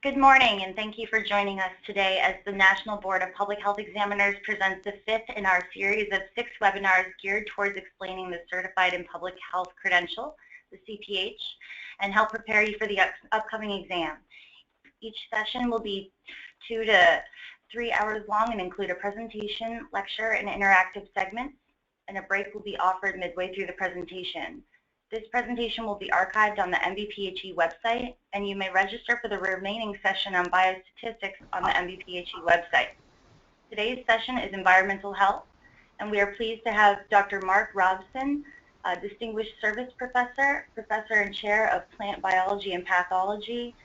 Good morning, and thank you for joining us today as the National Board of Public Health Examiners presents the fifth in our series of 6 webinars geared towards explaining the Certified in Public Health Credential, the CPH, and help prepare you for the upcoming exam. Each session will be 2 to 3 hours long and include a presentation, lecture, and interactive segments, and a break will be offered midway through the presentation. This presentation will be archived on the MBPHE website, and you may register for the remaining session on biostatistics on the MBPHE website. Today's session is environmental health, and we are pleased to have Dr. Mark Robson, a Distinguished Service Professor, Professor and Chair of Plant Biology and Pathology,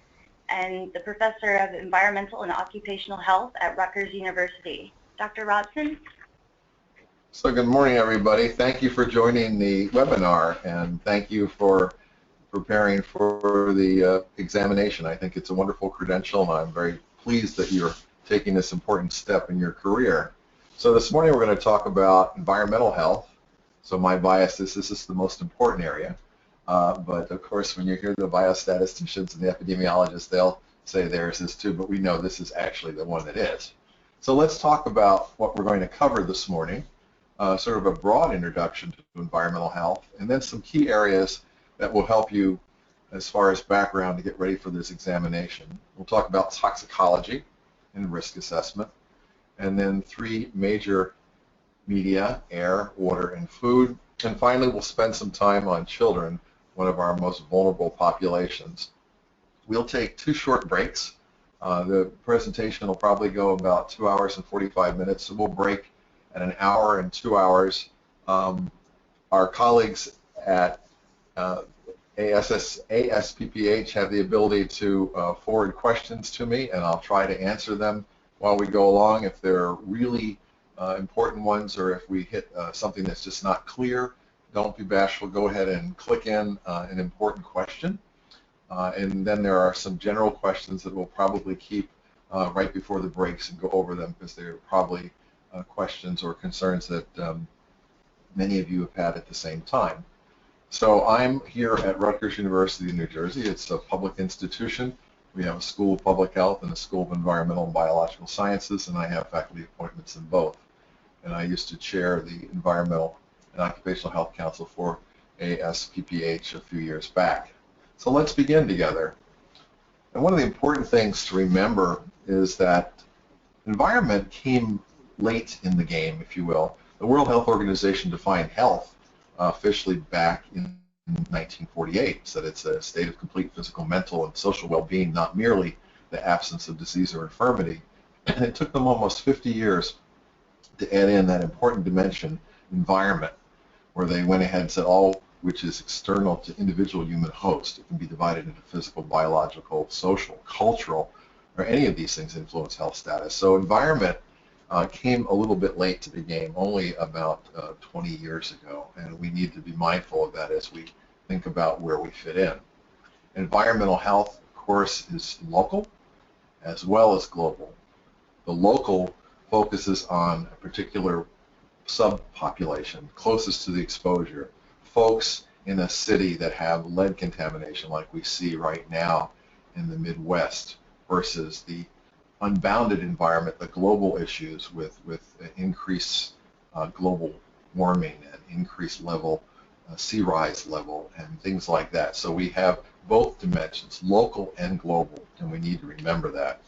and the Professor of Environmental and Occupational Health at Rutgers University. Dr. Robson? So good morning, everybody. Thank you for joining the webinar, and thank you for preparing for the examination. I think it's a wonderful credential, and I'm very pleased that you're taking this important step in your career. So this morning we're going to talk about environmental health. So my bias is this is the most important area, but of course when you hear the biostatisticians and the epidemiologists, they'll say theirs is too, but we know this is actually the one that is. So let's talk about what we're going to cover this morning. Sort of a broad introduction to environmental health, and then some key areas that will help you as far as background to get ready for this examination. We'll talk about toxicology and risk assessment, and then 3 major media: air, water, and food. And finally, we'll spend some time on children, one of our most vulnerable populations. We'll take 2 short breaks. The presentation will probably go about 2 hours and 45 minutes, so we'll break at 1 hour and 2 hours. Our colleagues at ASPPH have the ability to forward questions to me, and I'll try to answer them while we go along. If they're really important ones, or if we hit something that's just not clear, don't be bashful. Go ahead and click in an important question. And then there are some general questions that we'll probably keep right before the breaks and go over them, because they're probably questions or concerns that many of you have had at the same time. So I'm here at Rutgers University in New Jersey. It's a public institution. We have a School of Public Health and a School of Environmental and Biological Sciences, and I have faculty appointments in both. And I used to chair the Environmental and Occupational Health Council for ASPPH a few years back. So let's begin together. And one of the important things to remember is that environment came late in the game, if you will. The World Health Organization defined health officially back in 1948, said it's a state of complete physical, mental, and social well-being, not merely the absence of disease or infirmity. And it took them almost 50 years to add in that important dimension, environment, where they went ahead and said all which is external to individual human host. It can be divided into physical, biological, social, cultural, or any of these things influence health status. So environment came a little bit late to the game, only about 20 years ago, and we need to be mindful of that as we think about where we fit in. Environmental health, of course, is local as well as global. The local focuses on a particular subpopulation closest to the exposure, folks in a city that have lead contamination like we see right now in the Midwest, versus the unbounded environment, the global issues with increased global warming and increased level, sea rise level, and things like that. So we have both dimensions, local and global, and we need to remember that.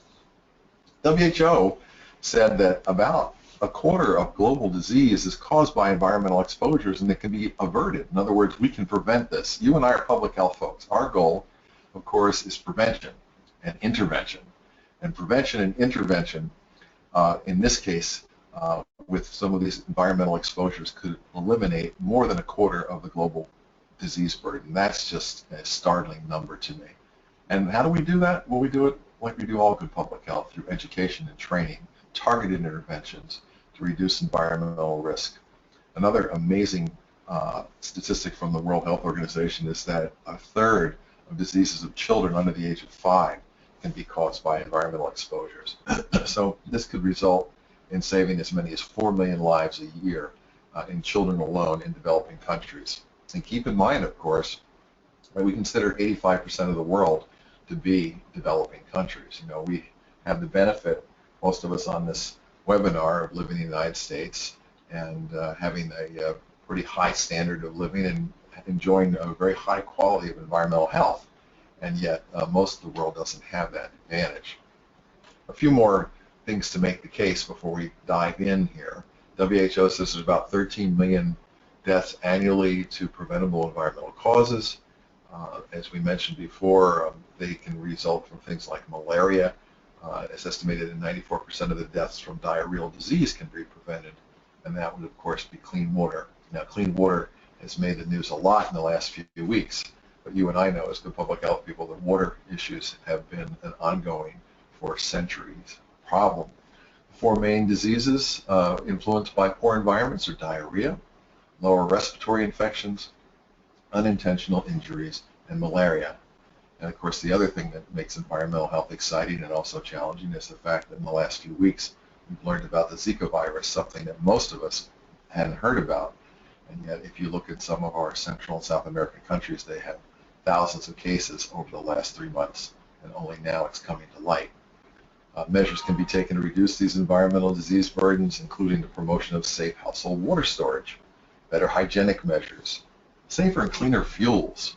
WHO said that about 1/4 of global disease is caused by environmental exposures, and it can be averted. In other words, we can prevent this. You and I are public health folks. Our goal, of course, is prevention and intervention. And prevention and intervention, in this case, with some of these environmental exposures, could eliminate more than 1/4 of the global disease burden. That's just a startling number to me. And how do we do that? Well, we do it like we do all good public health, through education and training, targeted interventions to reduce environmental risk. Another amazing statistic from the World Health Organization is that 1/3 of diseases of children under the age of 5 can be caused by environmental exposures. So this could result in saving as many as 4 million lives a year in children alone in developing countries. And keep in mind, of course, that we consider 85% of the world to be developing countries. You know, we have the benefit, most of us on this webinar, of living in the United States and having a pretty high standard of living and enjoying a very high quality of environmental health. And yet most of the world doesn't have that advantage. A few more things to make the case before we dive in here. WHO says there's about 13 million deaths annually to preventable environmental causes. As we mentioned before, they can result from things like malaria. It's estimated that 94% of the deaths from diarrheal disease can be prevented, and that would, of course, be clean water. Now, clean water has made the news a lot in the last few weeks, but you and I know, as good public health people, that water issues have been an ongoing, for centuries, problem. The four main diseases influenced by poor environments are diarrhea, lower respiratory infections, unintentional injuries, and malaria. And of course, the other thing that makes environmental health exciting and also challenging is the fact that in the last few weeks, we've learned about the Zika virus, something that most of us hadn't heard about. And yet, if you look at some of our Central and South American countries, they have thousands of cases over the last 3 months, and only now it's coming to light. Measures can be taken to reduce these environmental disease burdens, including the promotion of safe household water storage, better hygienic measures, safer and cleaner fuels,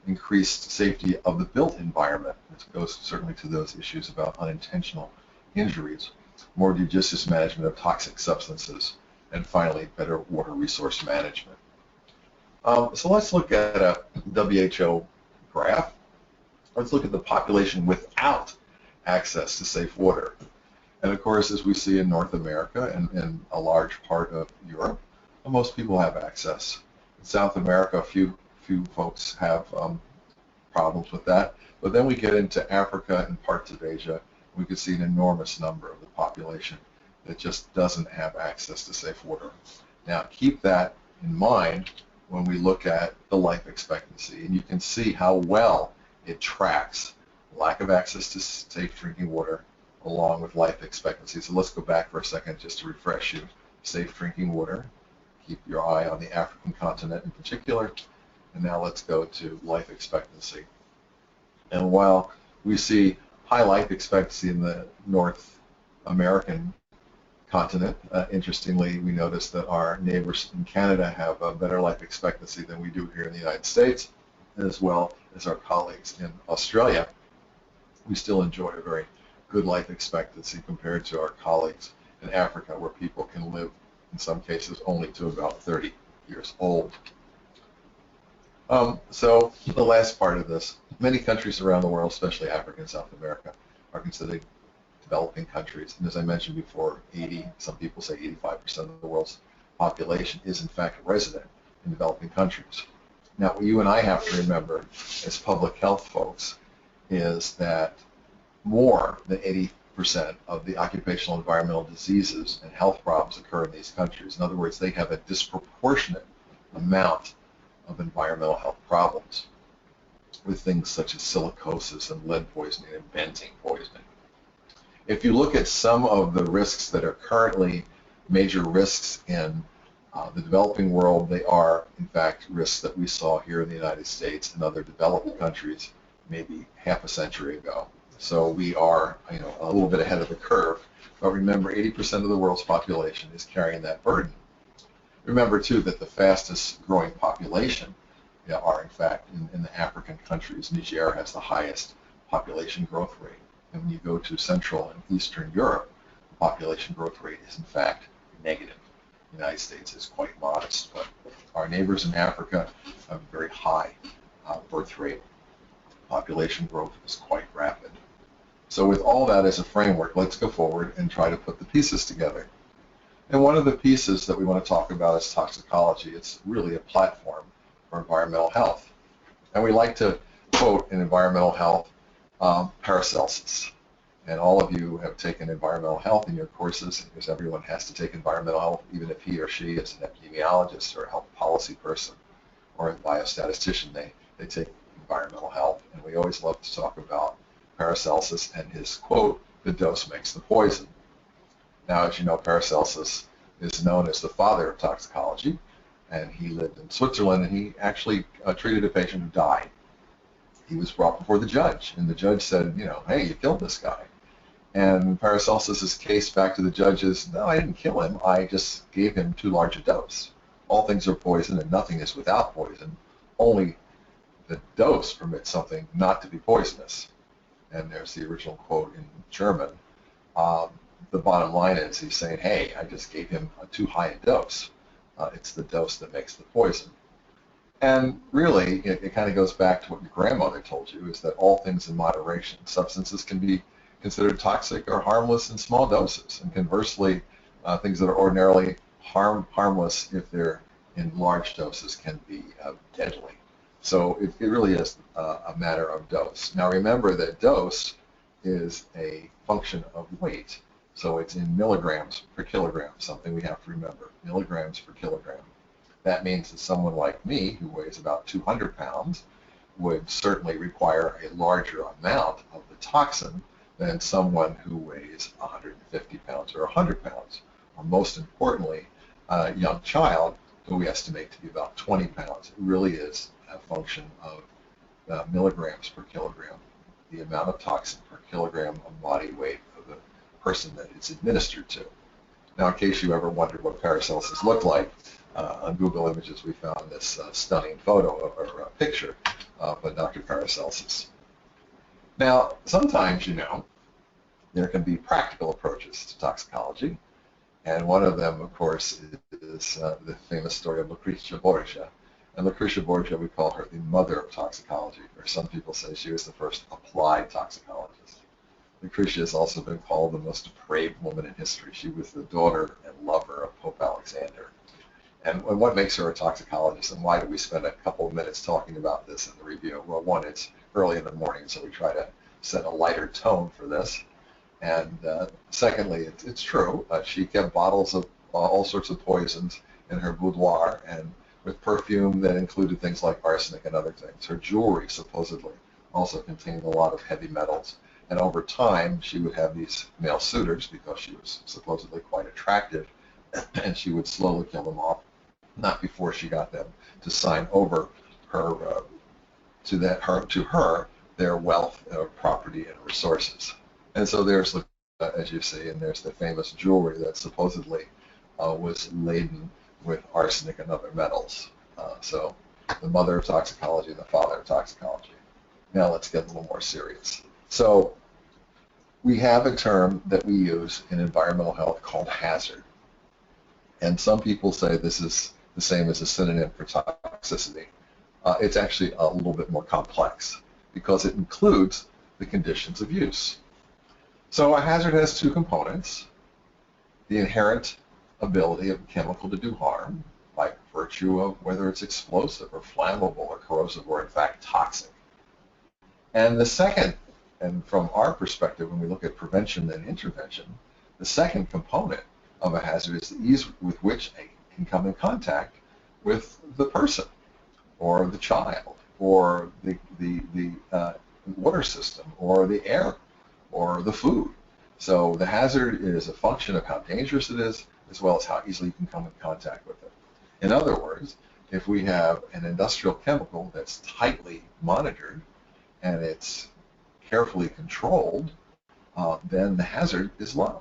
increased safety of the built environment. This goes certainly to those issues about unintentional injuries, more judicious management of toxic substances, and finally, better water resource management. So let's look at a WHO graph. Let's look at the population without access to safe water. And of course, as we see in North America and a large part of Europe, most people have access. In South America, a few folks have problems with that. But then we get into Africa and parts of Asia, we could see an enormous number of the population that just doesn't have access to safe water. Now, keep that in mind when we look at the life expectancy, and you can see how well it tracks lack of access to safe drinking water along with life expectancy. So let's go back for a second just to refresh you. Safe drinking water. Keep your eye on the African continent in particular. And now let's go to life expectancy. And while we see high life expectancy in the North American continent, interestingly, we notice that our neighbors in Canada have a better life expectancy than we do here in the United States, as well as our colleagues in Australia. We still enjoy a very good life expectancy compared to our colleagues in Africa, where people can live, in some cases, only to about 30 years old. So the last part of this, many countries around the world, especially Africa and South America, are considered developing countries. And as I mentioned before, some people say 85% of the world's population is in fact resident in developing countries. Now, what you and I have to remember as public health folks is that more than 80% of the occupational environmental diseases and health problems occur in these countries. In other words, they have a disproportionate amount of environmental health problems with things such as silicosis and lead poisoning and benzene poisoning. If you look at some of the risks that are currently major risks in the developing world, they are, in fact, risks that we saw here in the United States and other developed countries maybe half a century ago. So we are, a little bit ahead of the curve. But remember, 80% of the world's population is carrying that burden. Remember, too, that the fastest growing population are, in fact, in the African countries. Niger has the highest population growth rate. And when you go to Central and Eastern Europe, the population growth rate is, in fact, negative. The United States is quite modest, but our neighbors in Africa have a very high birth rate. Population growth is quite rapid. So with all that as a framework, let's go forward and try to put the pieces together. And one of the pieces that we want to talk about is toxicology. It's really a platform for environmental health. And we like to quote in environmental health Paracelsus. And all of you have taken environmental health in your courses, because everyone has to take environmental health, even if he or she is an epidemiologist or a health policy person or a biostatistician. They take environmental health. And we always love to talk about Paracelsus and his quote, "The dose makes the poison." Now, as you know, Paracelsus is known as the father of toxicology, and he lived in Switzerland, and he actually treated a patient who died he was brought before the judge, and the judge said, you know, hey, you killed this guy. And Paracelsus's case back to the judge is, no, I didn't kill him. I just gave him too large a dose. All things are poison, and nothing is without poison. Only the dose permits something not to be poisonous. And there's the original quote in German. The bottom line is he's saying, hey, I just gave him a too high a dose. It's the dose that makes the poison. And really, it kind of goes back to what your grandmother told you, is that all things in moderation. Substances can be considered toxic or harmless in small doses, and conversely, things that are ordinarily harmless if they're in large doses can be deadly. So it really is a matter of dose. Now remember that dose is a function of weight. So it's in milligrams per kilogram, something we have to remember, milligrams per kilogram. That means that someone like me, who weighs about 200 pounds, would certainly require a larger amount of the toxin than someone who weighs 150 pounds or 100 pounds. Or most importantly, a young child who we estimate to be about 20 pounds. It really is a function of milligrams per kilogram, the amount of toxin per kilogram of body weight of the person that it's administered to. Now, in case you ever wondered what Paracelsus looked like, on Google Images we found this stunning photo or picture of Dr. Paracelsus. Now, sometimes, you know, there can be practical approaches to toxicology, and one of them, of course, is the famous story of Lucretia Borgia. And Lucretia Borgia, we call her the mother of toxicology, or some people say she was the first applied toxicologist. Lucretia has also been called the most depraved woman in history. She was the daughter and lover of Pope Alexander. And what makes her a toxicologist, and why do we spend a couple of minutes talking about this in the review? Well, one, it's early in the morning, so we try to set a lighter tone for this. And secondly, it's true. She kept bottles of all sorts of poisons in her boudoir, and with perfume that included things like arsenic and other things. Her jewelry supposedly also contained a lot of heavy metals. And over time, she would have these male suitors because she was supposedly quite attractive, and she would slowly kill them off, not before she got them to sign over her to her their wealth, property, and resources. And so there's, as you see, and there's the famous jewelry that supposedly was laden with arsenic and other metals. So the mother of toxicology and the father of toxicology. Now let's get a little more serious. So we have a term that we use in environmental health called hazard. And some people say this is the same as a synonym for toxicity. It's actually a little bit more complex because it includes the conditions of use. So a hazard has two components: the inherent ability of a chemical to do harm by virtue of whether it's explosive or flammable or corrosive or in fact toxic. And the second, and from our perspective when we look at prevention and intervention, the second component of a hazard is the ease with which it can come in contact with the person or the child or the water system or the air or the food. So the hazard is a function of how dangerous it is as well as how easily you can come in contact with it. In other words, if we have an industrial chemical that's tightly monitored and it's carefully controlled, then the hazard is low.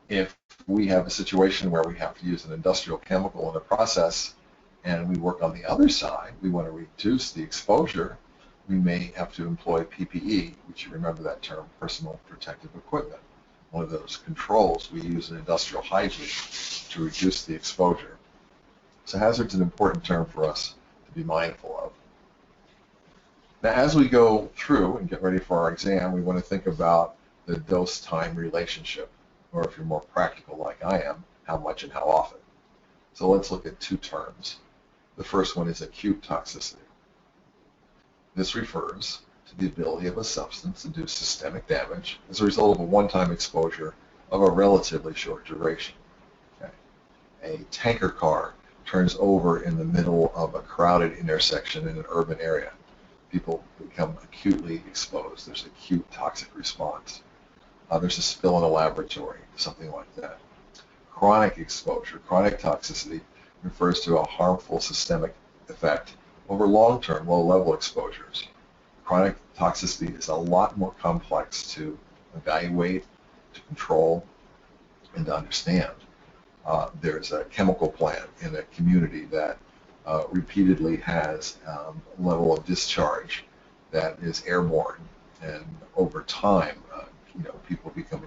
If we have a situation where we have to use an industrial chemical in a process and we work on the other side, we want to reduce the exposure, we may have to employ PPE, which you remember that term, personal protective equipment. One of those controls we use in industrial hygiene to reduce the exposure. So hazard's an important term for us to be mindful of. Now, as we go through and get ready for our exam, we want to think about the dose-time relationship, or if you're more practical like I am, how much and how often. So let's look at two terms. The first one is acute toxicity. This refers to the ability of a substance to do systemic damage as a result of a one-time exposure of a relatively short duration. Okay. A tanker car turns over in the middle of a crowded intersection in an urban area. People become acutely exposed. There's acute toxic response. There's a spill in a laboratory, something like that. Chronic exposure, chronic toxicity, refers to a harmful systemic effect over long-term, low-level exposures. chronic toxicity is a lot more complex to evaluate, to control, and to understand. There's a chemical plant in a community that repeatedly has a level of discharge that is airborne, and over time, people become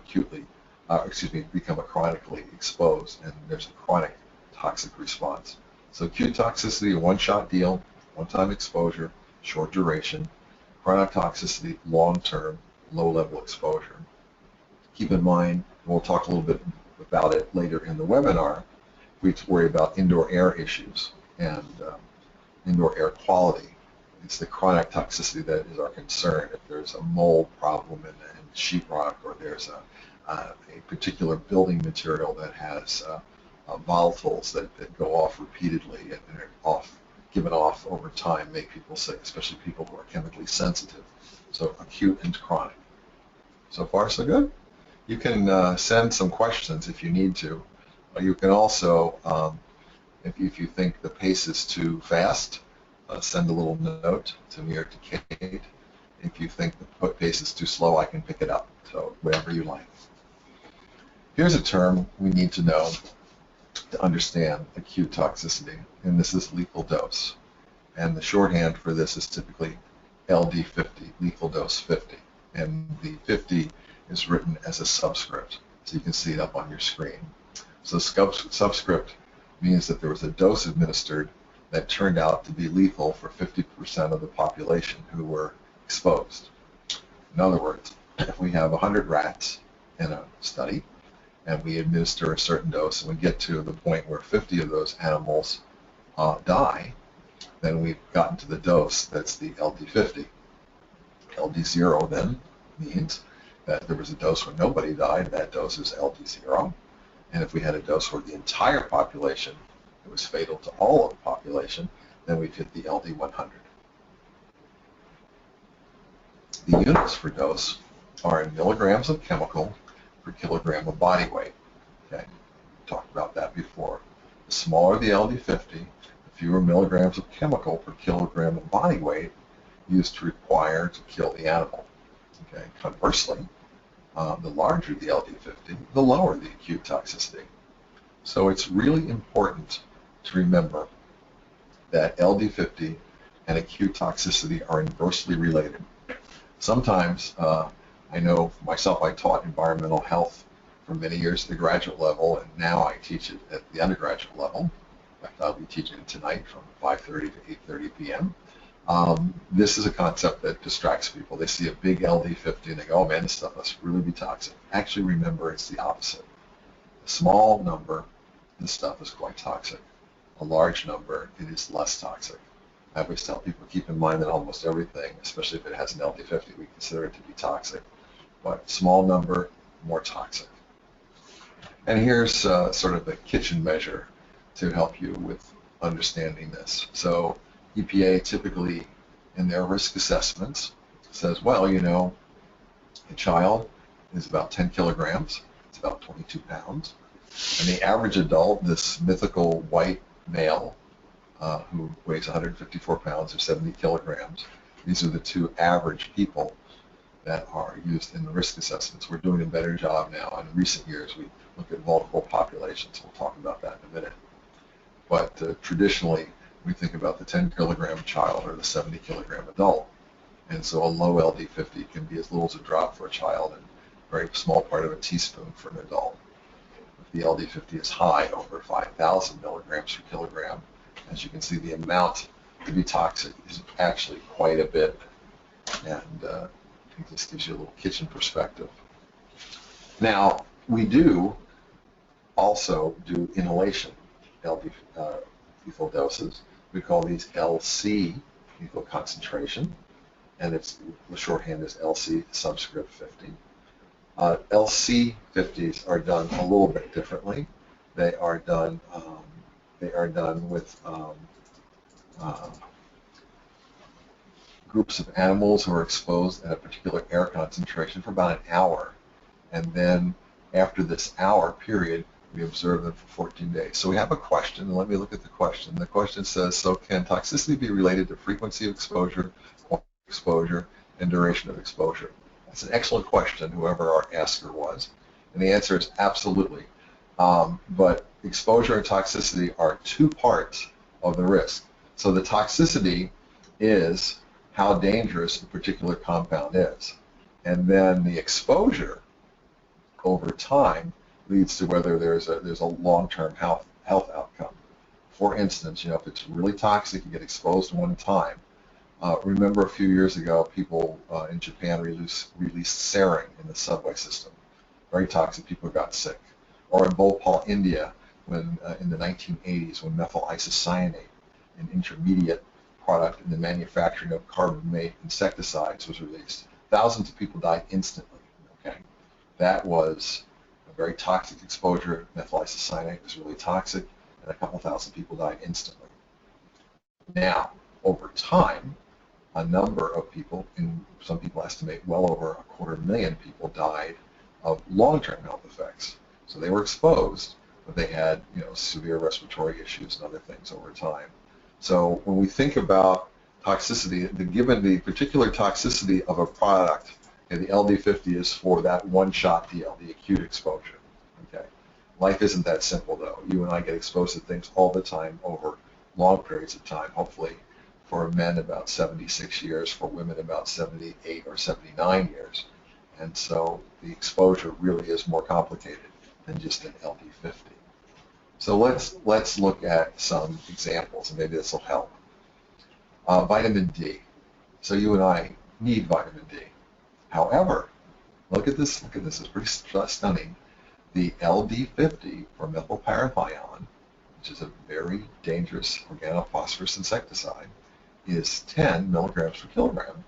become chronically exposed, and there's a chronic toxic response. So acute toxicity, a one-shot deal, one-time exposure, short duration. Chronic toxicity, long-term, low-level exposure. Keep in mind, and we'll talk a little bit about it later in the webinar, we worry about indoor air issues and indoor air quality. It's the chronic toxicity that is our concern. If there's a mold problem in sheetrock, or there's a particular building material that has volatiles that go off repeatedly and are given off over time, make people sick, especially people who are chemically sensitive. So acute and chronic. So far, so good. You can send some questions if you need to. You can also, if you think the pace is too fast, send a little note to me or to Kate. If you think the pace is too slow, I can pick it up. So whatever you like. Here's a term we need to know to understand acute toxicity, and this is lethal dose. And the shorthand for this is typically LD50, lethal dose 50. And the 50 is written as a subscript, so you can see it up on your screen. So subscript means that there was a dose administered that turned out to be lethal for 50% of the population who were exposed. In other words, if we have 100 rats in a study and we administer a certain dose and we get to the point where 50 of those animals die, then we've gotten to the dose that's the LD50. LD0 then means that there was a dose where nobody died, that dose is LD0. And if we had a dose where the entire population, it was fatal to all of the population, then we'd hit the LD100. The units for dose are in milligrams of chemical per kilogram of body weight. Okay, we talked about that before. The smaller the LD50, the fewer milligrams of chemical per kilogram of body weight used to require to kill the animal. Okay, conversely, the larger the LD50, the lower the acute toxicity. So it's really important to remember that LD50 and acute toxicity are inversely related. Sometimes, I know myself, I taught environmental health for many years at the graduate level, and now I teach it at the undergraduate level. In fact, I'll be teaching it tonight from 5:30 to 8:30 p.m. This is a concept that distracts people. They see a big LD50 and they go, oh man, this stuff must really be toxic. Actually, remember, it's the opposite. A small number, this stuff is quite toxic. A large number, it is less toxic. I always tell people, keep in mind that almost everything, especially if it has an LD50, we consider it to be toxic. But small number, more toxic. And here's sort of a kitchen measure to help you with understanding this. So EPA typically, in their risk assessments, says, well, a child is about 10 kilograms. It's about 22 pounds. And the average adult, this mythical white male who weighs 154 pounds or 70 kilograms, these are the two average people that are used in the risk assessments. We're doing a better job now. In recent years, we look at multiple populations. We'll talk about that in a minute. But traditionally, we think about the 10 kilogram child or the 70 kilogram adult. And so a low LD50 can be as little as a drop for a child and a very small part of a teaspoon for an adult. If the LD50 is high, over 5,000 milligrams per kilogram, as you can see, the amount to be toxic is actually quite a bit. And I think this gives you a little kitchen perspective. Now, we do also do inhalation lethal doses. We call these LC, lethal concentration, and the shorthand is LC subscript 50. LC 50s are done a little bit differently. They are done with groups of animals who are exposed at a particular air concentration for about an hour, and then after this hour period, we observe them for 14 days. So we have a question, and let me look at the question. The question says, so can toxicity be related to frequency of exposure, quantity exposure and duration of exposure? That's an excellent question, whoever our asker was. And the answer is absolutely. But exposure and toxicity are two parts of the risk. So the toxicity is how dangerous a particular compound is. And then the exposure over time leads to whether there's a long-term health outcome. For instance, if it's really toxic, you get exposed one time. Remember a few years ago, people in Japan released sarin in the subway system. Very toxic, people got sick. Or in Bhopal, India, when in the 1980s, when methyl isocyanate, an intermediate product in the manufacturing of carbon-made insecticides, was released. Thousands of people died instantly. Okay, that was a very toxic exposure. Methyl isocyanate was really toxic, and a couple thousand people died instantly. Now, over time, a number of people, and some people estimate well over 250,000 people, died of long-term health effects. So they were exposed, but they had severe respiratory issues and other things over time. So when we think about toxicity, given the particular toxicity of a product, the LD50 is for that one-shot deal, the acute exposure. Okay, life isn't that simple though. You and I get exposed to things all the time over long periods of time. Hopefully, for men about 76 years, for women about 78 or 79 years. And so the exposure really is more complicated than just an LD50. So let's look at some examples, and maybe this will help. Vitamin D. So you and I need vitamin D. However, look at this. It's pretty stunning. The LD50 for methylparathion, which is a very dangerous organophosphorus insecticide, is 10 milligrams per kilogram.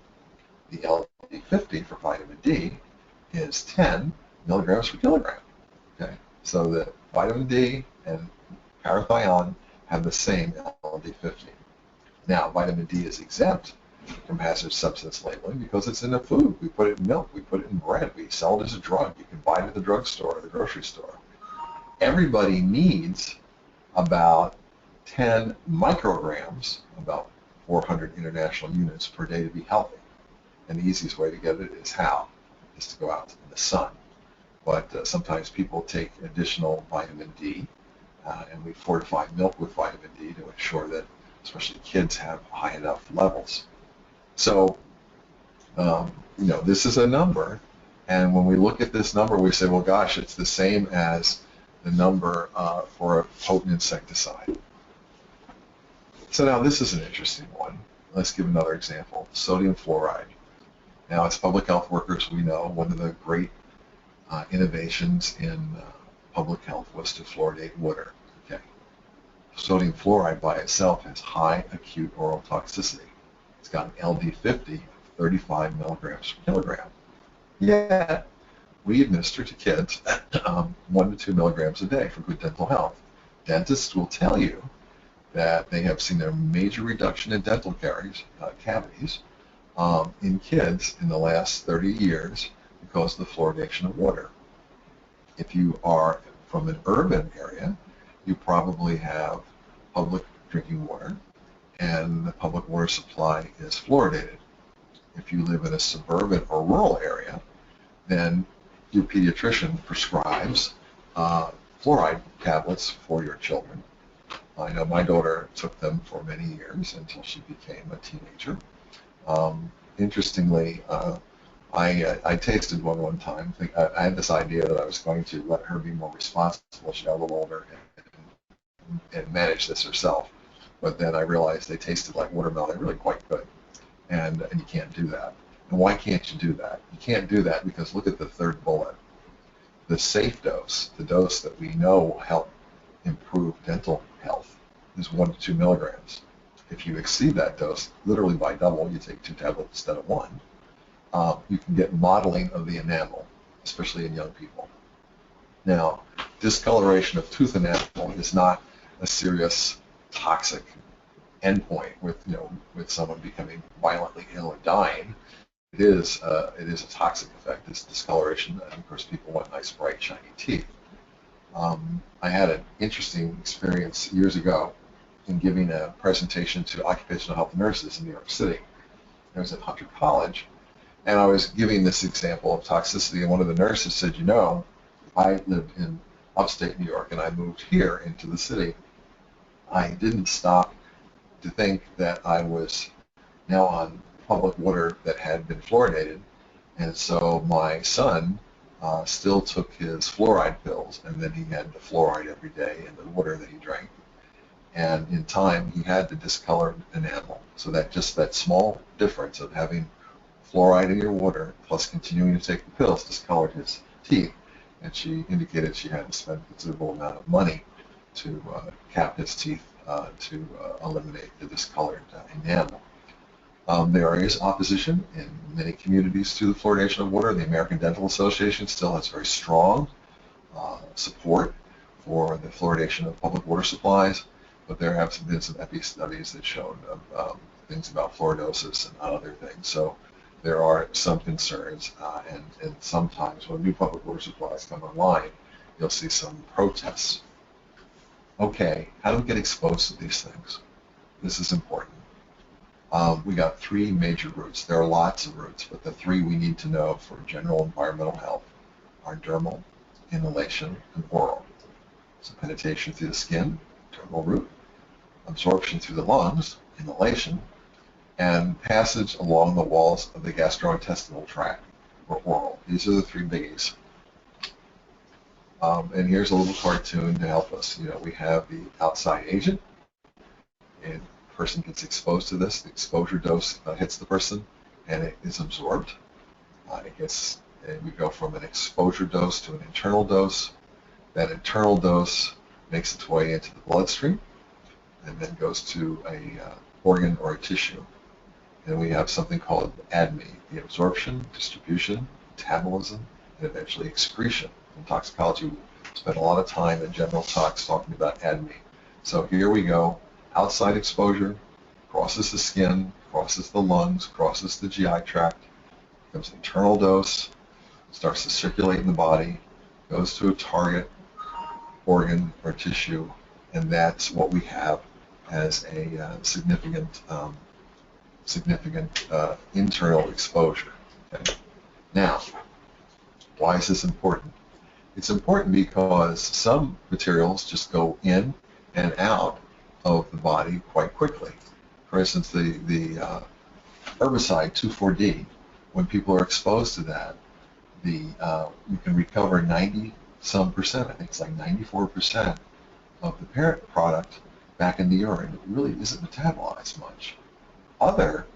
The LD50 for vitamin D is 10 milligrams per kilogram. Okay, so the vitamin D and parathion have the same LD50. Now, vitamin D is exempt from hazardous substance labeling because it's in the food. We put it in milk, we put it in bread, we sell it as a drug. You can buy it at the drugstore or the grocery store. Everybody needs about 10 micrograms, about 400 international units per day to be healthy. And the easiest way to get it is how? Is to go out in the sun. But sometimes people take additional vitamin D, and we fortify milk with vitamin D to ensure that especially kids have high enough levels. So, this is a number, and when we look at this number, we say, well, gosh, it's the same as the number for a potent insecticide. So now this is an interesting one. Let's give another example, sodium fluoride. Now, as public health workers, we know one of the great innovations in public health was to fluoridate water. Okay. Sodium fluoride by itself has high acute oral toxicity. It's got an LD50 of 35 milligrams per kilogram. Yet, we administer to kids 1 to 2 milligrams a day for good dental health. Dentists will tell you that they have seen a major reduction in dental cavities in kids in the last 30 years because of the fluoridation of water. If you are from an urban area, you probably have public drinking water, and the public water supply is fluoridated. If you live in a suburban or rural area, then your pediatrician prescribes fluoride tablets for your children. I know my daughter took them for many years until she became a teenager. Interestingly, I tasted one time. I had this idea that I was going to let her be more responsible. She got a little older and manage this herself. But then I realized they tasted like watermelon. They're really quite good, and you can't do that. And why can't you do that? You can't do that because look at the third bullet. The safe dose, the dose that we know will help improve dental health, is 1 to 2 milligrams. If you exceed that dose, literally by double, you take 2 tablets instead of 1, you can get modeling of the enamel, especially in young people. Now, discoloration of tooth enamel is not a serious toxic endpoint with someone becoming violently ill or dying. It is a toxic effect, this discoloration, and of course people want nice, bright, shiny teeth. I had an interesting experience years ago in giving a presentation to occupational health nurses in New York City. I was at Hunter College, and I was giving this example of toxicity, and one of the nurses said, you know, I lived in upstate New York, and I moved here into the city. I didn't stop to think that I was now on public water that had been fluoridated, and so my son still took his fluoride pills, and then he had the fluoride every day in the water that he drank. And in time, he had the discolored enamel. So that just that small difference of having fluoride in your water plus continuing to take the pills discolored his teeth. And she indicated she had to spend a considerable amount of money to cap his teeth to eliminate the discolored enamel. There is opposition in many communities to the fluoridation of water. The American Dental Association still has very strong support for the fluoridation of public water supplies, but there have been some epi studies that showed things about fluoridosis and other things. So there are some concerns, and sometimes when new public water supplies come online, you'll see some protests. Okay, how do we get exposed to these things? This is important. We got three major routes. There are lots of routes, but the three we need to know for general environmental health are dermal, inhalation, and oral. So penetration through the skin, dermal route, absorption through the lungs, inhalation, and passage along the walls of the gastrointestinal tract, or oral. These are the three biggies. And here's a little cartoon to help us. You know, we have the outside agent, and the person gets exposed to this. The exposure dose hits the person, and it is absorbed. We go from an exposure dose to an internal dose. That internal dose makes its way into the bloodstream, and then goes to a organ or a tissue. And we have something called ADME, the absorption, distribution, metabolism, and eventually excretion. In toxicology, we spend a lot of time in general tox talking about ADME. So here we go, outside exposure, crosses the skin, crosses the lungs, crosses the GI tract, becomes an internal dose, starts to circulate in the body, goes to a target organ or tissue, and that's what we have as a significant internal exposure. Okay? Now, why is this important? It's important because some materials just go in and out of the body quite quickly. For instance, the herbicide 2,4-D, when people are exposed to that, you can recover 90-some%, I think it's like 94% of the parent product back in the urine. It really isn't metabolized much. Other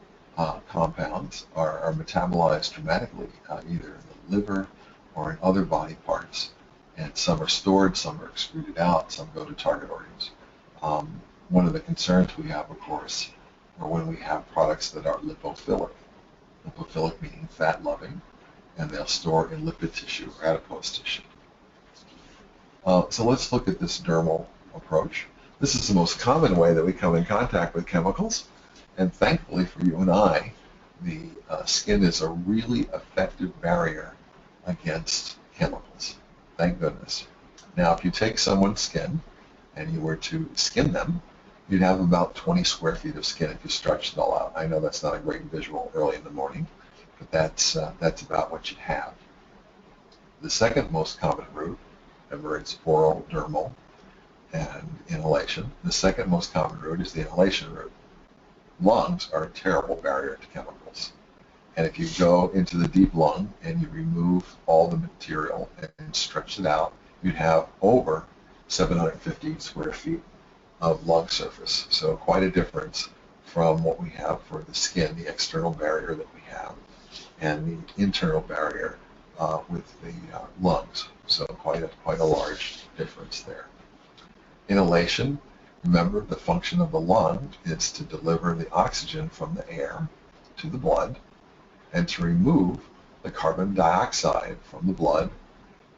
compounds are metabolized dramatically, either in the liver or in other body parts. And some are stored, some are excreted out, some go to target organs. One of the concerns we have, of course, are when we have products that are lipophilic. Lipophilic meaning fat-loving, and they'll store in lipid tissue or adipose tissue. So let's look at this dermal approach. This is the most common way that we come in contact with chemicals, and thankfully for you and I, the skin is a really effective barrier against chemicals. Thank goodness. Now, if you take someone's skin and you were to skin them, you'd have about 20 square feet of skin if you stretched it all out. I know that's not a great visual early in the morning, but that's about what you'd have. The second most common route, remember it's oral, dermal, and inhalation. The second most common route is the inhalation route. Lungs are a terrible barrier to chemicals. And if you go into the deep lung and you remove all the material and stretch it out, you'd have over 750 square feet of lung surface. So quite a difference from what we have for the skin, the external barrier that we have, and the internal barrier with the lungs. So quite a large difference there. Inhalation, remember the function of the lung is to deliver the oxygen from the air to the blood and to remove the carbon dioxide from the blood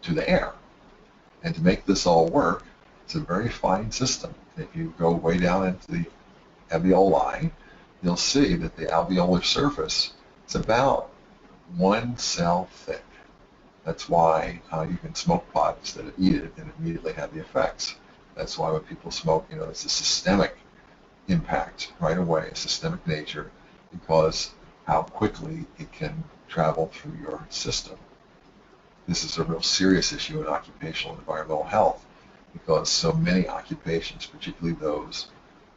to the air. And to make this all work, it's a very fine system. If you go way down into the alveoli, you'll see that the alveolar surface is about 1 cell thick. That's why you can smoke pot instead of eat it and immediately have the effects. That's why when people smoke, it's a systemic impact right away, a systemic nature, because how quickly it can travel through your system. This is a real serious issue in occupational and environmental health because so many occupations, particularly those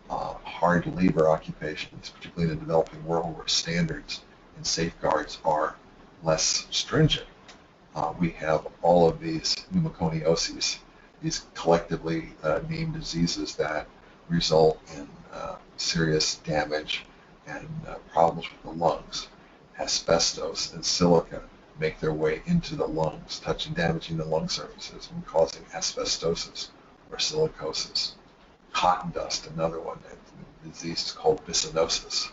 hard labor occupations, particularly in the developing world where standards and safeguards are less stringent, we have all of these pneumoconioses, these collectively named diseases that result in serious damage and problems with the lungs. Asbestos and silica make their way into the lungs, touching, damaging the lung surfaces and causing asbestosis or silicosis. Cotton dust, another one, the disease is called bisonosis.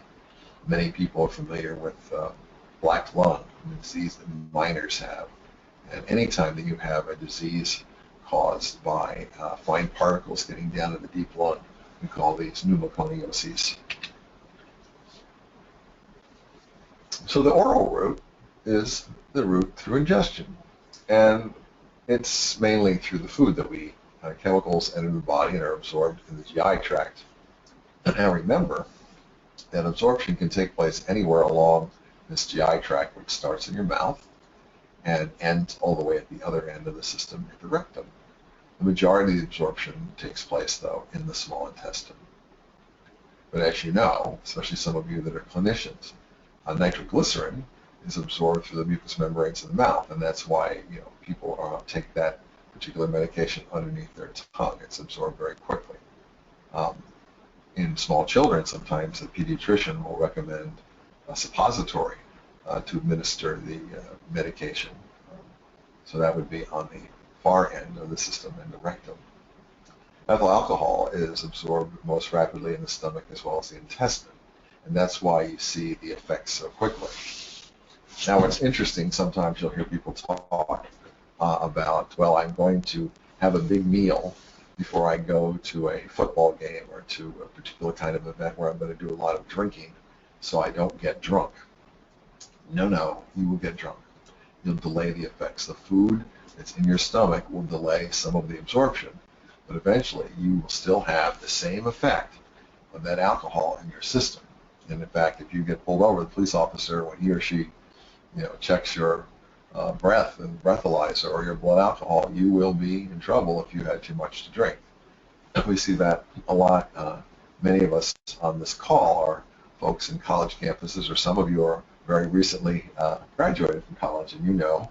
Many people are familiar with black lung, a disease that miners have. And anytime that you have a disease caused by fine particles getting down to the deep lung, we call these pneumoconioses. So the oral route is the route through ingestion, and it's mainly through the food that we chemicals enter the body and are absorbed in the GI tract. And now remember that absorption can take place anywhere along this GI tract, which starts in your mouth and ends all the way at the other end of the system at the rectum. The majority of the absorption takes place, though, in the small intestine. But as you know, especially some of you that are clinicians, nitroglycerin is absorbed through the mucous membranes of the mouth, and that's why people take that particular medication underneath their tongue. It's absorbed very quickly. In small children, sometimes the pediatrician will recommend a suppository to administer the medication. So that would be on the far end of the system in the rectum. Ethyl alcohol is absorbed most rapidly in the stomach as well as the intestine, and that's why you see the effects so quickly. Now, what's interesting, sometimes you'll hear people talk about, well, I'm going to have a big meal before I go to a football game or to a particular kind of event where I'm going to do a lot of drinking so I don't get drunk. No, you will get drunk. You'll delay the effects. The food that's in your stomach will delay some of the absorption, but eventually you will still have the same effect of that alcohol in your system. And in fact, if you get pulled over, the police officer, when he or she checks your breath and breathalyzer or your blood alcohol, you will be in trouble if you had too much to drink. We see that a lot. Many of us on this call are folks in college campuses, or some of you are very recently graduated from college, and you know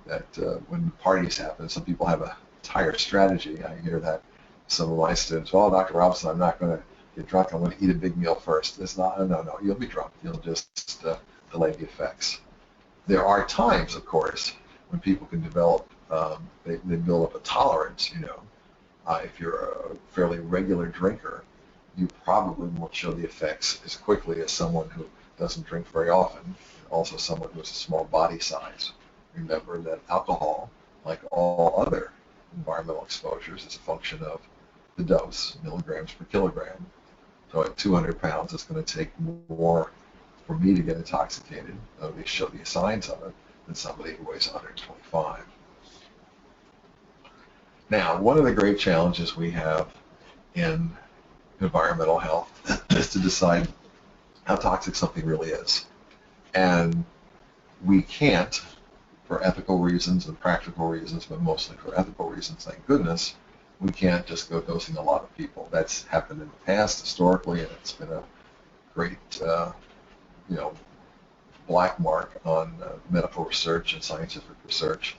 that when parties happen, some people have an entire strategy. I hear that some of my students, well, Dr. Robinson, I'm not going to get drunk. I'm going to eat a big meal first. It's not, no, you'll be drunk. You'll just delay the effects. There are times, of course, when people can develop, they build up a tolerance, if you're a fairly regular drinker, you probably won't show the effects as quickly as someone who doesn't drink very often, also someone who has a small body size. Remember that alcohol, like all other environmental exposures, is a function of the dose, milligrams per kilogram. So at 200 pounds, it's going to take more for me to get intoxicated, though they show the signs of it, than somebody who weighs 125. Now, one of the great challenges we have in environmental health is to decide how toxic something really is. And we can't, for ethical reasons and practical reasons, but mostly for ethical reasons, thank goodness, we can't just go dosing a lot of people. That's happened in the past historically, and it's been a great black mark on medical research and scientific research.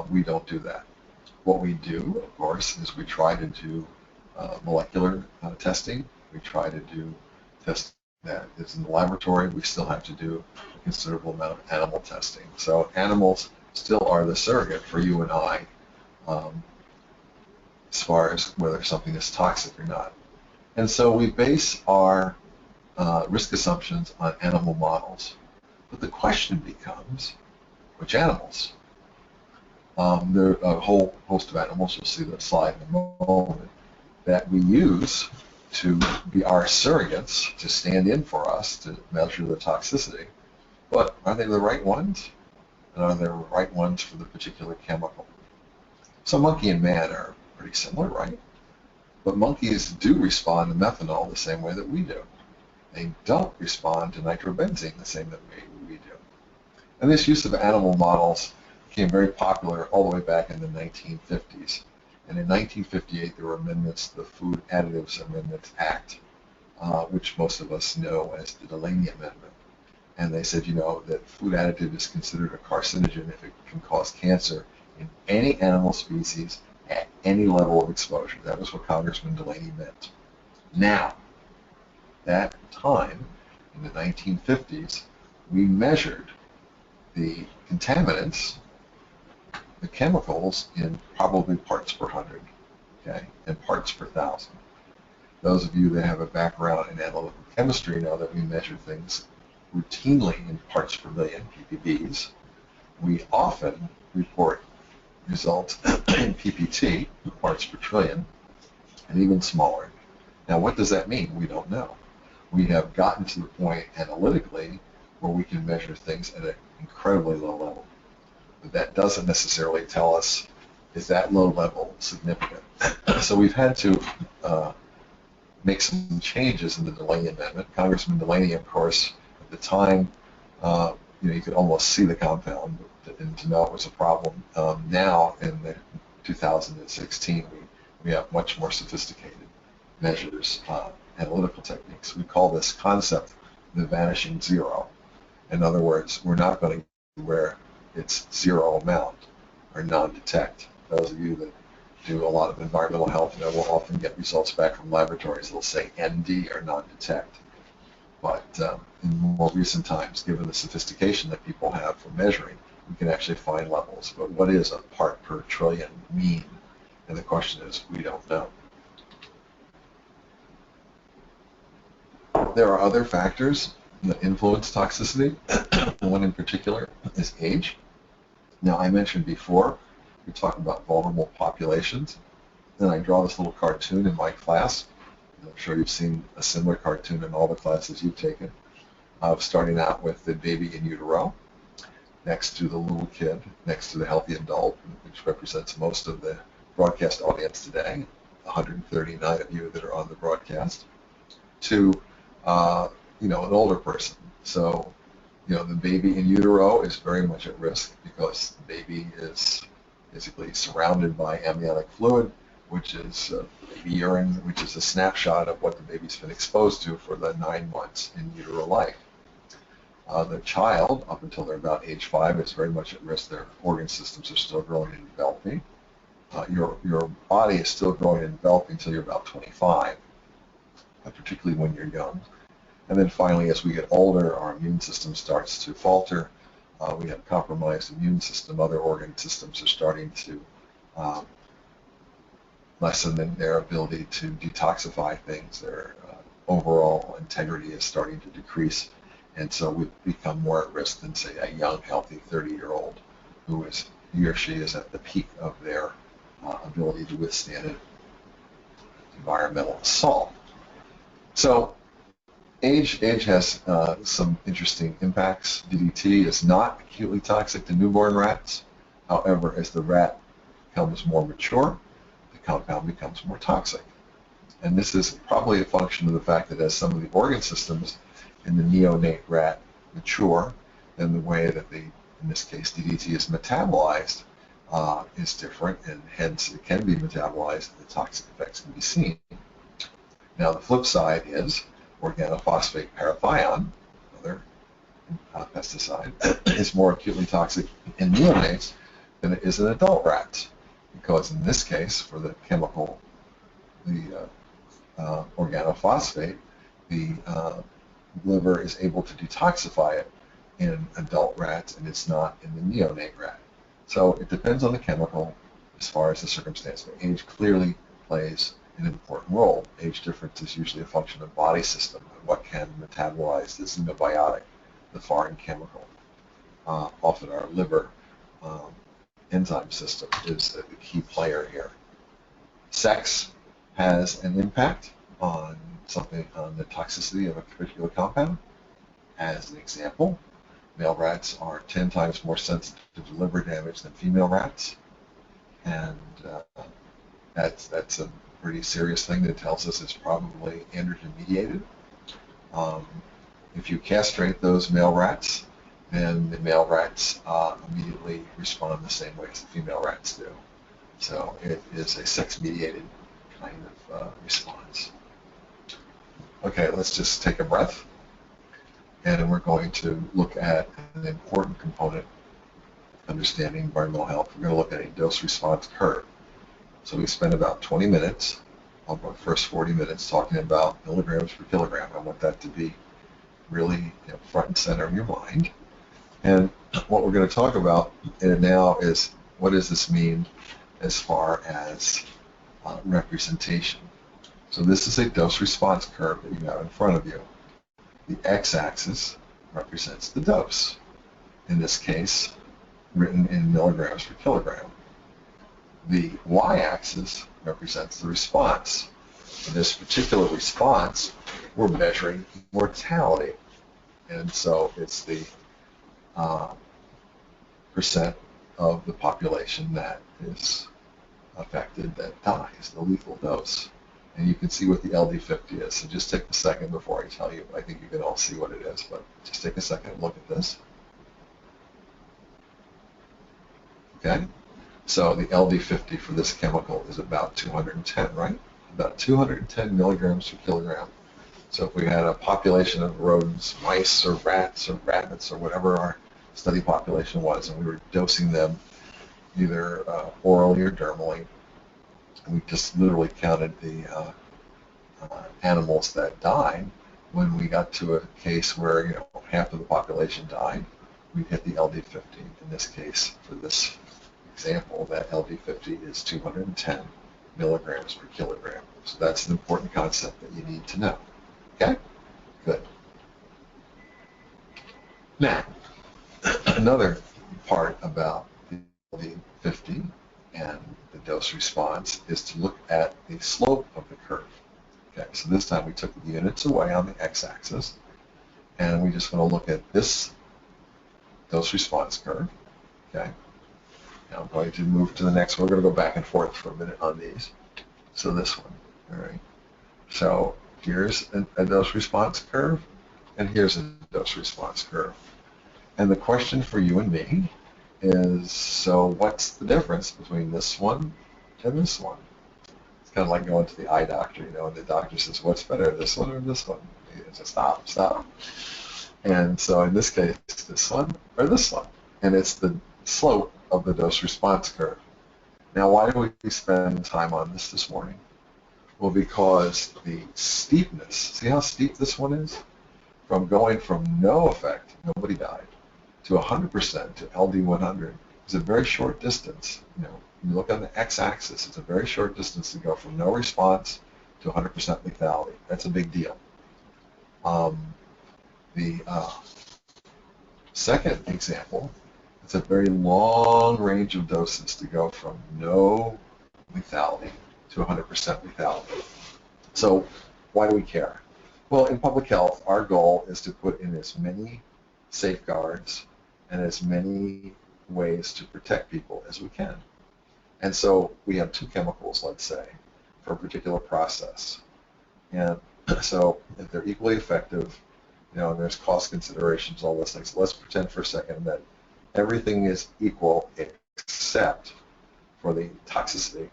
We don't do that. What we do, of course, is we try to do molecular testing. We try to do testing that is in the laboratory. We still have to do a considerable amount of animal testing. So animals still are the surrogate for you and I as far as whether something is toxic or not. And so we base our risk assumptions on animal models. But the question becomes, which animals? There are a whole host of animals, you'll see the slide in a moment, that we use to be our surrogates, to stand in for us, to measure the toxicity. But are they the right ones? And are they the right ones for the particular chemical? So monkey and man are pretty similar, right? But monkeys do respond to methanol the same way that we do. they don't respond to nitrobenzene the same that we do. And this use of animal models became very popular all the way back in the 1950s. And in 1958, there were amendments to the Food Additives Amendments Act, which most of us know as the Delaney Amendment. And they said, that food additive is considered a carcinogen if it can cause cancer in any animal species at any level of exposure. That was what Congressman Delaney meant. Now, that time, in the 1950s, we measured the contaminants, the chemicals, in probably parts per hundred, okay, and parts per thousand. Those of you that have a background in analytical chemistry know that we measure things routinely in parts per million, ppbs. We often report results in ppt, parts per trillion, and even smaller. Now, what does that mean? We don't know. We have gotten to the point analytically where we can measure things at an incredibly low level. But that doesn't necessarily tell us, is that low level significant? So we've had to make some changes in the Delaney Amendment. Congressman Delaney, of course, at the time, you could almost see the compound and to know it was a problem. Now, in 2016, we have much more sophisticated measures, analytical techniques. We call this concept the vanishing zero. In other words, we're not going to where it's zero amount or non-detect. Those of you that do a lot of environmental health will often get results back from laboratories that'll say ND or non-detect. But in more recent times, given the sophistication that people have for measuring, we can actually find levels. But what is a part per trillion mean? And the question is, we don't know. There are other factors that influence toxicity. One in particular is age. Now, I mentioned before, we talk about vulnerable populations. Then I draw this little cartoon in my class. I'm sure you've seen a similar cartoon in all the classes you've taken, of starting out with the baby in utero, next to the little kid, next to the healthy adult, which represents most of the broadcast audience today, 139 of you that are on the broadcast, to an older person. So, the baby in utero is very much at risk because the baby is basically surrounded by amniotic fluid, which is baby urine, which is a snapshot of what the baby's been exposed to for the 9 months in utero life. The child, up until they're about age 5, is very much at risk. Their organ systems are still growing and developing. Your body is still growing and developing until you're about 25, particularly when you're young. And then finally, as we get older, our immune system starts to falter. We have compromised immune system. Other organ systems are starting to lessen their ability to detoxify things. Their overall integrity is starting to decrease. And so we become more at risk than, say, a young, healthy 30-year-old he or she is at the peak of their ability to withstand environmental assault. So age has some interesting impacts. DDT is not acutely toxic to newborn rats. However, as the rat becomes more mature, the compound becomes more toxic. And this is probably a function of the fact that as some of the organ systems in the neonate rat mature, then the way that in this case, DDT is metabolized is different, and hence it can be metabolized and the toxic effects can be seen. Now, the flip side is organophosphate parathion, another pesticide, is more acutely toxic in neonates than it is in adult rats, because in this case, for the chemical, the organophosphate, the liver is able to detoxify it in adult rats, and it's not in the neonate rat. So it depends on the chemical as far as the circumstance, but age clearly plays an important role. Age difference is usually a function of body system and what can metabolize the xenobiotic, the foreign chemical. Often our liver enzyme system is the key player here. Sex has an impact on the toxicity of a particular compound. As an example, male rats are 10 times more sensitive to liver damage than female rats, and that's a pretty serious thing that tells us it's probably androgen mediated. If you castrate those male rats, then the male rats immediately respond the same way as the female rats do. So it is a sex-mediated kind of response. Okay, let's just take a breath, and we're going to look at an important component understanding environmental health. We're going to look at a dose-response curve. So we spend about 20 minutes, of our first 40 minutes, talking about milligrams per kilogram. I want that to be really front and center of your mind. And what we're going to talk about now is, what does this mean as far as representation? So this is a dose-response curve that you have in front of you. The x-axis represents the dose, in this case written in milligrams per kilogram. The y-axis represents the response. In this particular response, we're measuring mortality. And so it's the percent of the population that is affected that dies, the lethal dose. And you can see what the LD50 is. So just take a second before I tell you. I think you can all see what it is, but just take a second and look at this. Okay? So the LD50 for this chemical is about 210, right? About 210 milligrams per kilogram. So if we had a population of rodents, mice or rats or rabbits or whatever our study population was, and we were dosing them either orally or dermally, and we just literally counted the animals that died. When we got to a case where half of the population died, we'd hit the LD50. In this case, for this example, that LD50 is 210 milligrams per kilogram. So that's an important concept that you need to know. Okay? Good. Now, another part about the LD50 and the dose response is to look at the slope of the curve. Okay, so this time we took the units away on the x-axis, and we just want to look at this dose response curve. Okay. Now I'm going to move to the next one. We're going to go back and forth for a minute on these. So this one. All right. So here's a dose response curve, and here's a dose response curve. And the question for you and me is, so what's the difference between this one and this one? It's kind of like going to the eye doctor, and the doctor says, what's better, this one or this one? You just stop. And so in this case, this one or this one. And it's the slope of the dose response curve. Now, why do we spend time on this morning? Well, because the steepness, see how steep this one is? From going from no effect, nobody died, to 100% to LD100 is a very short distance. You look on the x-axis, it's a very short distance to go from no response to 100% lethality. That's a big deal. The second example, it's a very long range of doses to go from no lethality to 100% lethality. So why do we care? Well, in public health, our goal is to put in as many safeguards and as many ways to protect people as we can. And so we have two chemicals, let's say, for a particular process. And so if they're equally effective, and there's cost considerations, all those things. Let's pretend for a second that everything is equal except for the toxicity.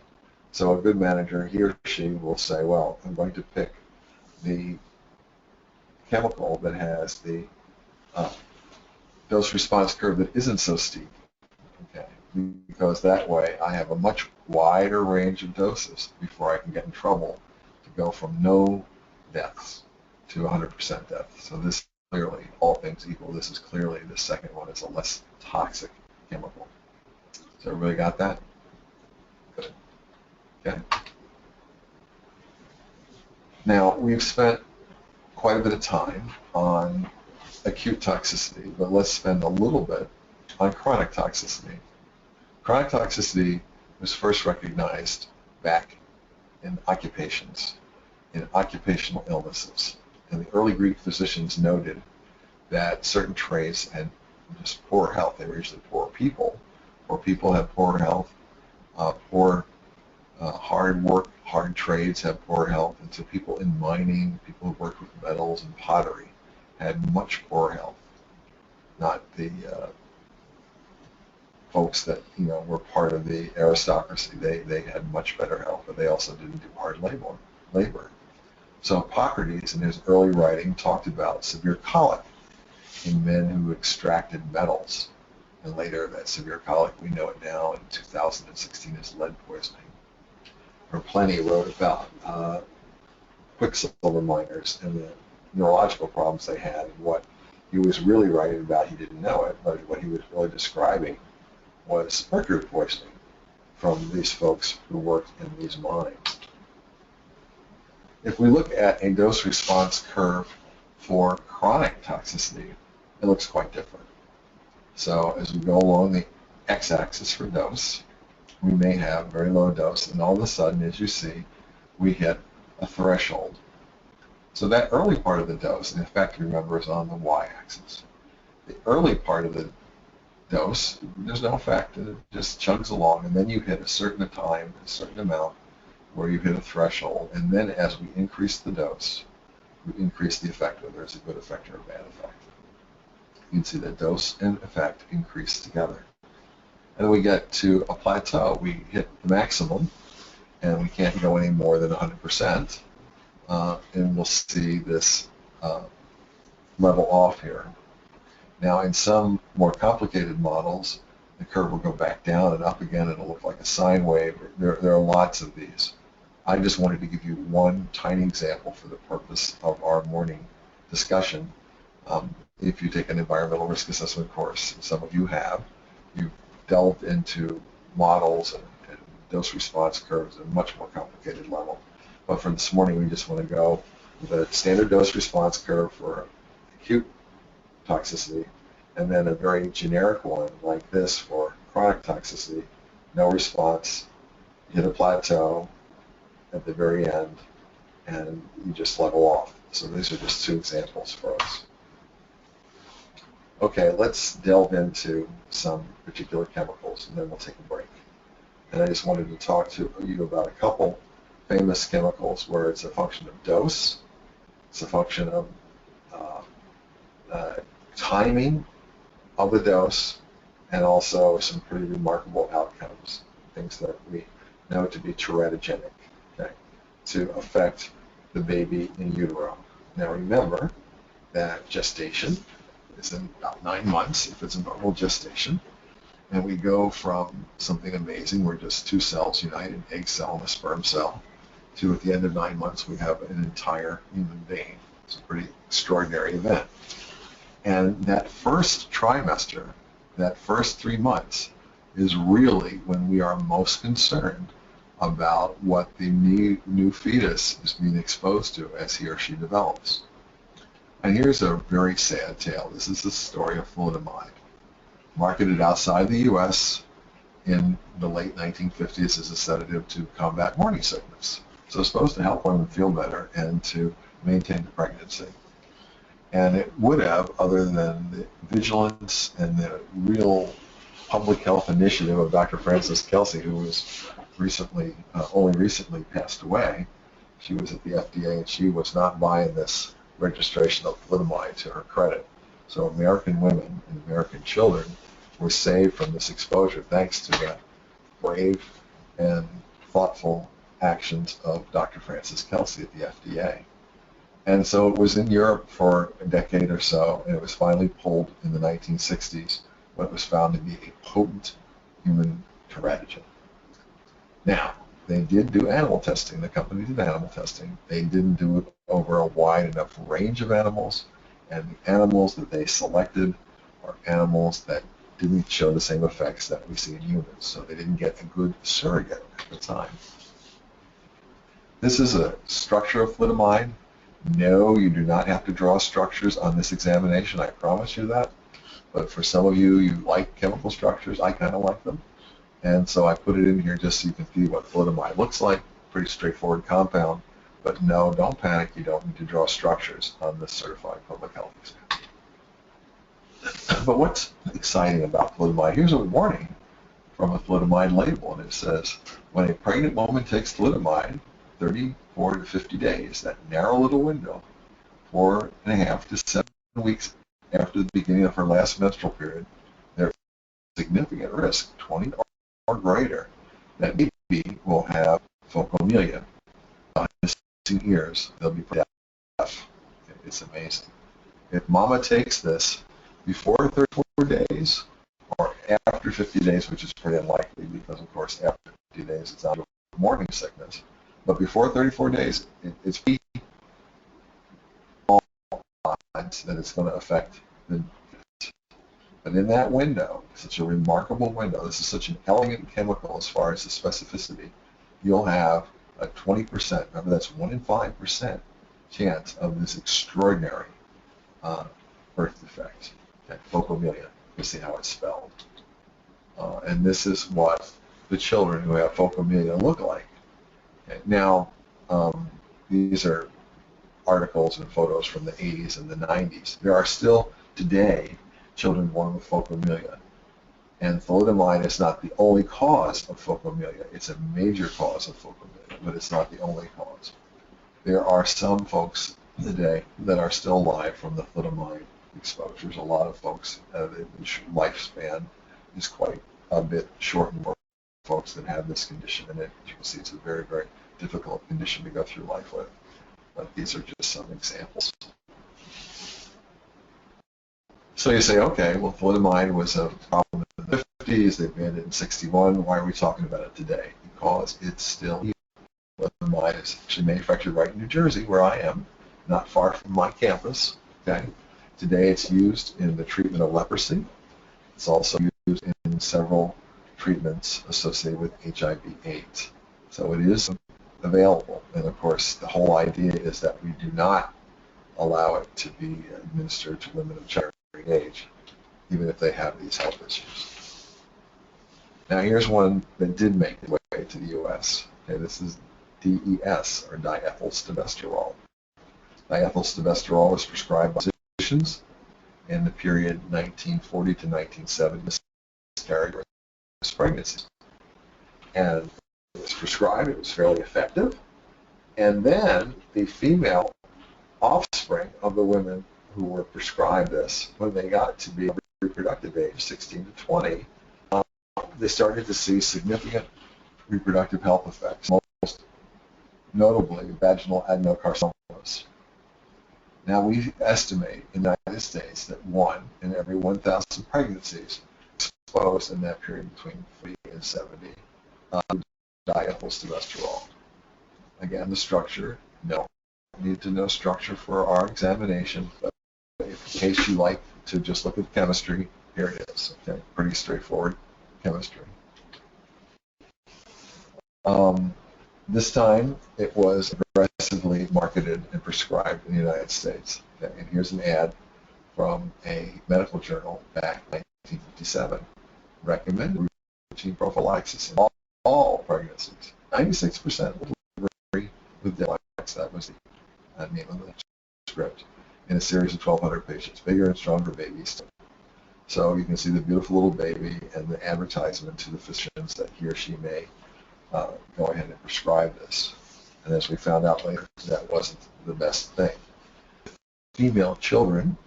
So a good manager, he or she will say, well, I'm going to pick the chemical that has the dose response curve that isn't so steep, okay? Because that way I have a much wider range of doses before I can get in trouble to go from no deaths to 100% death. So this clearly, all things equal, this is clearly, the second one is a less toxic chemical. So everybody got that? Good. Okay. Now, we've spent quite a bit of time on acute toxicity, but let's spend a little bit on chronic toxicity. Chronic toxicity was first recognized back in occupations, in occupational illnesses. And the early Greek physicians noted that certain traits had just poor health. They were usually poor people. Poor people have poor health, poor hard hard trades have poor health, and so people in mining, people who worked with metals and pottery had much poorer health, not the folks that were part of the aristocracy. They had much better health, but they also didn't do hard labor. So Hippocrates in his early writing talked about severe colic in men who extracted metals, and later that severe colic, we know it now in 2016 as lead poisoning. Or Pliny wrote about quicksilver miners and the neurological problems they had, and what he was really writing about, he didn't know it, but what he was really describing was mercury poisoning from these folks who worked in these mines. If we look at a dose-response curve for chronic toxicity, it looks quite different. So as we go along the x-axis for dose, we may have very low dose, and all of a sudden, as you see, we hit a threshold. So that early part of the dose, in effect, remember, is on the y-axis. The early part of the dose, there's no effect. It just chugs along, and then you hit a certain time, a certain amount, where you hit a threshold, and then as we increase the dose, we increase the effect, whether it's a good effect or a bad effect. You can see that dose and effect increase together. And then we get to a plateau. We hit the maximum, and we can't go any more than 100%, and we'll see this level off here. Now, in some more complicated models, the curve will go back down and up again. It'll look like a sine wave. There are lots of these. I just wanted to give you one tiny example for the purpose of our morning discussion. If you take an environmental risk assessment course, and some of you have, you've delved into models and dose response curves at a much more complicated level. But for this morning, we just want to go with a standard dose response curve for acute toxicity, and then a very generic one like this for chronic toxicity. No response, hit a plateau at the very end, and you just level off. So these are just two examples for us. Okay, let's delve into some particular chemicals, and then we'll take a break. And I just wanted to talk to you about a couple famous chemicals where it's a function of dose, it's a function of timing of the dose, and also some pretty remarkable outcomes, things that we know to be teratogenic, okay, to affect the baby in utero. Now remember that gestation is in about 9 months if it's a normal gestation, and we go from something amazing where just two cells unite, an egg cell and a sperm cell, to at the end of 9 months we have an entire human being. It's a pretty extraordinary event. And that first trimester, that first 3 months, is really when we are most concerned about what the new fetus is being exposed to as he or she develops. And here's a very sad tale. This is the story of thalidomide, marketed outside the U.S. in the late 1950s as a sedative to combat morning sickness. So it's supposed to help women feel better and to maintain the pregnancy. And it would have, other than the vigilance and the real public health initiative of Dr. Frances Kelsey, who was only recently passed away. She was at the FDA, and she was not buying this registration of thalidomide, to her credit. So American women and American children were saved from this exposure thanks to the brave and thoughtful actions of Dr. Frances Kelsey at the FDA. And so it was in Europe for a decade or so, and it was finally pulled in the 1960s when it was found to be a potent human teratogen. Now, they did do animal testing. The company did animal testing. They didn't do it over a wide enough range of animals, and the animals that they selected are animals that didn't show the same effects that we see in humans, so they didn't get a good surrogate at the time. This is a structure of thalidomide. No, you do not have to draw structures on this examination, I promise you that. But for some of you, you like chemical structures. I kind of like them. And so I put it in here just so you can see what thalidomide looks like. Pretty straightforward compound. But no, don't panic. You don't need to draw structures on this certified public health exam. But what's exciting about thalidomide? Here's a warning from a thalidomide label, and it says, when a pregnant woman takes thalidomide, 34 to 50 days, that narrow little window, 4.5 to 7 weeks after the beginning of her last menstrual period, there's significant risk, 20 or greater, that baby will have phocomelia, missing ears. They'll be deaf. It's amazing. If mama takes this before 34 days or after 50 days, which is pretty unlikely because, of course, after 50 days it's out of morning sickness, but before 34 days, it's pretty odds that it's going to affect the infant. But in that window, such a remarkable window, this is such an elegant chemical as far as the specificity, you'll have a 20%, remember that's 1 in 5% chance of this extraordinary birth defect, okay, phocomelia. You see how it's spelled. And this is what the children who have phocomelia look like. Okay. Now, these are articles and photos from the 80s and the 90s. There are still today children born with phocomelia. And thalidomide is not the only cause of phocomelia. It's a major cause of phocomelia, but it's not the only cause. There are some folks today that are still alive from the thalidomide exposures. A lot of folks, the lifespan is quite a bit shortened for folks that have this condition. And as you can see, it's a very, very difficult condition to go through life with. But these are just some examples. So you say, okay, well, thalidomide was a problem in the 50s. They banned it in 61. Why are we talking about it today? Because it's still here. Thalidomide is actually manufactured right in New Jersey, where I am, not far from my campus. Okay. Today it's used in the treatment of leprosy. It's also used in several treatments associated with HIV/AIDS. So it is available. And of course, the whole idea is that we do not allow it to be administered to women of childbearing age, even if they have these health issues. Now here's one that did make its way to the U.S. Okay, this is DES, or diethylstilbestrol. Diethylstilbestrol was prescribed by physicians in the period 1940 to 1970, miscarriage pregnancies. And it was prescribed, it was fairly effective, and then the female offspring of the women who were prescribed this, when they got to be reproductive age, 16 to 20, they started to see significant reproductive health effects, most notably vaginal adenocarcinomas. Now we estimate in the United States that 1 in every 1,000 pregnancies exposed in that period between 40 and 70 diethylstilbestrol. Again, the structure, no need to know structure for our examination, but in case you like to just look at chemistry, here it is. Okay, pretty straightforward chemistry. This time it was aggressively marketed and prescribed in the United States. Okay, and here's an ad from a medical journal back in 1957. Recommended routine prophylaxis in all pregnancies. 96% delivery with Dilax. That was the name of the script. In a series of 1,200 patients, bigger and stronger babies. So you can see the beautiful little baby and the advertisement to the physicians that he or she may go ahead and prescribe this. And as we found out later, that wasn't the best thing. Female children,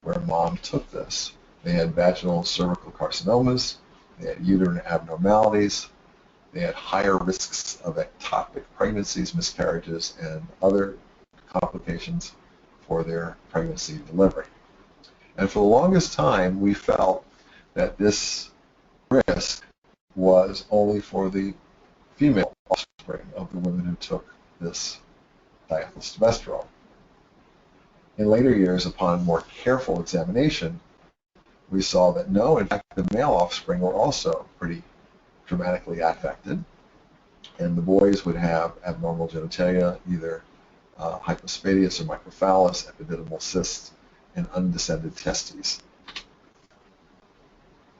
where mom took this, they had vaginal cervical carcinomas, they had uterine abnormalities, they had higher risks of ectopic pregnancies, miscarriages, and other complications for their pregnancy delivery. And for the longest time, we felt that this risk was only for the female offspring of the women who took this diethylstilbestrol. In later years, upon more careful examination, we saw that no, in fact, the male offspring were also pretty dramatically affected, and the boys would have abnormal genitalia, either hypospadias or microphallus, epididymal cysts, and undescended testes.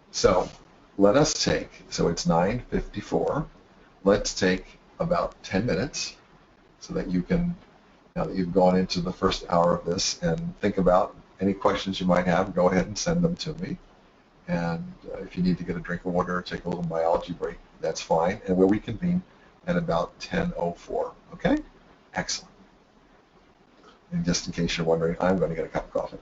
So let us take, so it's 9:54, let's take about 10 minutes so that you can, now that you've gone into the first hour of this, and think about any questions you might have, go ahead and send them to me. And if you need to get a drink of water or take a little biology break, that's fine. And we'll reconvene at about 10:04. Okay? Excellent. And just in case you're wondering, I'm going to get a cup of coffee.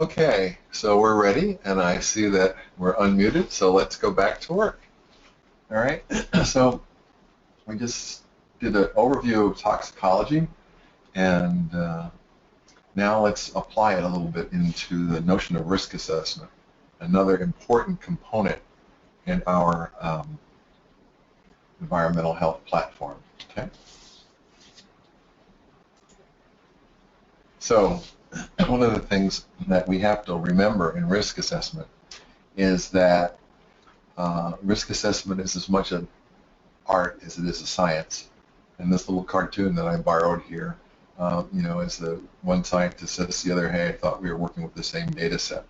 Okay, so we're ready, and I see that we're unmuted, so let's go back to work. All right, so we just did an overview of toxicology, and now let's apply it a little bit into the notion of risk assessment, another important component in our environmental health platform. Okay, so one of the things that we have to remember in risk assessment is that risk assessment is as much an art as it is a science. And this little cartoon that I borrowed here, as the one scientist says to the other, hey, I thought we were working with the same data set.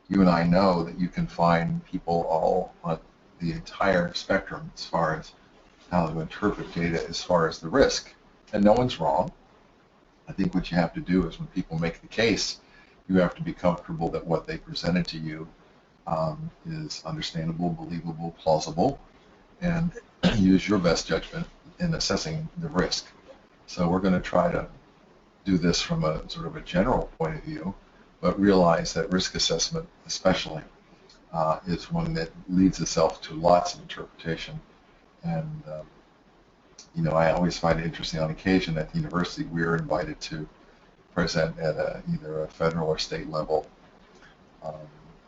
You and I know that you can find people all on the entire spectrum as far as how to interpret data as far as the risk. And no one's wrong. I think what you have to do is when people make the case, you have to be comfortable that what they presented to you is understandable, believable, plausible, and use your best judgment in assessing the risk. So we're going to try to do this from a sort of a general point of view, but realize that risk assessment especially is one that leads itself to lots of interpretation. And I always find it interesting on occasion at the university we're invited to present at either a federal or state level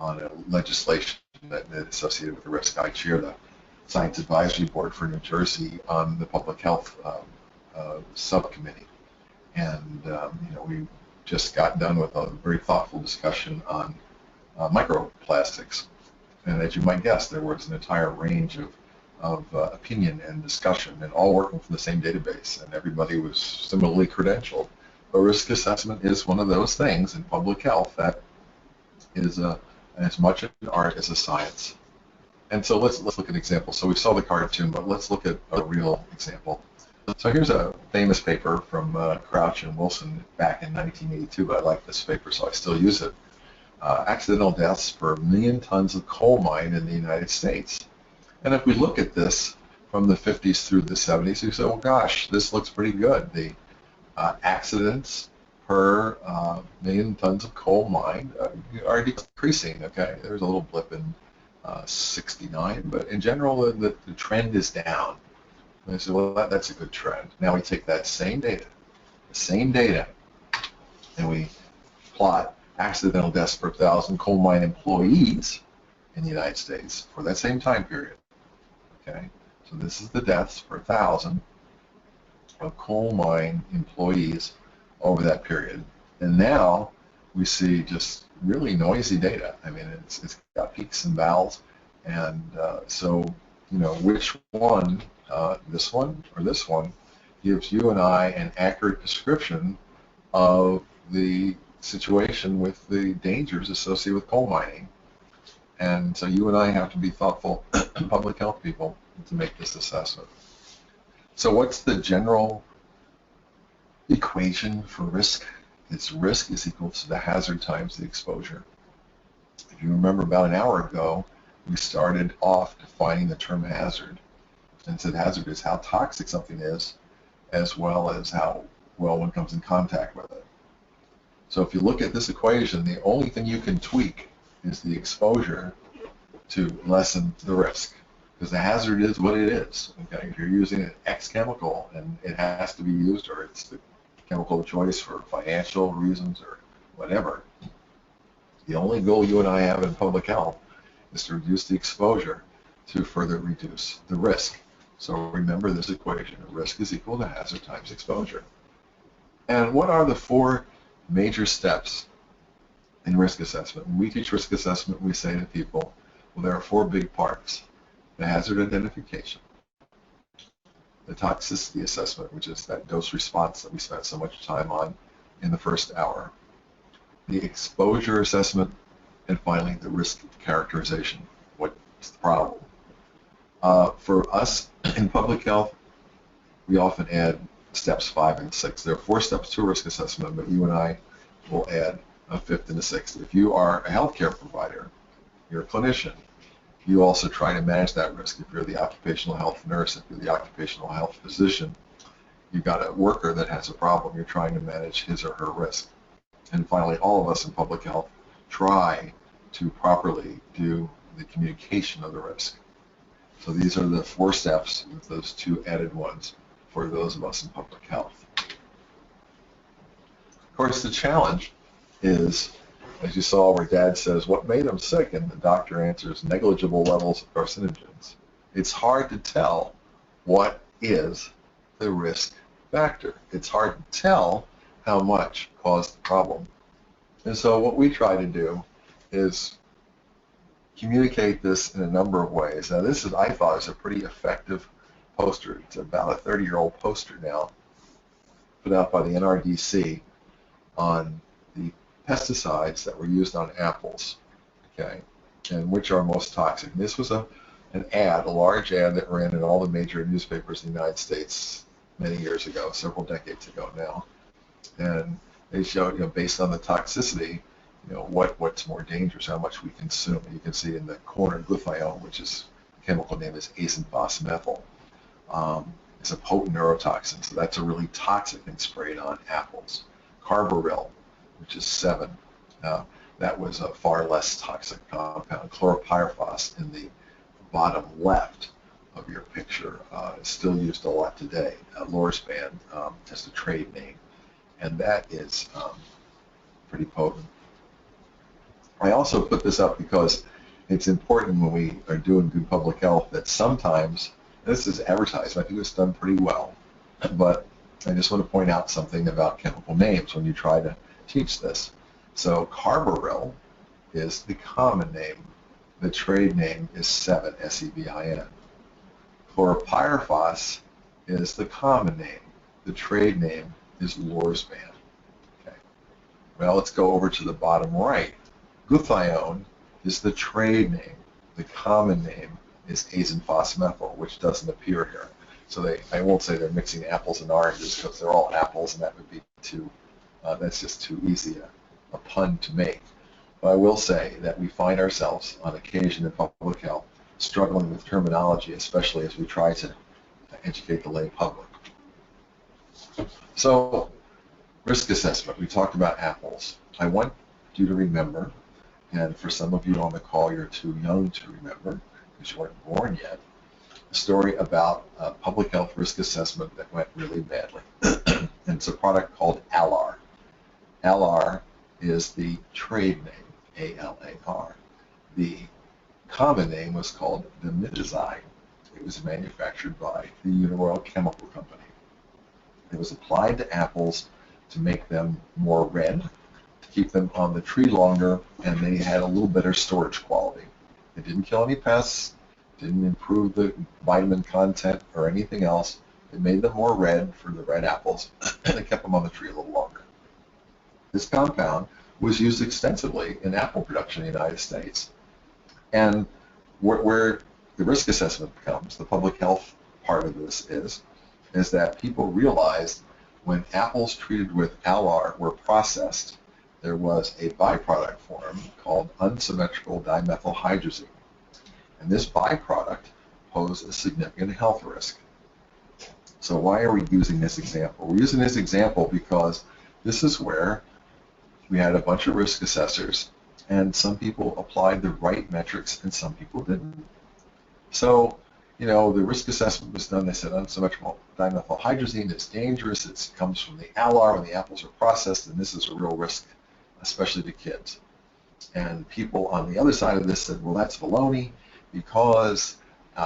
on a legislation that is associated with the risk. I chair the Science Advisory Board for New Jersey on the Public Health Subcommittee. And, we just got done with a very thoughtful discussion on microplastics. And as you might guess, there was an entire range of opinion and discussion, and all working from the same database, and everybody was similarly credentialed. But risk assessment is one of those things in public health that is as much an art as a science. And so let's look at examples. So we saw the cartoon, but let's look at a real example. So here's a famous paper from Crouch and Wilson back in 1982. I like this paper, so I still use it. Accidental deaths per 1 million tons of coal mine in the United States. And if we look at this from the 50s through the 70s, we say, well, gosh, this looks pretty good. The accidents per 1 million tons of coal mine are decreasing. Okay, there's a little blip in 69, but in general, the trend is down. And I said, well, that's a good trend. Now we take that same data, and we plot accidental deaths per 1,000 coal mine employees in the United States for that same time period. Okay, so this is the deaths per 1,000 of coal mine employees over that period. And now we see just really noisy data. I mean, it's got peaks and valleys, and so which one, this one or this one, gives you and I an accurate description of the situation with the dangers associated with coal mining. And so you and I have to be thoughtful public health people to make this assessment. So what's the general equation for risk? It's risk is equal to the hazard times the exposure. If you remember about an hour ago, we started off defining the term hazard. And said hazard is how toxic something is, as well as how well one comes in contact with it. So if you look at this equation, the only thing you can tweak is the exposure to lessen the risk, because the hazard is what it is. Okay, if you're using an X chemical and it has to be used, or it's the chemical of choice for financial reasons or whatever, the only goal you and I have in public health is to reduce the exposure to further reduce the risk. So remember this equation: risk is equal to hazard times exposure. And what are the 4 major steps in risk assessment? When we teach risk assessment, we say to people, well, there are 4 big parts: the hazard identification, the toxicity assessment, which is that dose response that we spent so much time on in the first hour, the exposure assessment, and finally the risk characterization. What's the problem? For us in public health, we often add steps 5 and 6. There are 4 steps to a risk assessment, but you and I will add a 5th and a 6th. If you are a healthcare provider, you're a clinician, you also try to manage that risk. If you're the occupational health nurse, if you're the occupational health physician, you've got a worker that has a problem, you're trying to manage his or her risk. And finally, all of us in public health try to properly do the communication of the risk. So these are the 4 steps with those 2 added ones for those of us in public health. Of course, the challenge is, as you saw where Dad says, what made him sick? And the doctor answers, negligible levels of carcinogens. It's hard to tell what is the risk factor. It's hard to tell how much caused the problem. And so what we try to do is communicate this in a number of ways. Now this is, I thought, is a pretty effective poster. It's about a 30-year-old poster now, put out by the NRDC on the pesticides that were used on apples, okay, and which are most toxic. And this was an ad, a large ad that ran in all the major newspapers in the United States many years ago, several decades ago now. And they showed, based on the toxicity, what's more dangerous, how much we consume. You can see in the corner glutathione, which is, the chemical name is azinphosmethyl. It's a potent neurotoxin, so that's a really toxic thing sprayed on apples. Carbaryl, which is 7. That was a far less toxic compound. Chlorpyrifos in the bottom left of your picture is still used a lot today. Lorsban as the trade name, and that is pretty potent. I also put this up because it's important when we are doing good public health that sometimes, this is advertised, I think it's done pretty well, but I just want to point out something about chemical names when you try to teach this. So carbaryl is the common name. The trade name is 7, S-E-V-I-N. Chlorpyrifos is the common name. The trade name is Lorsban. Okay. Well, let's go over to the bottom right. Glutathione is the trade name. The common name is azinphosmethyl, which doesn't appear here. So I won't say they're mixing apples and oranges because they're all apples, and that would be that's just too easy a pun to make. But I will say that we find ourselves on occasion in public health struggling with terminology, especially as we try to educate the lay public. So, risk assessment. We talked about apples. I want you to remember, and for some of you on the call, you're too young to remember because you weren't born yet, a story about a public health risk assessment that went really badly. And it's a product called Alar. Alar is the trade name, A-L-A-R. The common name was called Dimidazide. It was manufactured by the Uniroyal Chemical Company. It was applied to apples to make them more red, to keep them on the tree longer, and they had a little better storage quality. It didn't kill any pests, didn't improve the vitamin content or anything else. It made them more red for the red apples, and it kept them on the tree a little longer. This compound was used extensively in apple production in the United States. And where the risk assessment comes, the public health part of this is that people realized when apples treated with Alar were processed, there was a byproduct form called unsymmetrical dimethylhydrazine. And this byproduct posed a significant health risk. So why are we using this example? We're using this example because this is where we had a bunch of risk assessors, and some people applied the right metrics and some people didn't. So, the risk assessment was done. They said unsymmetrical dimethylhydrazine is dangerous. It comes from the Alar when the apples are processed, and this is a real risk, especially to kids. And people on the other side of this said, well, that's baloney because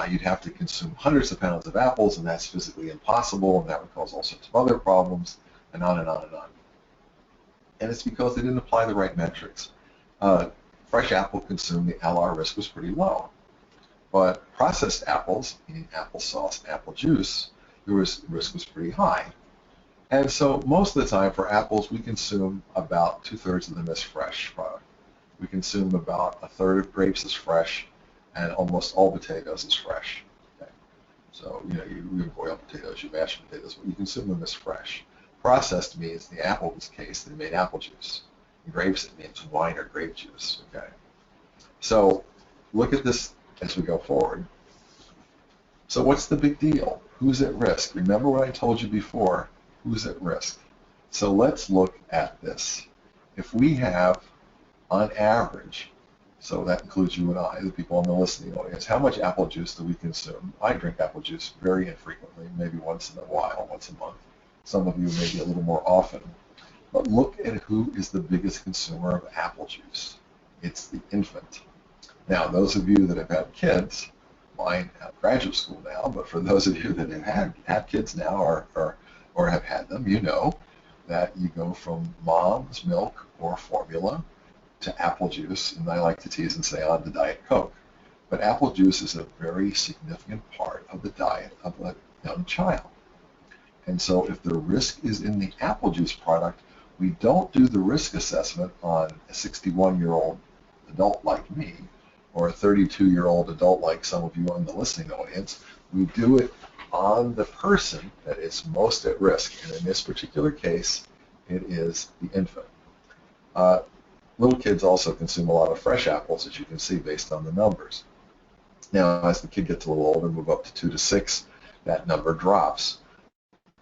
you'd have to consume hundreds of pounds of apples, and that's physically impossible, and that would cause all sorts of other problems, and on and on and on. And it's because they didn't apply the right metrics. Fresh apple consumed, the Alar risk was pretty low. But processed apples, meaning applesauce and apple juice, the risk was pretty high. And so most of the time for apples, we consume about 2/3 of them as fresh product. We consume about 1/3 of grapes as fresh, and almost all potatoes as fresh. Okay. So, you boil potatoes, you mash potatoes, but you consume them as fresh. Processed means, in the apple's case, they made apple juice. In grapes, it means wine or grape juice. Okay. So look at this as we go forward. So what's the big deal? Who's at risk? Remember what I told you before, who's at risk? So let's look at this. If we have on average, so that includes you and I, the people in the listening audience, how much apple juice do we consume? I drink apple juice very infrequently, maybe once in a while, once a month. Some of you maybe a little more often. But look at who is the biggest consumer of apple juice. It's the infant. Now, those of you that have had kids, mine have graduate school now, but for those of you that have kids now or have had them, you know that you go from mom's milk or formula to apple juice, and I like to tease and say on to Diet Coke. But apple juice is a very significant part of the diet of a young child. And so if the risk is in the apple juice product, we don't do the risk assessment on a 61-year-old adult like me or a 32-year-old adult like some of you in the listening audience. We do it on the person that is most at risk. And in this particular case, it is the infant. Little kids also consume a lot of fresh apples, as you can see based on the numbers. Now, as the kid gets a little older, move up to 2 to 6, that number drops.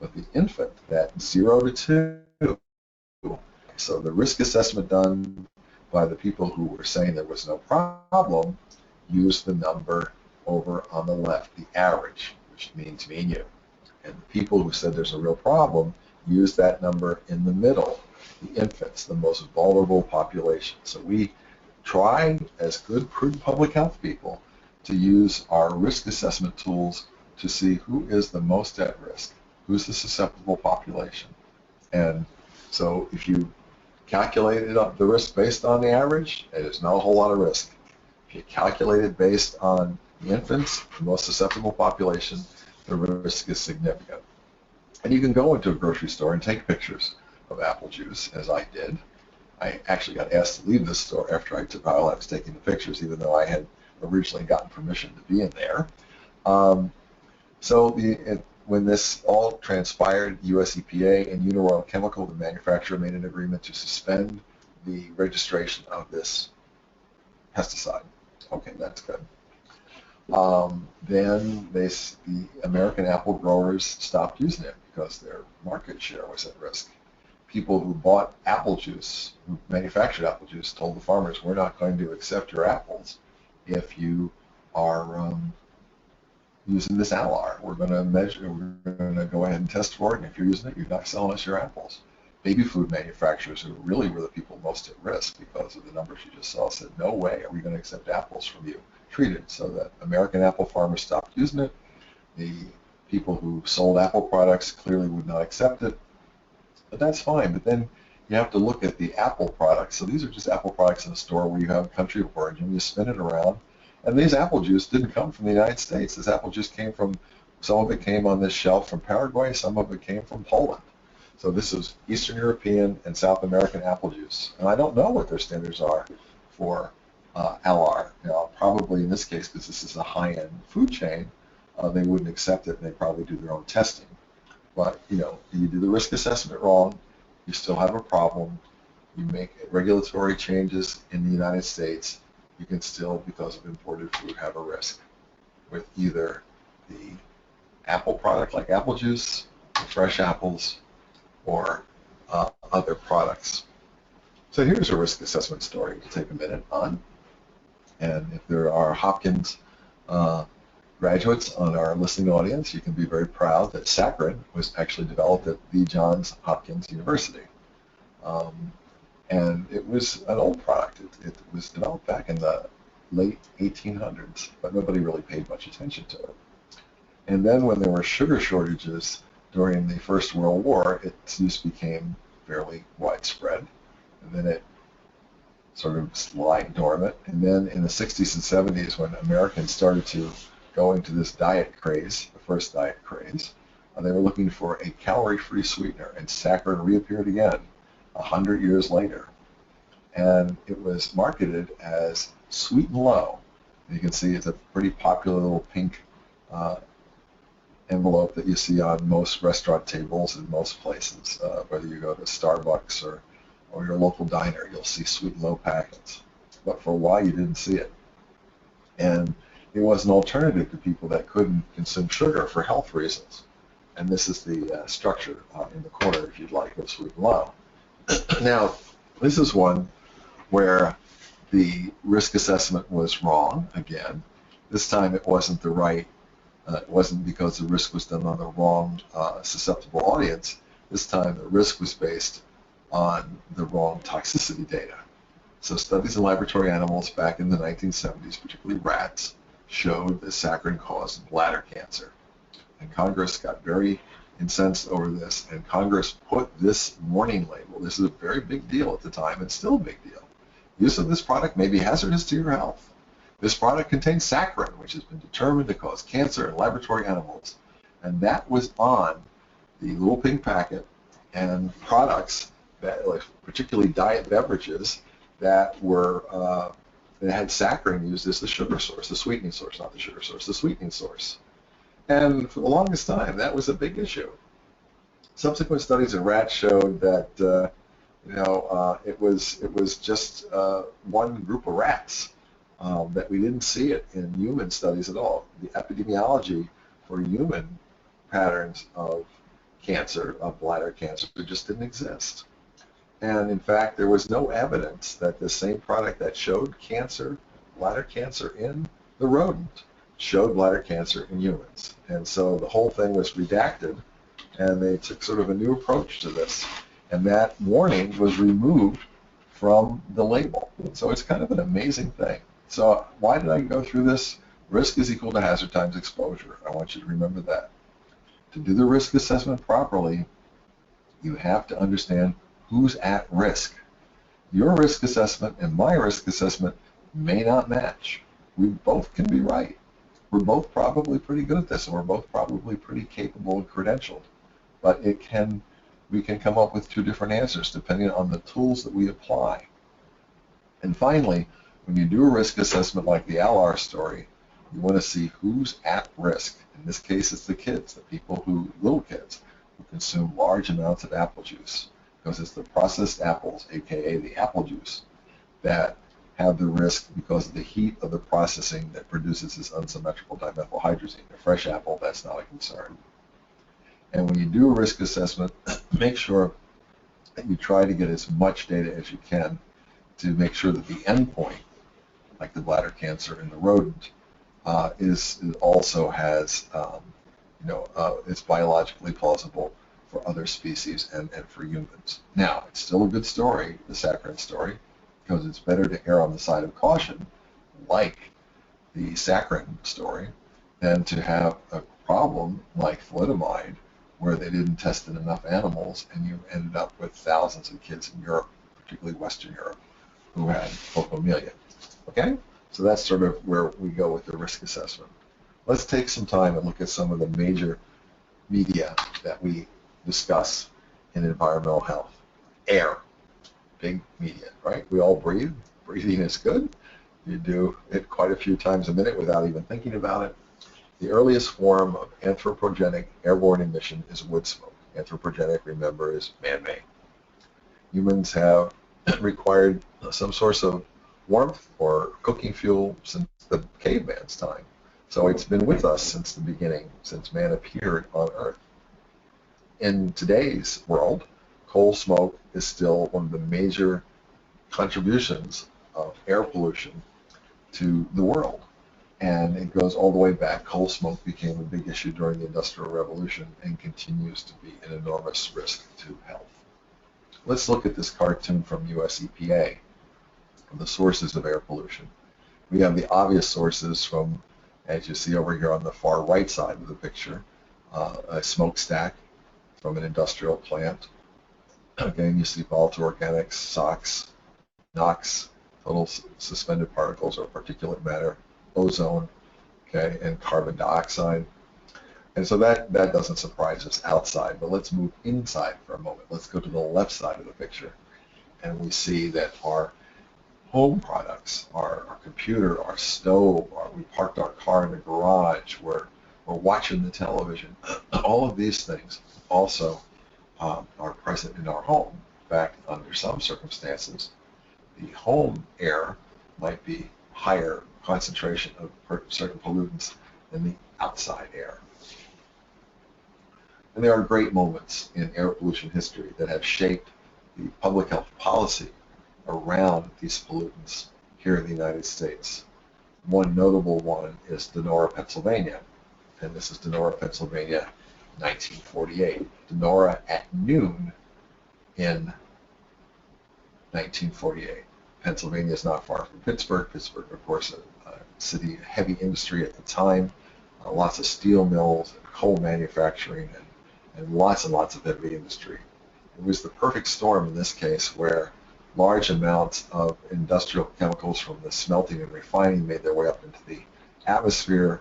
But the infant, that 0 to 2, so the risk assessment done by the people who were saying there was no problem used the number over on the left, the average, which means me and you. And the people who said there's a real problem used that number in the middle, the infants, the most vulnerable population. So we try, as good, prudent public health people, to use our risk assessment tools to see who is the most at risk, who's the susceptible population. And so if you calculate the risk based on the average, there's not a whole lot of risk. If you calculate it based on the infants, the most susceptible population, the risk is significant. And you can go into a grocery store and take pictures of apple juice, as I did. I actually got asked to leave this store after I took while I was taking the pictures, even though I had originally gotten permission to be in there. When this all transpired, US EPA and Uniroyal Chemical, the manufacturer, made an agreement to suspend the registration of this pesticide. Okay, that's good. Then the American apple growers stopped using it because their market share was at risk. People who bought apple juice, who manufactured apple juice, told the farmers, we're not going to accept your apples if you are using this LR. We're going to measure, we're going to go ahead and test for it, and if you're using it, you're not selling us your apples. Baby food manufacturers, who really were the people most at risk because of the numbers you just saw, said, no way are we going to accept apples from you treated. So that American apple farmers stopped using it. The people who sold apple products clearly would not accept it. But that's fine. But then you have to look at the apple products. So these are just apple products in a store where you have country of origin. You spin it around. And these apple juice didn't come from the United States. This apple juice came from, some of it came on this shelf from Paraguay, some of it came from Poland. So this is Eastern European and South American apple juice. And I don't know what their standards are for LR. Now, probably in this case, because this is a high-end food chain, they wouldn't accept it, and they probably do their own testing. But, you know, you do the risk assessment wrong, you still have a problem, you make regulatory changes in the United States, you can still, because of imported food, have a risk with either the apple product like apple juice, fresh apples, or other products. So here's a risk assessment story to take a minute on. And if there are Hopkins graduates on our listening audience, you can be very proud that saccharin was actually developed at the Johns Hopkins University. And it was an old product. It was developed back in the late 1800s, but nobody really paid much attention to it. And then when there were sugar shortages during the First World War, its use became fairly widespread. And then it sort of lying dormant. And then in the 60s and 70s, when Americans started to go into this diet craze, the first diet craze, they were looking for a calorie-free sweetener, and saccharin reappeared again 100 years later. And it was marketed as Sweet and Low. You can see it's a pretty popular little pink envelope that you see on most restaurant tables in most places. Whether you go to Starbucks or your local diner, you'll see Sweet and Low packets. But for a while, you didn't see it. And it was an alternative to people that couldn't consume sugar for health reasons. And this is the structure in the corner, if you'd like, of Sweet and Low. Now, this is one where the risk assessment was wrong again. This time it wasn't the right, it wasn't because the risk was done on the wrong susceptible audience. This time the risk was based on the wrong toxicity data. So studies in laboratory animals back in the 1970s, particularly rats, showed that saccharin caused bladder cancer. And Congress got very incensed over this, and Congress put this warning label. This is a very big deal at the time, and still a big deal. Use of this product may be hazardous to your health. This product contains saccharin, which has been determined to cause cancer in laboratory animals. And that was on the little pink packet, and products, that, like particularly diet beverages, that were that had saccharin used as the sugar source, the sweetening source, not the sugar source, the sweetening source. And for the longest time, that was a big issue. Subsequent studies in rats showed that it was just one group of rats, that we didn't see it in human studies at all. The epidemiology for human patterns of cancer, of bladder cancer, just didn't exist. And in fact, there was no evidence that the same product that showed cancer, bladder cancer in the rodent, showed bladder cancer in humans. And so the whole thing was redacted, and they took sort of a new approach to this. And that warning was removed from the label. So it's kind of an amazing thing. So why did I go through this? Risk is equal to hazard times exposure. I want you to remember that. To do the risk assessment properly, you have to understand who's at risk. Your risk assessment and my risk assessment may not match. We both can be right. We're both probably pretty good at this, and we're both probably pretty capable and credentialed. But we can come up with two different answers depending on the tools that we apply. And finally, when you do a risk assessment like the LR story, you want to see who's at risk. In this case, it's the kids, the people little kids, who consume large amounts of apple juice, because it's the processed apples, aka the apple juice, that have the risk because of the heat of the processing that produces this unsymmetrical dimethylhydrazine. A fresh apple, that's not a concern. And when you do a risk assessment, make sure that you try to get as much data as you can to make sure that the endpoint, like the bladder cancer in the rodent, also has, it's biologically plausible for other species and for humans. Now, it's still a good story, the saccharin story, because it's better to err on the side of caution, like the saccharin story, than to have a problem like thalidomide, where they didn't test in enough animals, and you ended up with thousands of kids in Europe, particularly Western Europe, who had phocomelia. Okay? So that's sort of where we go with the risk assessment. Let's take some time and look at some of the major media that we discuss in environmental health. Air, big media, right? We all breathe. Breathing is good. You do it quite a few times a minute without even thinking about it. The earliest form of anthropogenic airborne emission is wood smoke. Anthropogenic, remember, is man-made. Humans have required some source of warmth or cooking fuel since the caveman's time. So it's been with us since the beginning, since man appeared on Earth. In today's world, coal smoke is still one of the major contributions of air pollution to the world. And it goes all the way back. Coal smoke became a big issue during the Industrial Revolution and continues to be an enormous risk to health. Let's look at this cartoon from US EPA, the sources of air pollution. We have the obvious sources from, as you see over here on the far right side of the picture, a smokestack from an industrial plant. Again, you see volatile organics, SOx, NOx, total suspended particles or particulate matter, ozone, okay, and carbon dioxide. And so that doesn't surprise us outside, but let's move inside for a moment. Let's go to the left side of the picture, and we see that our home products, our computer, our stove, we parked our car in the garage, we're watching the television. All of these things also are present in our home. In fact, under some circumstances, the home air might be higher concentration of certain pollutants than the outside air. And there are great moments in air pollution history that have shaped the public health policy around these pollutants here in the United States. One notable one is Donora, Pennsylvania. And this is Donora, Pennsylvania, 1948. Donora at noon in 1948. Pennsylvania is not far from Pittsburgh. Pittsburgh, of course, a city of heavy industry at the time, lots of steel mills, and coal manufacturing, and lots of heavy industry. It was the perfect storm in this case where large amounts of industrial chemicals from the smelting and refining made their way up into the atmosphere,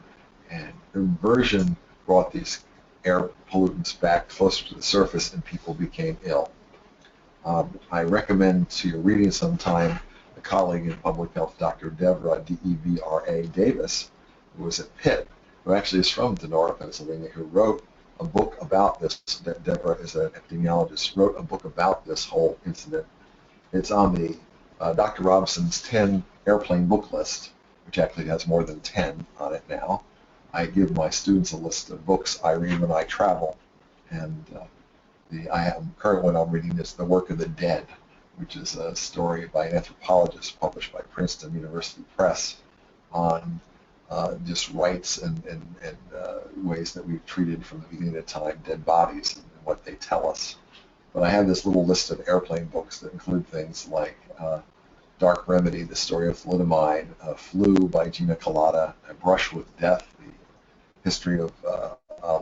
and inversion brought these air pollutants back closer to the surface and people became ill. I recommend to your reading sometime a colleague in public health, Dr. Devra, D-E-V-R-A Davis, who was at Pitt, who actually is from Donora, Pennsylvania, who wrote a book about this. Devra is an epidemiologist, wrote a book about this whole incident. It's on the Dr. Robson's 10 airplane book list, which actually has more than 10 on it now. I give my students a list of books I read when I travel, and the current one I'm reading is The Work of the Dead, which is a story by an anthropologist published by Princeton University Press on just rights and ways that we've treated from the beginning of time dead bodies and what they tell us. But I have this little list of airplane books that include things like Dark Remedy, the story of thalidomide, Flu by Gina Colada, A Brush with Death, the history of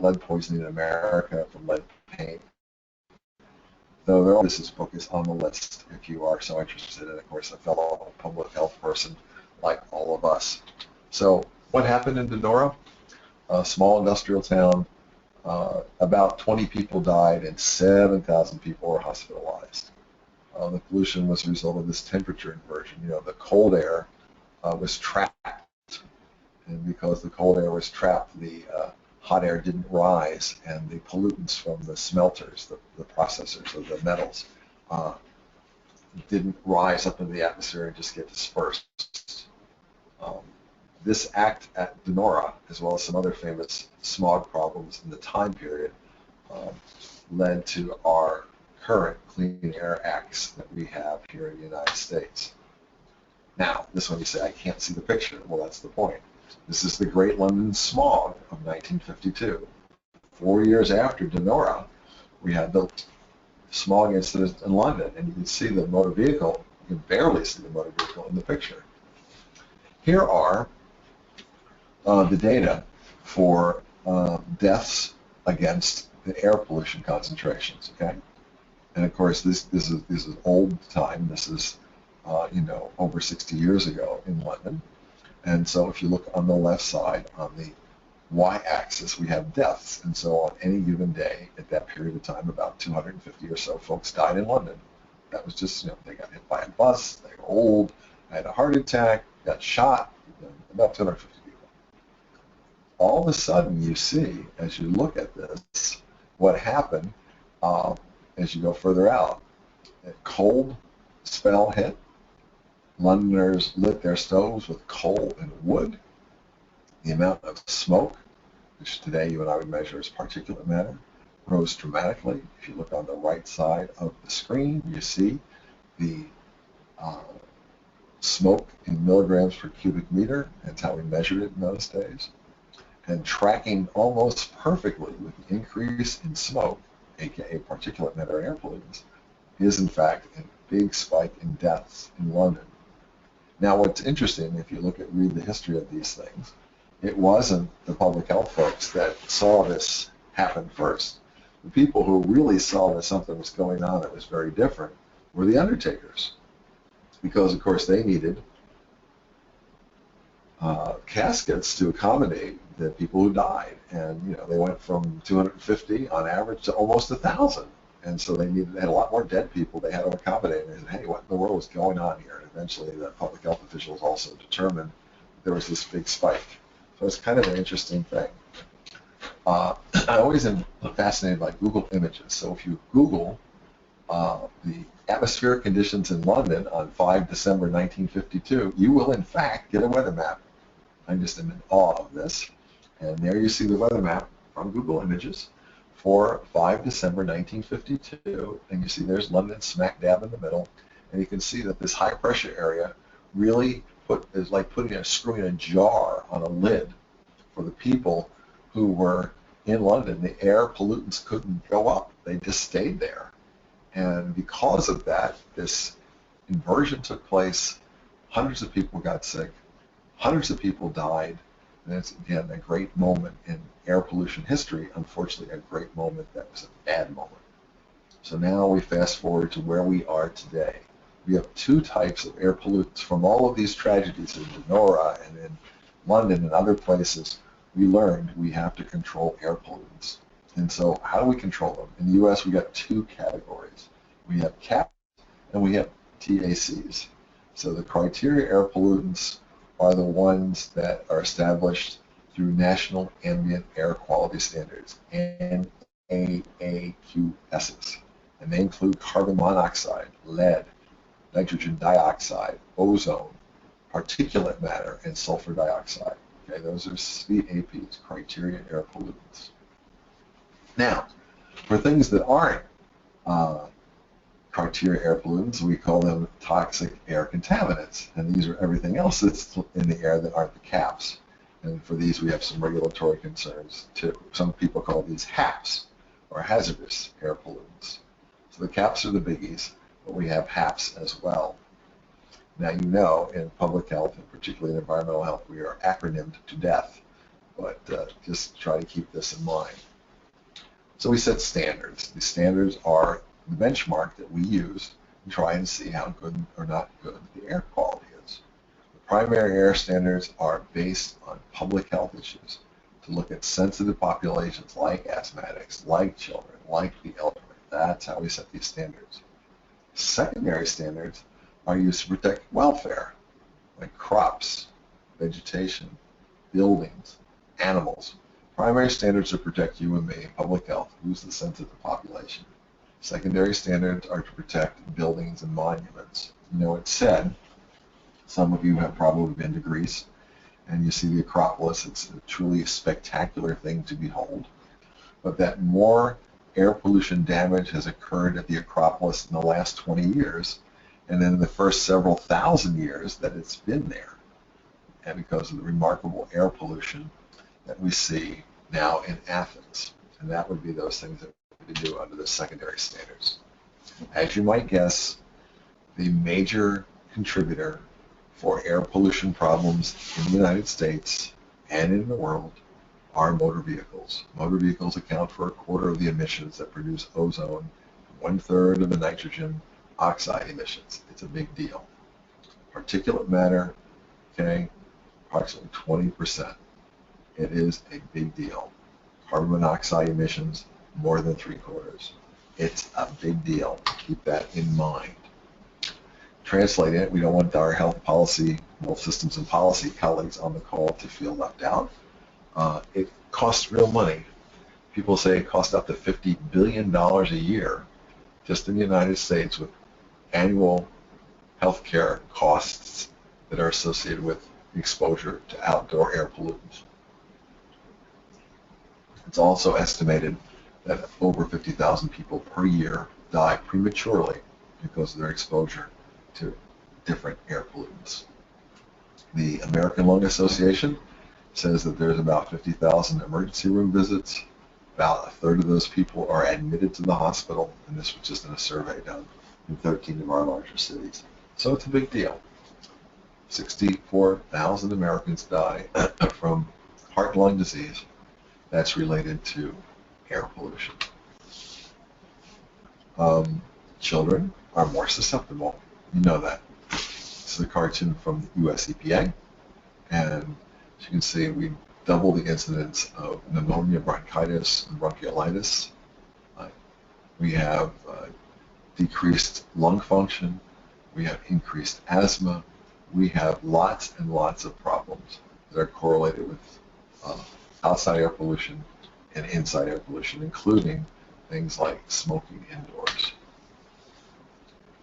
lead poisoning in America from lead paint. Though this book is on the list if you are so interested, and of course a fellow public health person like all of us. So what happened in Donora? A small industrial town, about 20 people died and 7,000 people were hospitalized. The pollution was a result of this temperature inversion. You know, the cold air was trapped, and because the cold air was trapped, the hot air didn't rise, and the pollutants from the smelters, the processors of the metals, didn't rise up into the atmosphere and just get dispersed. This act at Donora, as well as some other famous smog problems in the time period, led to our current Clean Air Acts that we have here in the United States. Now, this one you say, I can't see the picture. Well, that's the point. This is the Great London Smog of 1952. 4 years after Donora, we had the smog incident in London, and you can see the motor vehicle. You can barely see the motor vehicle in the picture. Here are the data for deaths against the air pollution concentrations. Okay, and of course this is old time. This is over 60 years ago in London. And so if you look on the left side, on the y-axis, we have deaths. And so on any given day at that period of time, about 250 or so folks died in London. That was just, they got hit by a bus, they were old, had a heart attack, got shot, about 250 people. All of a sudden you see, as you look at this, what happened as you go further out. A cold spell hit. Londoners lit their stoves with coal and wood. The amount of smoke, which today you and I would measure as particulate matter, rose dramatically. If you look on the right side of the screen, you see the smoke in milligrams per cubic meter. That's how we measured it in those days. And tracking almost perfectly with the increase in smoke, aka particulate matter air pollutants, is in fact a big spike in deaths in London. Now, what's interesting, if you read the history of these things, it wasn't the public health folks that saw this happen first. The people who really saw that something was going on that was very different were the undertakers, because, of course, they needed caskets to accommodate the people who died, and they went from 250 on average to almost 1,000. And so they had a lot more dead people they had to accommodate. And they said, hey, what in the world was going on here? And eventually the public health officials also determined there was this big spike. So it's kind of an interesting thing. I always am fascinated by Google Images. So if you Google the atmospheric conditions in London on 5 December 1952, you will in fact get a weather map. I'm just in awe of this. And there you see the weather map from Google Images for 5 December 1952, and you see there's London smack dab in the middle, And you can see that this high pressure area really is like putting a screw in a jar on a lid for the people who were in London. The air pollutants couldn't go up. They just stayed there. And because of that, this inversion took place. Hundreds of people got sick. Hundreds of people died. And it's, again, a great moment in air pollution history. Unfortunately, a great moment that was a bad moment. So now we fast forward to where we are today. We have two types of air pollutants. From all of these tragedies in Nora and in London and other places, we learned we have to control air pollutants. And so how do we control them? In the U.S., we got two categories. We have CAPs and we have TACs. So the criteria air pollutants are the ones that are established through National Ambient Air Quality Standards, NAAQSs. And they include carbon monoxide, lead, nitrogen dioxide, ozone, particulate matter, and sulfur dioxide. Okay, those are CAPs, criteria air pollutants. Now, for things that aren't criteria air pollutants, we call them toxic air contaminants. And these are everything else that's in the air that aren't the CAPs. And for these, we have some regulatory concerns too. Some people call these HAPs, or hazardous air pollutants. So the CAPs are the biggies, but we have HAPs as well. Now, you know, in public health, and particularly in environmental health, we are acronymed to death, but just try to keep this in mind. So we set standards. These standards are the benchmark that we use to try and see how good or not good the air quality is. The primary air standards are based on public health issues to look at sensitive populations like asthmatics, like children, like the elderly. That's how we set these standards. Secondary standards are used to protect welfare, like crops, vegetation, buildings, animals. Primary standards are to protect you and me, public health, who's the sensitive population. Secondary standards are to protect buildings and monuments. You know, it's said, some of you have probably been to Greece, and you see the Acropolis. It's a truly spectacular thing to behold. But that more air pollution damage has occurred at the Acropolis in the last 20 years, and then in the first several thousand years that it's been there, and because of the remarkable air pollution that we see now in Athens. And that would be those things that we do under the secondary standards. As you might guess, the major contributor for air pollution problems in the United States and in the world are motor vehicles. Motor vehicles account for 1/4 of the emissions that produce ozone, 1/3 of the nitrogen oxide emissions. It's a big deal. Particulate matter, okay, approximately 20%. It is a big deal. Carbon monoxide emissions, more than 3/4. It's a big deal. Keep that in mind. Translating it, we don't want our health systems and policy colleagues on the call to feel left out. It costs real money. People say it costs up to $50 billion a year just in the United States with annual healthcare costs that are associated with exposure to outdoor air pollutants. It's also estimated that over 50,000 people per year die prematurely because of their exposure to different air pollutants. The American Lung Association says that there's about 50,000 emergency room visits. About 1/3 of those people are admitted to the hospital, and this was just in a survey done in 13 of our larger cities. So it's a big deal. 64,000 Americans die from heart and lung disease that's related to air pollution. Children are more susceptible. You know that. This is a cartoon from the US EPA, and as you can see, we double the incidence of pneumonia, bronchitis, and bronchiolitis. We have decreased lung function. We have increased asthma. We have lots and lots of problems that are correlated with outside air pollution and inside air pollution, including things like smoking indoors.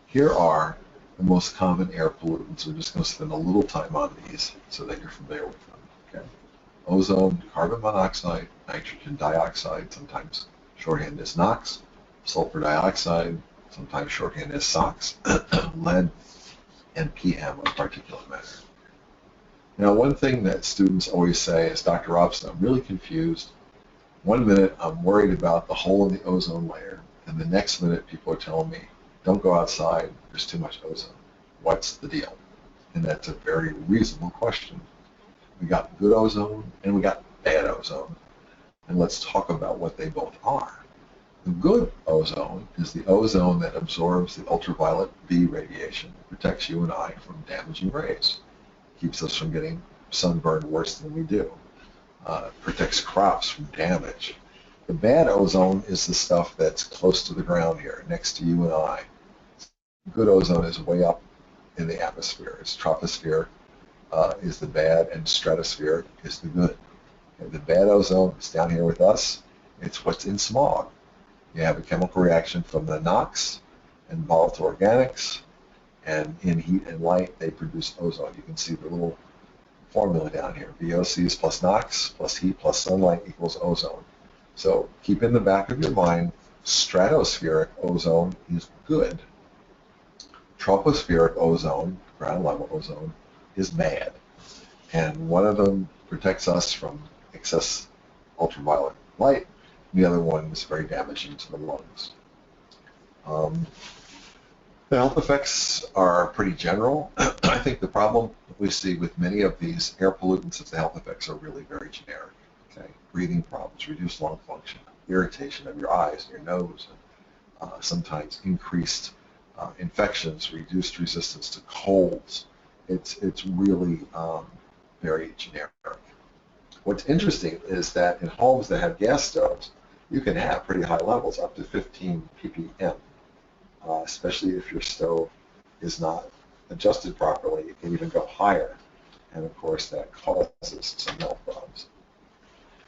Here are the most common air pollutants. We're just going to spend a little time on these so that you're familiar with them. Okay. Ozone, carbon monoxide, nitrogen dioxide, sometimes shorthand as NOx, sulfur dioxide, sometimes shorthand as SOx, lead, and PM of particulate matter. Now, one thing that students always say is, Dr. Robson, I'm really confused. One minute I'm worried about the hole in the ozone layer, and the next minute people are telling me, don't go outside, there's too much ozone. What's the deal? And that's a very reasonable question. We got good ozone and we got bad ozone. And let's talk about what they both are. The good ozone is the ozone that absorbs the ultraviolet B radiation, protects you and I from damaging rays, keeps us from getting sunburned worse than we do, protects crops from damage. The bad ozone is the stuff that's close to the ground here, next to you and I. Good ozone is way up in the atmosphere. It's troposphere is the bad, and stratosphere is the good. And the bad ozone is down here with us. It's what's in smog. You have a chemical reaction from the NOx and volatile organics, and in heat and light they produce ozone. You can see the little formula down here. VOCs plus NOx plus heat plus sunlight equals ozone. So keep in the back of your mind, stratospheric ozone is good. Tropospheric ozone, ground level ozone, is bad. And one of them protects us from excess ultraviolet light. The other one is very damaging to the lungs. The health effects are pretty general. I think the problem we see with many of these air pollutants is the health effects are really very generic. Okay? Breathing problems, reduced lung function, irritation of your eyes and your nose, and sometimes increased infections, reduced resistance to colds. It's really very generic. What's interesting is that in homes that have gas stoves, you can have pretty high levels, up to 15 ppm, especially if your stove is not adjusted properly. It can even go higher, and of course that causes some health problems.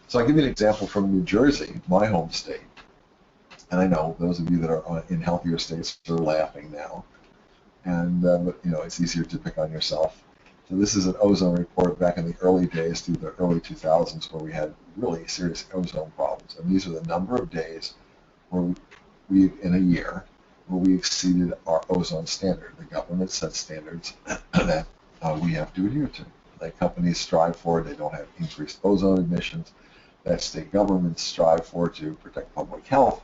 So I'll give you an example from New Jersey, my home state. And I know those of you that are in healthier states are laughing now, and but, you know, it's easier to pick on yourself. So this is an ozone report back in the early days through the early 2000s where we had really serious ozone problems. And these are the number of days where we in a year, where we exceeded our ozone standard. The government set standards that we have to adhere to. That companies strive for. They don't have increased ozone emissions. That state governments strive for to protect public health.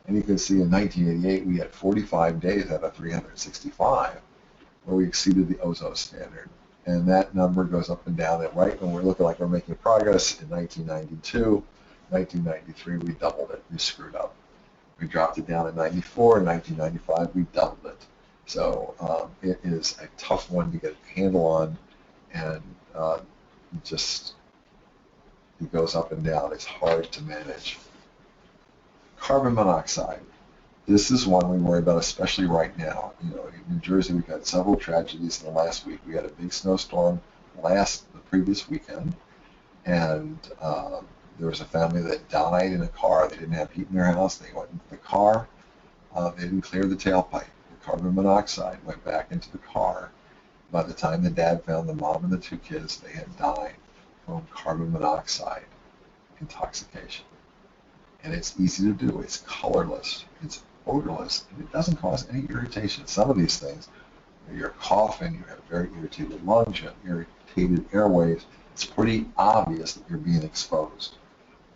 And you can see in 1988 we had 45 days out of 365 where we exceeded the ozone standard. And that number goes up and down. And right when we're looking like we're making progress in 1992, 1993 we doubled it. We screwed up. We dropped it down in 94. In 1995 we doubled it. So it is a tough one to get a handle on, and it goes up and down. It's hard to manage. Carbon monoxide. This is one we worry about, especially right now. You know, in New Jersey, we've had several tragedies in the last week. We had a big snowstorm the previous weekend, and there was a family that died in a car. They didn't have heat in their house. They went into the car. They didn't clear the tailpipe. The carbon monoxide went back into the car. By the time the dad found the mom and the two kids, they had died from carbon monoxide intoxication. And it's easy to do. It's colorless. It's odorless. And it doesn't cause any irritation. Some of these things, you're coughing, you have very irritated lungs, you have irritated airways. It's pretty obvious that you're being exposed.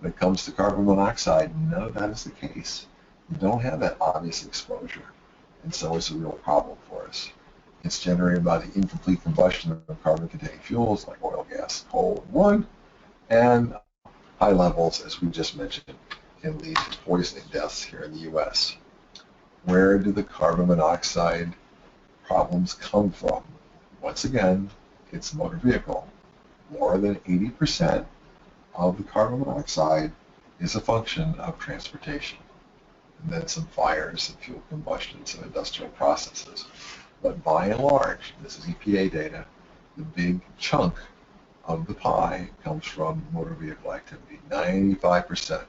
When it comes to carbon monoxide, none of that is the case. You don't have that obvious exposure. And so it's a real problem for us. It's generated by the incomplete combustion of carbon-containing fuels like oil, gas, coal, and wood. And high levels, as we just mentioned, can lead to poisoning deaths here in the U.S. Where do the carbon monoxide problems come from? Once again, it's motor vehicle. More than 80% of the carbon monoxide is a function of transportation, and then some fires and fuel combustion, some industrial processes. But by and large, this is EPA data, the big chunk of the pie comes from motor vehicle activity. 95%.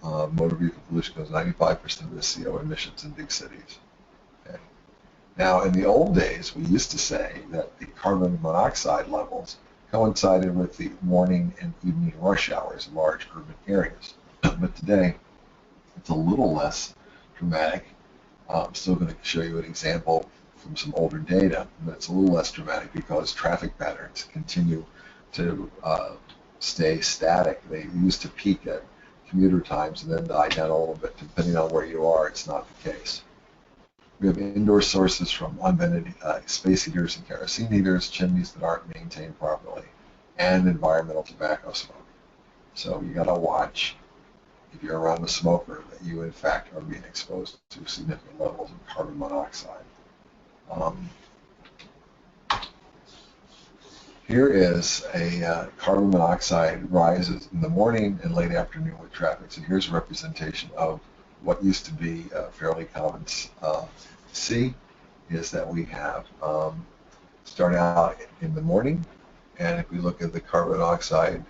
Motor vehicle pollution goes 95% of the CO emissions in big cities. Okay. Now, in the old days, we used to say that the carbon monoxide levels coincided with the morning and evening rush hours in large urban areas. But today, it's a little less dramatic. I'm still going to show you an example from some older data, but it's a little less dramatic because traffic patterns continue to stay static. They used to peak at commuter times and then die down a little bit. Depending on where you are, it's not the case. We have indoor sources from unvented space heaters and kerosene heaters, chimneys that aren't maintained properly, and environmental tobacco smoke. So you got to watch, if you're around a smoker, that you in fact are being exposed to significant levels of carbon monoxide. Here is a carbon monoxide rises in the morning and late afternoon with traffic. So here's a representation of what used to be fairly common see, is that we have start out in the morning, and if we look at the carbon dioxide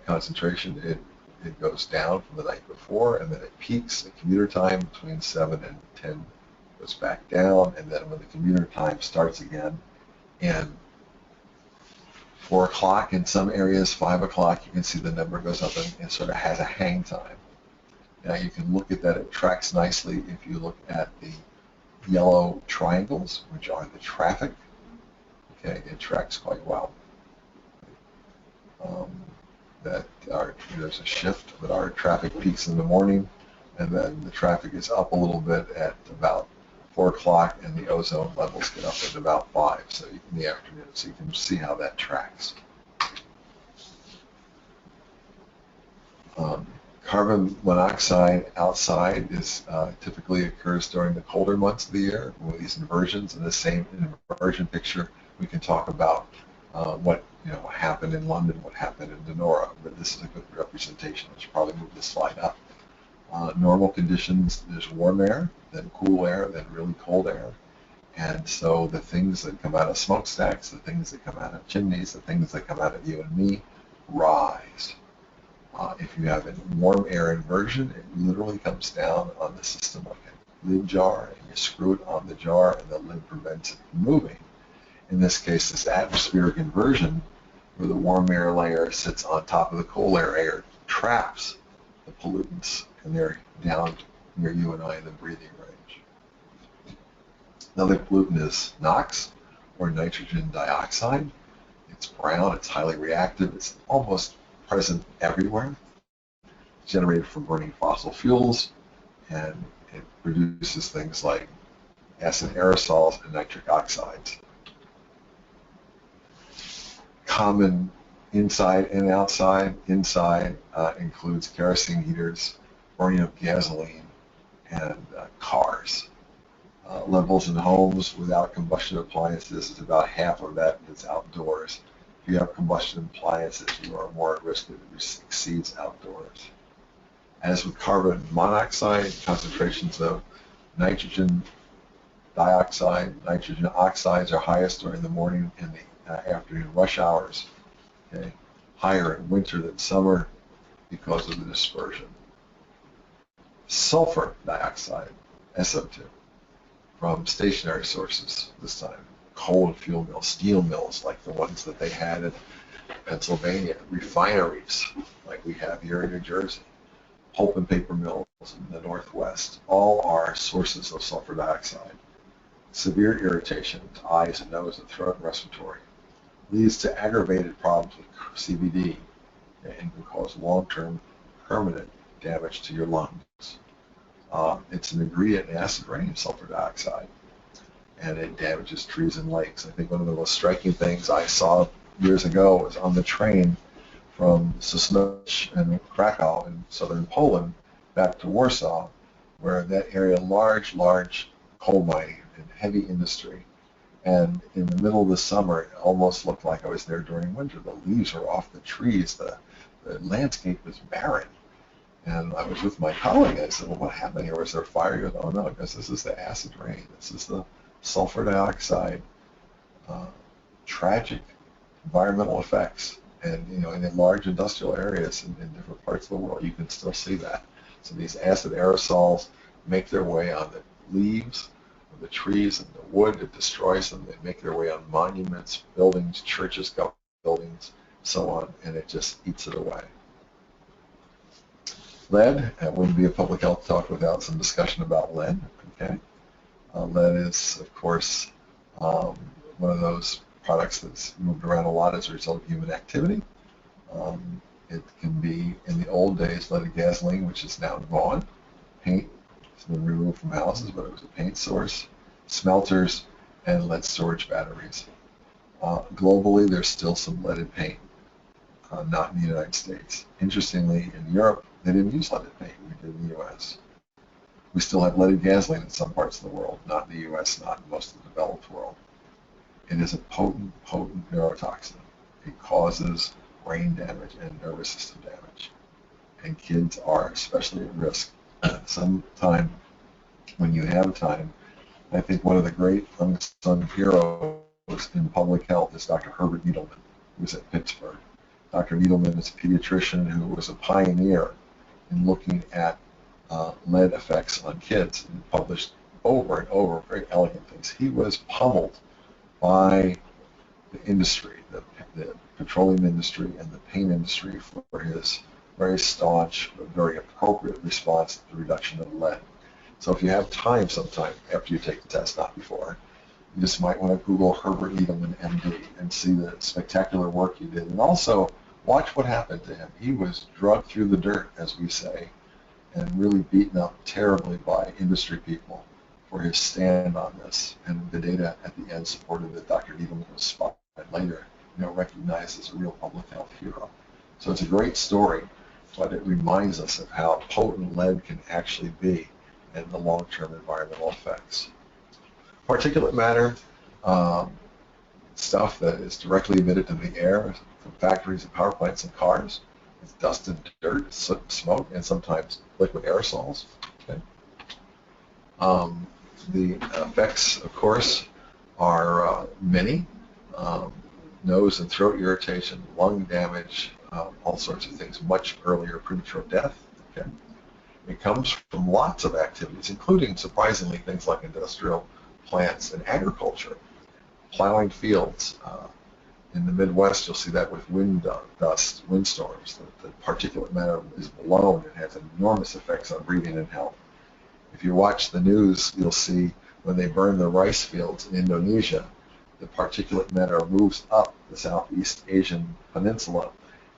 concentration, it goes down from the night before, and then it peaks at commuter time between 7 and 10, goes back down, and then when the commuter time starts again, and 4 o'clock in some areas, 5 o'clock, you can see the number goes up and sort of has a hang time. Now you can look at that, it tracks nicely if you look at the yellow triangles, which are the traffic. Okay, it tracks quite well. There's a shift, but our traffic peaks in the morning, and then the traffic is up a little bit at about 4 o'clock, and the ozone levels get up at about 5, so in the afternoon, so you can see how that tracks. Carbon monoxide outside is typically occurs during the colder months of the year with these inversions. In the same inversion picture, we can talk about what happened in London, what happened in Denora, but this is a good representation. I should probably move this slide up. Normal conditions, there's warm air, then cool air, then really cold air. And so the things that come out of smokestacks, the things that come out of chimneys, the things that come out of you and me rise. If you have a warm air inversion, it literally comes down on the system like a lid jar, and you screw it on the jar, and the lid prevents it from moving. In this case, this atmospheric inversion, where the warm air layer sits on top of the cold air traps the pollutants, and they're down near you and I in the breathing range. Another pollutant is NOx, or nitrogen dioxide. It's brown, it's highly reactive, it's almost present everywhere. It's generated from burning fossil fuels, and it produces things like acid aerosols and nitric oxides. Common inside and outside. Inside includes kerosene heaters, burning of gasoline, and cars. Levels in homes without combustion appliances is about half of that that's outdoors. If you have combustion appliances, you are more at risk that it exceeds outdoors. As with carbon monoxide, concentrations of nitrogen dioxide, nitrogen oxides are highest during the morning and the afternoon rush hours. Okay, higher in winter than summer because of the dispersion. Sulfur dioxide, SO2, from stationary sources this time. Coal and fuel mills, steel mills like the ones that they had in Pennsylvania, refineries like we have here in New Jersey, pulp and paper mills in the Northwest, all are sources of sulfur dioxide. Severe irritation to eyes and nose and throat and respiratory leads to aggravated problems with CBD and can cause long-term permanent damage to your lungs. It's an ingredient in acid rain, sulfur dioxide, and it damages trees and lakes. I think one of the most striking things I saw years ago was on the train from Sosnowiec and Krakow in southern Poland back to Warsaw, where that area, large coal mining and heavy industry. And in the middle of the summer, it almost looked like I was there during winter. The leaves were off the trees. The landscape was barren. And I was with my colleague. I said, well, what happened here? Was there a fire? He goes, oh, no, because this is the acid rain. This is the sulfur dioxide, tragic environmental effects. And, in large industrial areas in different parts of the world, you can still see that. So these acid aerosols make their way on the leaves of the trees and the wood. It destroys them. They make their way on monuments, buildings, churches, buildings, so on, and it just eats it away. Lead, it wouldn't be a public health talk without some discussion about lead. Okay, lead is, of course, one of those products that's moved around a lot as a result of human activity. It can be, in the old days, leaded gasoline, which is now gone. Paint has been removed from houses, but it was a paint source. Smelters and lead storage batteries. Globally, there's still some leaded paint, not in the United States. Interestingly, in Europe, they didn't use leaded paint. We did in the U.S. We still have leaded gasoline in some parts of the world, not in the U.S., not in most of the developed world. It is a potent, potent neurotoxin. It causes brain damage and nervous system damage. And kids are especially at risk. Sometime when you have time, I think one of the great unsung heroes in public health is Dr. Herbert Needleman, who was at Pittsburgh. Dr. Needleman is a pediatrician who was a pioneer in looking at lead effects on kids and published over and over very elegant things. He was pummeled by the industry, the petroleum industry and the paint industry for his very staunch but very appropriate response to the reduction of lead. So if you have time sometime after you take the test, not before, you just might want to Google Herbert Needleman, MD, and see the spectacular work he did. And also watch what happened to him. He was drugged through the dirt, as we say, and really beaten up terribly by industry people for his stand on this. And the data at the end supported that Dr. Needleman was spotted later, recognized as a real public health hero. So it's a great story, but it reminds us of how potent lead can actually be and the long-term environmental effects. Particulate matter, stuff that is directly emitted to the air from factories and power plants and cars. It's dust and dirt, smoke, and sometimes liquid aerosols. Okay. The effects, of course, are many. Nose and throat irritation, lung damage, all sorts of things, much earlier premature death. Okay. It comes from lots of activities, including, surprisingly, things like industrial plants and agriculture, plowing fields. In the Midwest, you'll see that with wind dust, windstorms. The particulate matter is blown and has enormous effects on breathing and health. If you watch the news, you'll see when they burn the rice fields in Indonesia, the particulate matter moves up the Southeast Asian peninsula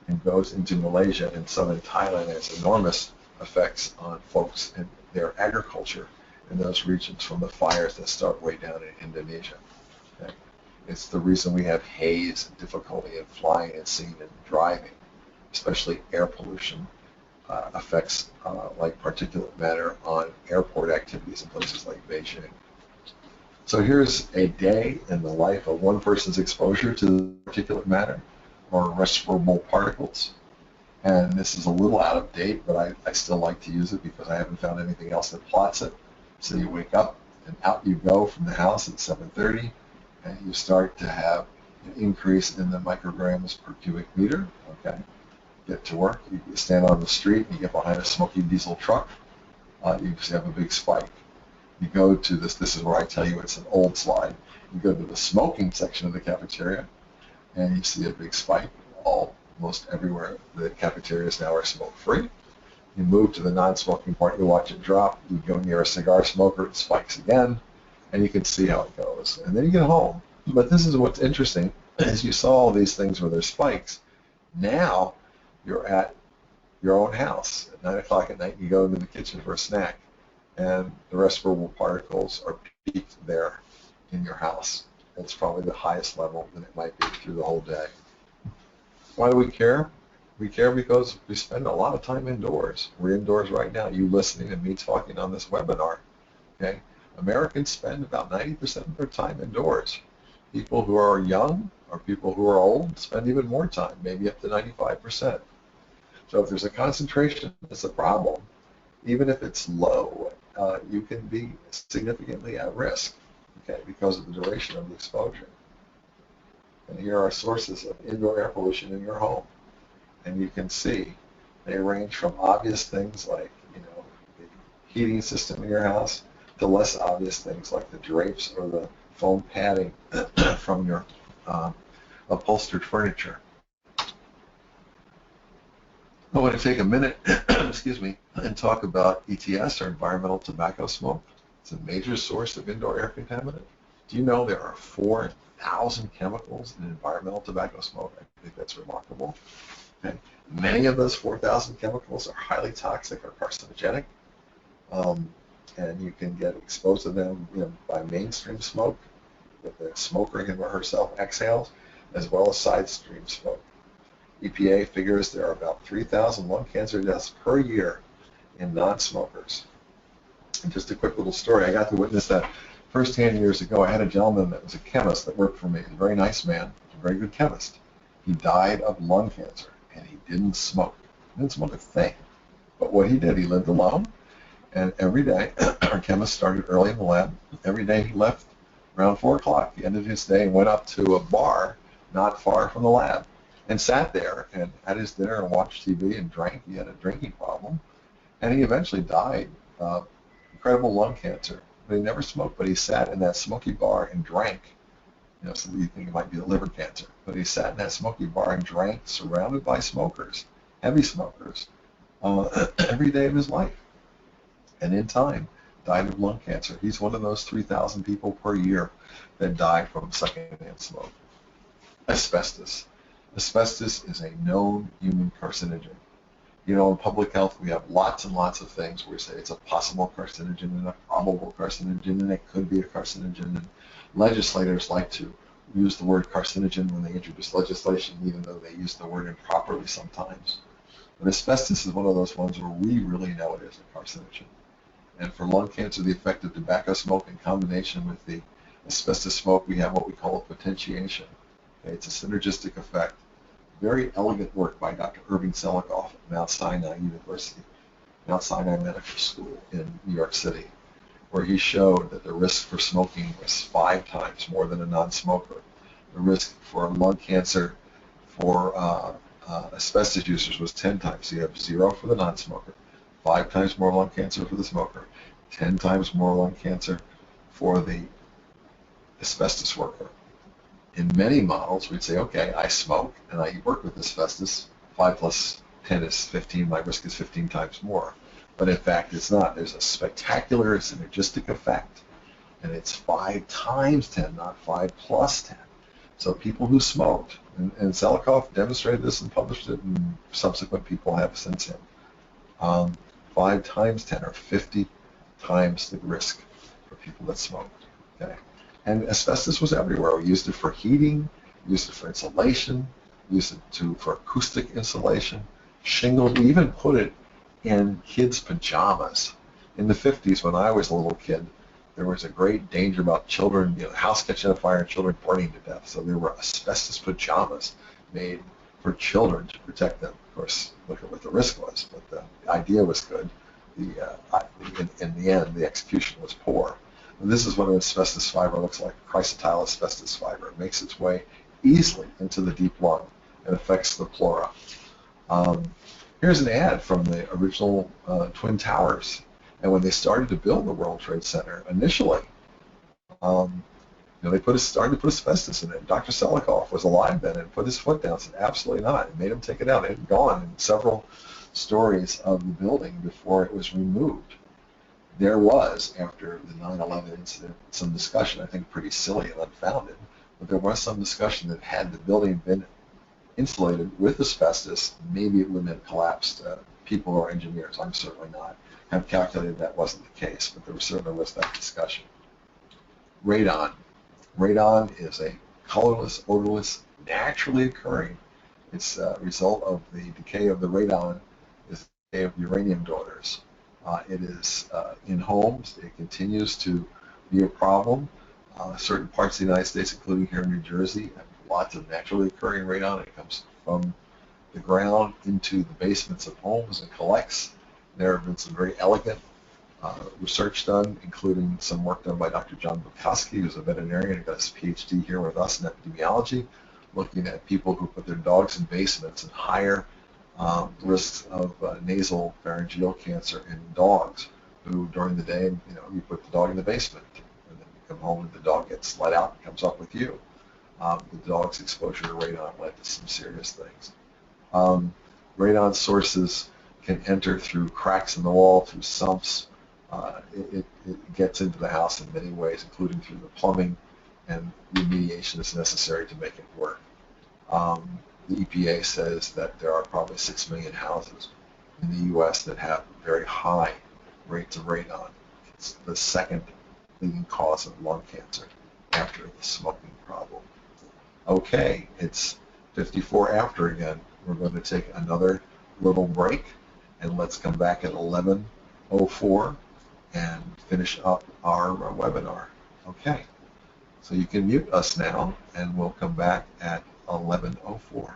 and goes into Malaysia and southern Thailand. It has enormous effects on folks in their agriculture in those regions from the fires that start way down in Indonesia. Okay. It's the reason we have haze and difficulty in flying and seeing and driving, especially air pollution effects like particulate matter on airport activities in places like Beijing. So here's a day in the life of one person's exposure to particulate matter or respirable particles. And this is a little out of date, but I still like to use it because I haven't found anything else that plots it. So you wake up and out you go from the house at 7:30, and you start to have an increase in the micrograms per cubic meter. Okay, get to work, you stand on the street, you get behind a smoky diesel truck, you just have a big spike. You go to this is where I tell you it's an old slide. You go to the smoking section of the cafeteria, and you see a big spike almost everywhere. The cafeterias now are smoke-free. You move to the non-smoking part, you watch it drop. You go near a cigar smoker, it spikes again, and you can see how it goes. And then you get home. But this is what's interesting, is you saw all these things where there's spikes. Now you're at your own house. At 9 o'clock at night, you go into the kitchen for a snack, and the respirable particles are peaked there in your house. It's probably the highest level that it might be through the whole day. Why do we care? We care because we spend a lot of time indoors. We're indoors right now. You listening to me talking on this webinar. Okay? Americans spend about 90% of their time indoors. People who are young or people who are old spend even more time, maybe up to 95%. So if there's a concentration that's a problem, even if it's low, you can be significantly at risk, okay, because of the duration of the exposure. And here are sources of indoor air pollution in your home. And you can see they range from obvious things like, the heating system in your house to less obvious things like the drapes or the foam padding from your upholstered furniture. I want to take a minute, excuse me, and talk about ETS, or environmental tobacco smoke. It's a major source of indoor air contaminant. Do you know there are 4,000 chemicals in environmental tobacco smoke? I think that's remarkable. Okay. Many of those 4,000 chemicals are highly toxic or carcinogenic, and you can get exposed to them, by mainstream smoke that the smoker him or herself exhales, as well as side stream smoke. EPA figures there are about 3,000 lung cancer deaths per year in non-smokers. And just a quick little story, I got to witness that firsthand years ago. I had a gentleman that was a chemist that worked for me. He was a very nice man, a very good chemist. He died of lung cancer, and he didn't smoke. He didn't smoke a thing. But what he did, he lived alone, and every day, our chemist started early in the lab. Every day he left around 4 o'clock. He ended his day and went up to a bar not far from the lab and sat there and had his dinner and watched TV and drank. He had a drinking problem, and he eventually died of incredible lung cancer. But he never smoked, but he sat in that smoky bar and drank. So you think it might be a liver cancer, but he sat in that smoky bar and drank, surrounded by smokers, heavy smokers, every day of his life. And in time, died of lung cancer. He's one of those 3,000 people per year that die from secondhand smoke. Asbestos. Asbestos is a known human carcinogen. In public health, we have lots and lots of things where we say it's a possible carcinogen and a probable carcinogen, and it could be a carcinogen. And legislators like to use the word carcinogen when they introduce legislation, even though they use the word improperly sometimes. But asbestos is one of those ones where we really know it is a carcinogen. And for lung cancer, the effect of tobacco smoke in combination with the asbestos smoke, we have what we call a potentiation. Okay, it's a synergistic effect. Very elegant work by Dr. Irving Selikoff at Mount Sinai University, Mount Sinai Medical School in New York City, where he showed that the risk for smoking was 5 times more than a non-smoker. The risk for lung cancer for asbestos users was 10 times. So you have 0 for the non-smoker, 5 times more lung cancer for the smoker, 10 times more lung cancer for the asbestos worker. In many models, we'd say, okay, I smoke and I work with asbestos. 5 plus 10 is 15. My risk is 15 times more. But in fact, it's not. There's a spectacular synergistic effect, and it's 5 times 10, not 5 plus 10. So people who smoked, and Selikoff demonstrated this and published it, and subsequent people have since him, 5 times 10 or 50 times the risk for people that smoked. Okay. And asbestos was everywhere. We used it for heating, used it for insulation, used it for acoustic insulation, shingles. We even put it in kids' pajamas. In the 50s, when I was a little kid, there was a great danger about children, the house catching on fire and children burning to death. So there were asbestos pajamas made for children to protect them. Of course, look at what the risk was, but the idea was good. In the end, the execution was poor. And this is what an asbestos fiber looks like, chrysotile asbestos fiber. It makes its way easily into the deep lung and affects the pleura. Here's an ad from the original Twin Towers. And when they started to build the World Trade Center, initially, they started to put asbestos in it. Dr. Selikoff was alive then and put his foot down and said, absolutely not. And made him take it out. It had gone in several stories of the building before it was removed. There was, after the 9/11 incident, some discussion, I think pretty silly and unfounded, but there was some discussion that had the building been insulated with asbestos, maybe it wouldn't have collapsed. People or engineers, I'm certainly not, have calculated that wasn't the case, but there certainly was that discussion. Radon. Radon is a colorless, odorless, naturally occurring. It's a result of the decay of the radon, is the decay of uranium daughters. It is in homes. It continues to be a problem. Certain parts of the United States, including here in New Jersey, have lots of naturally occurring radon. It comes from the ground into the basements of homes and collects. There have been some very elegant research done, including some work done by Dr. John Bukowski, who's a veterinarian who got his PhD here with us in epidemiology, looking at people who put their dogs in basements and higher risks of nasal pharyngeal cancer in dogs who during the day, you put the dog in the basement and then you come home and the dog gets let out and comes up with you. The dog's exposure to radon led to some serious things. Radon sources can enter through cracks in the wall, through sumps. It gets into the house in many ways, including through the plumbing, and remediation is necessary to make it work. The EPA says that there are probably 6 million houses in the U.S. that have very high rates of radon. It's the second leading cause of lung cancer after the smoking problem. Okay, it's 54 after again. We're going to take another little break, and let's come back at 11:04 and finish up our webinar. Okay, so you can mute us now, and we'll come back at 11:04.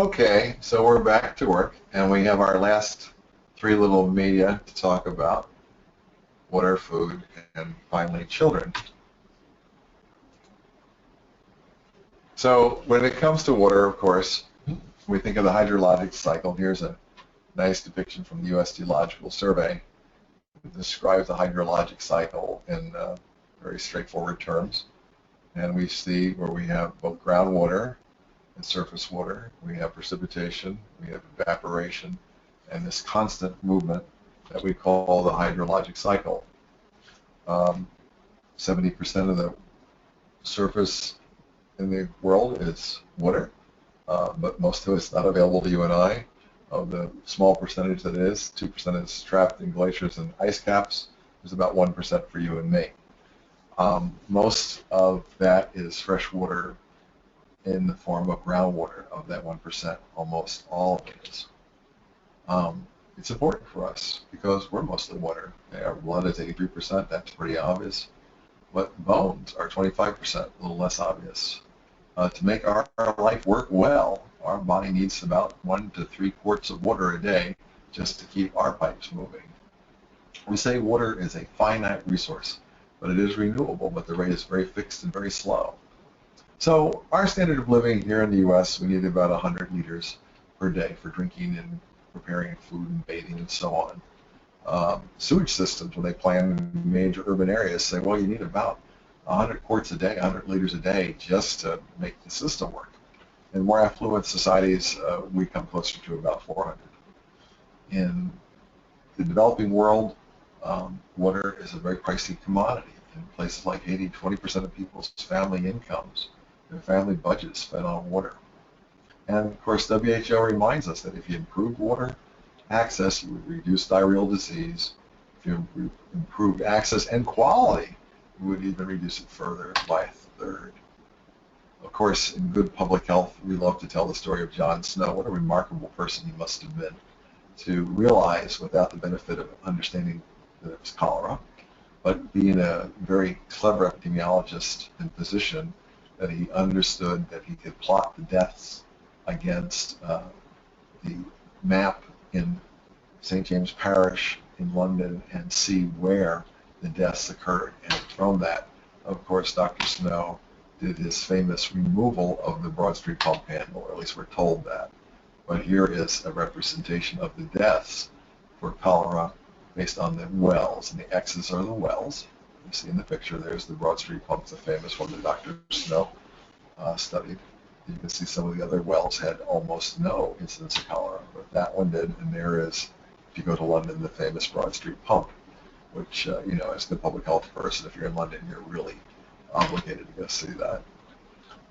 Okay, so we're back to work, and we have our last three little media to talk about: water, food, and finally children. So when it comes to water, of course, we think of the hydrologic cycle. Here's a nice depiction from the U.S. Geological Survey. It describes the hydrologic cycle in very straightforward terms. And we see where we have both groundwater and surface water. We have precipitation, we have evaporation, and this constant movement that we call the hydrologic cycle. 70% of the surface in the world is water, but most of it's not available to you and I. Of the small percentage that is, 2% is trapped in glaciers and ice caps. There's about 1% for you and me. Most of that is fresh water in the form of groundwater. Of that 1%, almost all of it is. It's important for us because we're mostly water. Our blood is 83%, that's pretty obvious. But bones are 25%, a little less obvious. To make our life work well, our body needs about 1 to 3 quarts of water a day just to keep our pipes moving. We say water is a finite resource, but it is renewable, but the rate is very fixed and very slow. So our standard of living here in the U.S., we need about 100 liters per day for drinking and preparing food and bathing and so on. Sewage systems, when they plan in major urban areas, say, well, you need about 100 quarts a day, 100 liters a day just to make the system work. In more affluent societies, we come closer to about 400. In the developing world, water is a very pricey commodity. In places like Haiti, 20% of people's family incomes, their family budget is spent on water. And of course, WHO reminds us that if you improve water access, you would reduce diarrheal disease. If you improved access and quality, you would even reduce it further by a third. Of course, in good public health, we love to tell the story of John Snow. What a remarkable person he must have been to realize, without the benefit of understanding that it was cholera, but being a very clever epidemiologist and physician, that he understood that he could plot the deaths against the map in St. James Parish in London and see where the deaths occurred. And from that, of course, Dr. Snow did his famous removal of the Broad Street pump handle, or at least we're told that. But here is a representation of the deaths for cholera based on the wells, and the X's are the wells. You see in the picture, there's the Broad Street pump, the famous one that Dr. Snow studied. You can see some of the other wells had almost no incidence of cholera, but that one did, and there is, if you go to London, the famous Broad Street pump, which, you know, as the public health person, if you're in London, you're really obligated to go see that.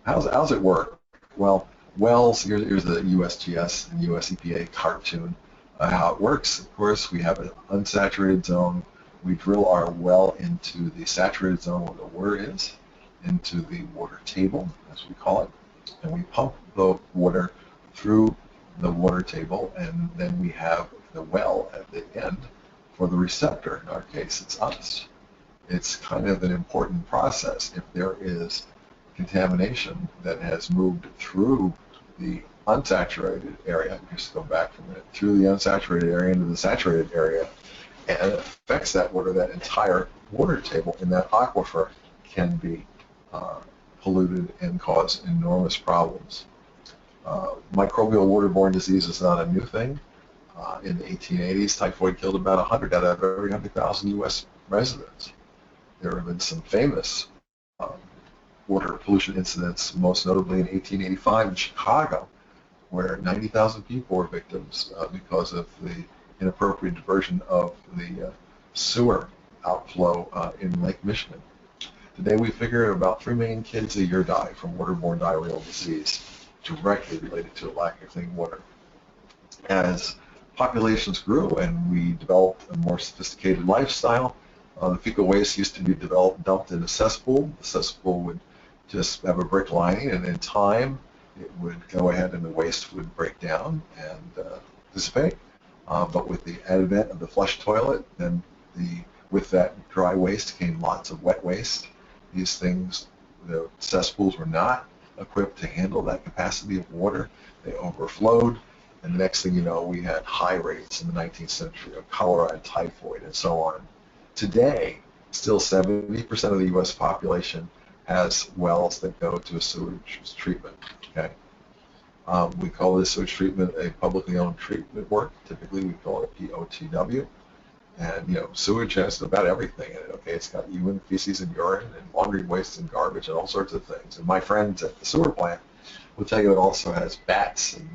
How's it work? Well, wells, here's the USGS and US EPA cartoon. How it works, of course, we have an unsaturated zone. We drill our well into the saturated zone where the water is, into the water table, as we call it, and we pump the water through the water table, and then we have the well at the end for the receptor. In our case, it's us. It's kind of an important process. If there is contamination that has moved through the unsaturated area, just go back from it, through the unsaturated area into the saturated area, and it affects that water, that entire water table in that aquifer can be polluted and cause enormous problems. Microbial waterborne disease is not a new thing. In the 1880s, typhoid killed about 100 out of every 100,000 U.S. residents. There have been some famous water pollution incidents, most notably in 1885 in Chicago, where 90,000 people were victims because of the inappropriate diversion of the sewer outflow in Lake Michigan. Today we figure about 3 million kids a year die from waterborne diarrheal disease, directly related to a lack of clean water. As populations grew and we developed a more sophisticated lifestyle, the fecal waste used to be dumped in a cesspool. The cesspool would just have a brick lining, and in time it would go ahead and the waste would break down and dissipate. But with the advent of the flush toilet, then with that dry waste came lots of wet waste. These things, the cesspools were not equipped to handle that capacity of water. They overflowed, and the next thing you know, we had high rates in the 19th century of cholera and typhoid and so on. Today, still 70% of the U.S. population has wells that go to a sewage treatment. Okay, we call this sewage treatment a publicly owned treatment work. Typically, we call it POTW. And, sewage has about everything in it, okay? It's got human feces and urine and laundry waste and garbage and all sorts of things. And my friends at the sewer plant will tell you it also has bats and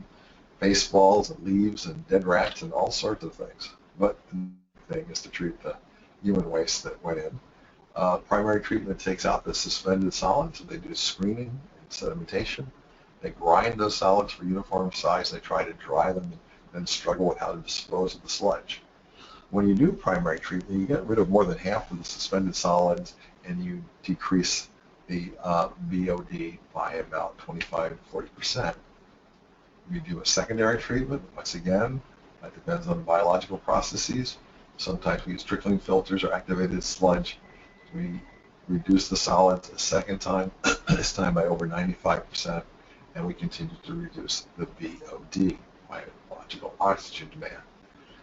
baseballs and leaves and dead rats and all sorts of things. But the thing is to treat the human waste that went in. Primary treatment takes out the suspended solids, so they do screening and sedimentation. They grind those solids for uniform size. They try to dry them and then struggle with how to dispose of the sludge. When you do primary treatment, you get rid of more than half of the suspended solids, and you decrease the BOD by about 25 to 40%. You do a secondary treatment, once again, that depends on biological processes. Sometimes we use trickling filters or activated sludge. We reduce the solids a second time, this time by over 95%, and we continue to reduce the BOD, biological oxygen demand.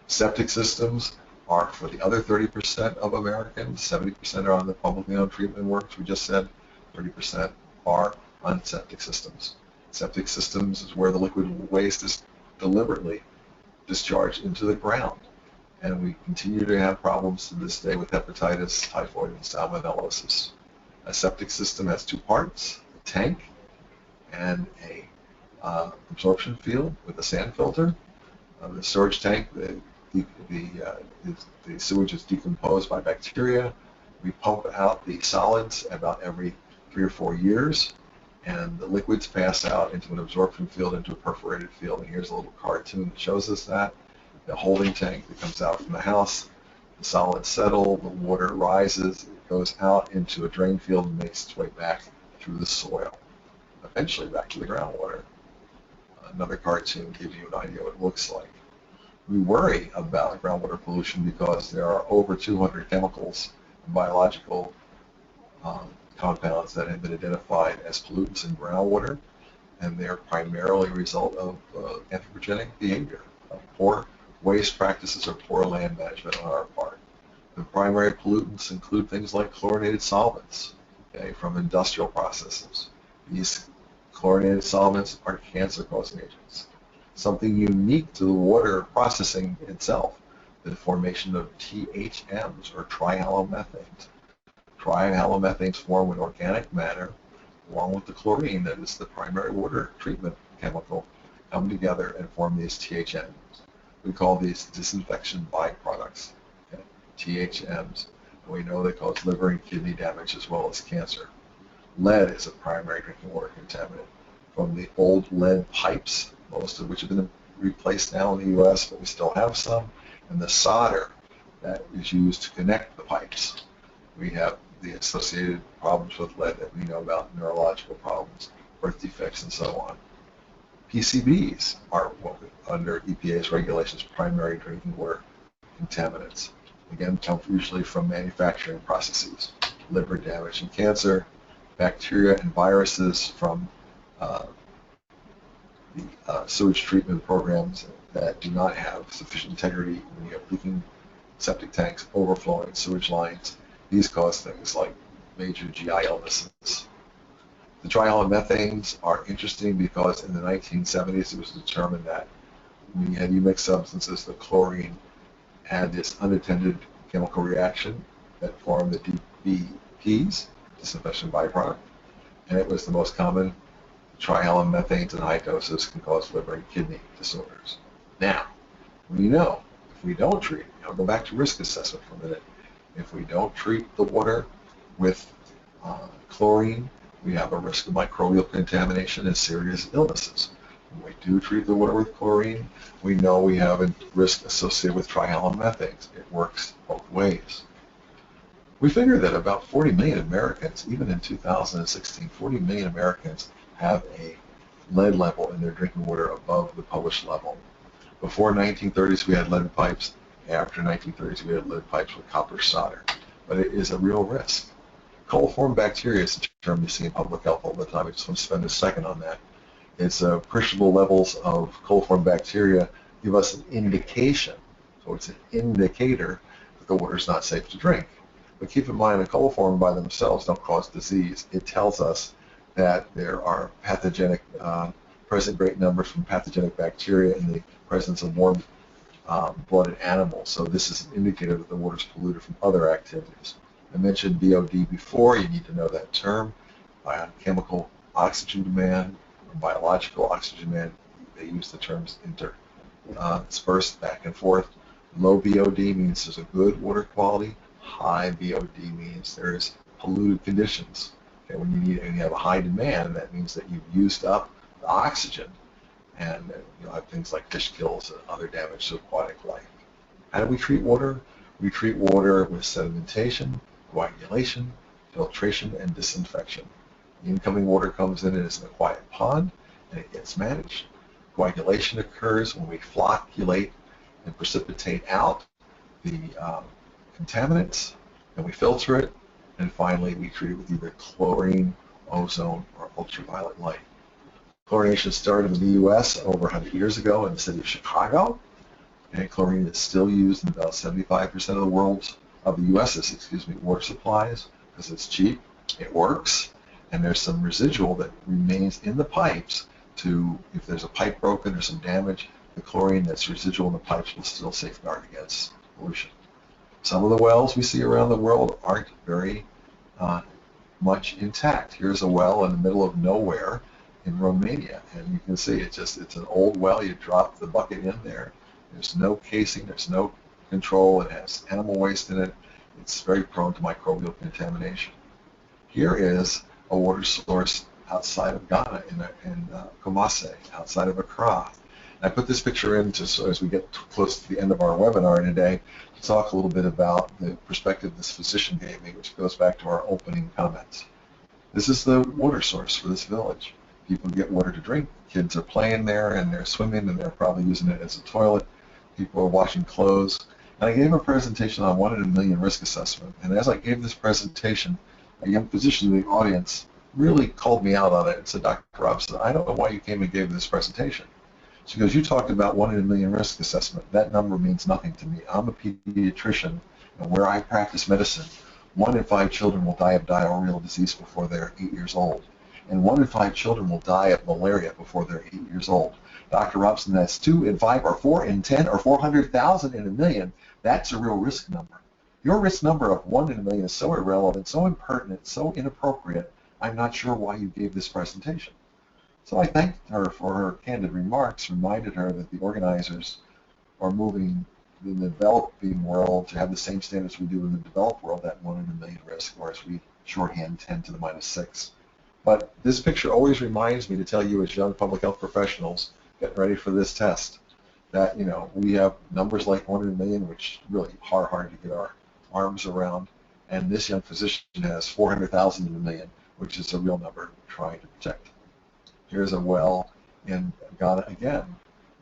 Septic systems are for the other 30% of Americans. 70% are on the publicly owned treatment works. We just said 30% are on septic systems. Septic systems is where the liquid waste is deliberately discharged into the ground. And we continue to have problems to this day with hepatitis, typhoid, and salmonellosis. A septic system has two parts, a tank and a absorption field with a sand filter. The storage tank, the sewage is decomposed by bacteria. We pump out the solids about every 3 or 4 years, and the liquids pass out into an absorption field, into a perforated field. And here's a little cartoon that shows us that. The holding tank that comes out from the house, the solids settle, the water rises, it goes out into a drain field and makes its way back through the soil, eventually back to the groundwater. Another cartoon gives you an idea what it looks like. We worry about groundwater pollution because there are over 200 chemicals and biological compounds that have been identified as pollutants in groundwater, and they're primarily a result of anthropogenic behavior, poor waste practices or poor land management on our part. The primary pollutants include things like chlorinated solvents, okay, from industrial processes. These chlorinated solvents are cancer-causing agents. Something unique to the water processing itself, the formation of THMs, or trihalomethanes. Trihalomethanes form when organic matter, along with the chlorine that is the primary water treatment chemical, come together and form these THMs. We call these disinfection byproducts, okay? THMs. And we know they cause liver and kidney damage as well as cancer. Lead is a primary drinking water contaminant. From the old lead pipes, most of which have been replaced now in the U.S., but we still have some, and the solder that is used to connect the pipes. We have the associated problems with lead that we know about, neurological problems, birth defects, and so on. PCBs are under EPA's regulations primary drinking water contaminants. Again, come usually from manufacturing processes, liver damage and cancer, bacteria and viruses from the sewage treatment programs that do not have sufficient integrity when you have leaking septic tanks, overflowing sewage lines. These cause things like major GI illnesses. The trihalomethanes are interesting because in the 1970s it was determined that when you had mixed substances, the chlorine had this unattended chemical reaction that formed the DBPs, disinfection byproduct, and it was the most common. Trihalomethanes in high doses can cause liver and kidney disorders. Now, we know if we don't treat, I'll go back to risk assessment for a minute, if we don't treat the water with chlorine, we have a risk of microbial contamination and serious illnesses. When we do treat the water with chlorine, we know we have a risk associated with trihalomethanes. It works both ways. We figure that about 40 million Americans, even in 2016, 40 million Americans have a lead level in their drinking water above the published level. Before 1930s, we had lead pipes. After 1930s, we had lead pipes with copper solder. But it is a real risk. Coliform bacteria is a term you see in public health all the time. I just want to spend a second on that. It's appreciable levels of coliform bacteria give us an indication, so it's an indicator that the water is not safe to drink. But keep in mind, the coliform by themselves don't cause disease. It tells us that there are pathogenic, present great numbers from pathogenic bacteria in the presence of warm-blooded animals. So this is an indicator that the water is polluted from other activities. I mentioned BOD before. You need to know that term. Biochemical oxygen demand, biological oxygen demand. They use the terms interspersed back and forth. Low BOD means there's a good water quality. High BOD means there's polluted conditions. Okay, when you have a high demand, that means that you've used up the oxygen, and you'll have things like fish kills and other damage to aquatic life. How do we treat water? We treat water with sedimentation, coagulation, filtration, and disinfection. The incoming water comes in and it's in a quiet pond, and it gets managed. Coagulation occurs when we flocculate and precipitate out the contaminants, and we filter it, and finally we treat it with either chlorine, ozone, or ultraviolet light. Chlorination started in the U.S. over 100 years ago in the city of Chicago, and chlorine is still used in about 75% of the U.S.'s water supplies because it's cheap, it works, and there's some residual that remains in the pipes if there's a pipe broken or some damage, the chlorine that's residual in the pipes will still safeguard against pollution. Some of the wells we see around the world aren't very much intact. Here's a well in the middle of nowhere in Romania, and you can see it's an old well. You drop the bucket in there. There's no casing, there's no control. It has animal waste in it. It's very prone to microbial contamination. Here is a water source outside of Ghana in Kumasi, outside of Accra. I put this picture in just so as we get close to the end of our webinar today to talk a little bit about the perspective this physician gave me, which goes back to our opening comments. This is the water source for this village. People get water to drink. Kids are playing there and they're swimming and they're probably using it as a toilet. People are washing clothes. And I gave a presentation on 1 in a million risk assessment. And as I gave this presentation, a young physician in the audience really called me out on it and said, Dr. Robson, I don't know why you came and gave this presentation. She goes, you talked about 1 in a million risk assessment. That number means nothing to me. I'm a pediatrician, and where I practice medicine, 1 in 5 children will die of diarrheal disease before they're 8 years old. And 1 in 5 children will die of malaria before they're 8 years old. Dr. Robson, that's 2 in 5 or 4 in 10 or 400,000 in a million. That's a real risk number. Your risk number of 1 in a million is so irrelevant, so impertinent, so inappropriate, I'm not sure why you gave this presentation. So I thanked her for her candid remarks, reminded her that the organizers are moving in the developing world to have the same standards we do in the developed world, that 1 in a million risk, whereas we shorthand 10 to the -6. But this picture always reminds me to tell you as young public health professionals getting ready for this test that, we have numbers like 1 in a million, which really are hard to get our arms around, and this young physician has 400,000 in a million, which is a real number trying to protect. Here's a well in Ghana again,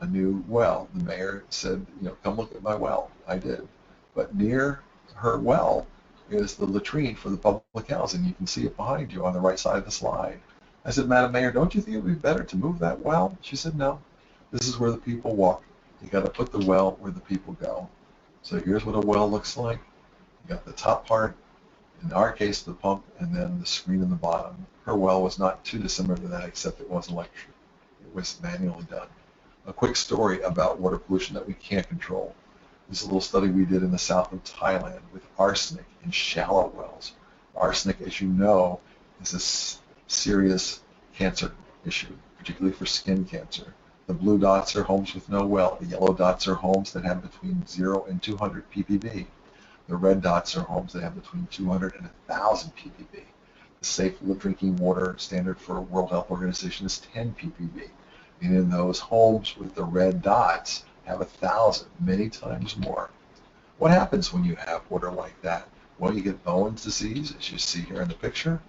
a new well. The mayor said, come look at my well. I did. But near her well is the latrine for the public housing. You can see it behind you on the right side of the slide. I said, Madam Mayor, don't you think it would be better to move that well? She said, no. This is where the people walk. You got to put the well where the people go. So here's what a well looks like. You got the top part, in our case the pump, and then the screen in the bottom. Her well was not too dissimilar to that, except it wasn't electric. It was manually done. A quick story about water pollution that we can't control. This is a little study we did in the south of Thailand with arsenic in shallow wells. Arsenic, as you know, is a serious cancer issue, particularly for skin cancer. The blue dots are homes with no well. The yellow dots are homes that have between 0 and 200 ppb. The red dots are homes that have between 200 and 1,000 ppb. The safe drinking water standard for World Health Organization is 10 ppb. And in those homes with the red dots have 1,000, many times more. What happens when you have water like that? Well, you get Bowen's disease, as you see here in the picture.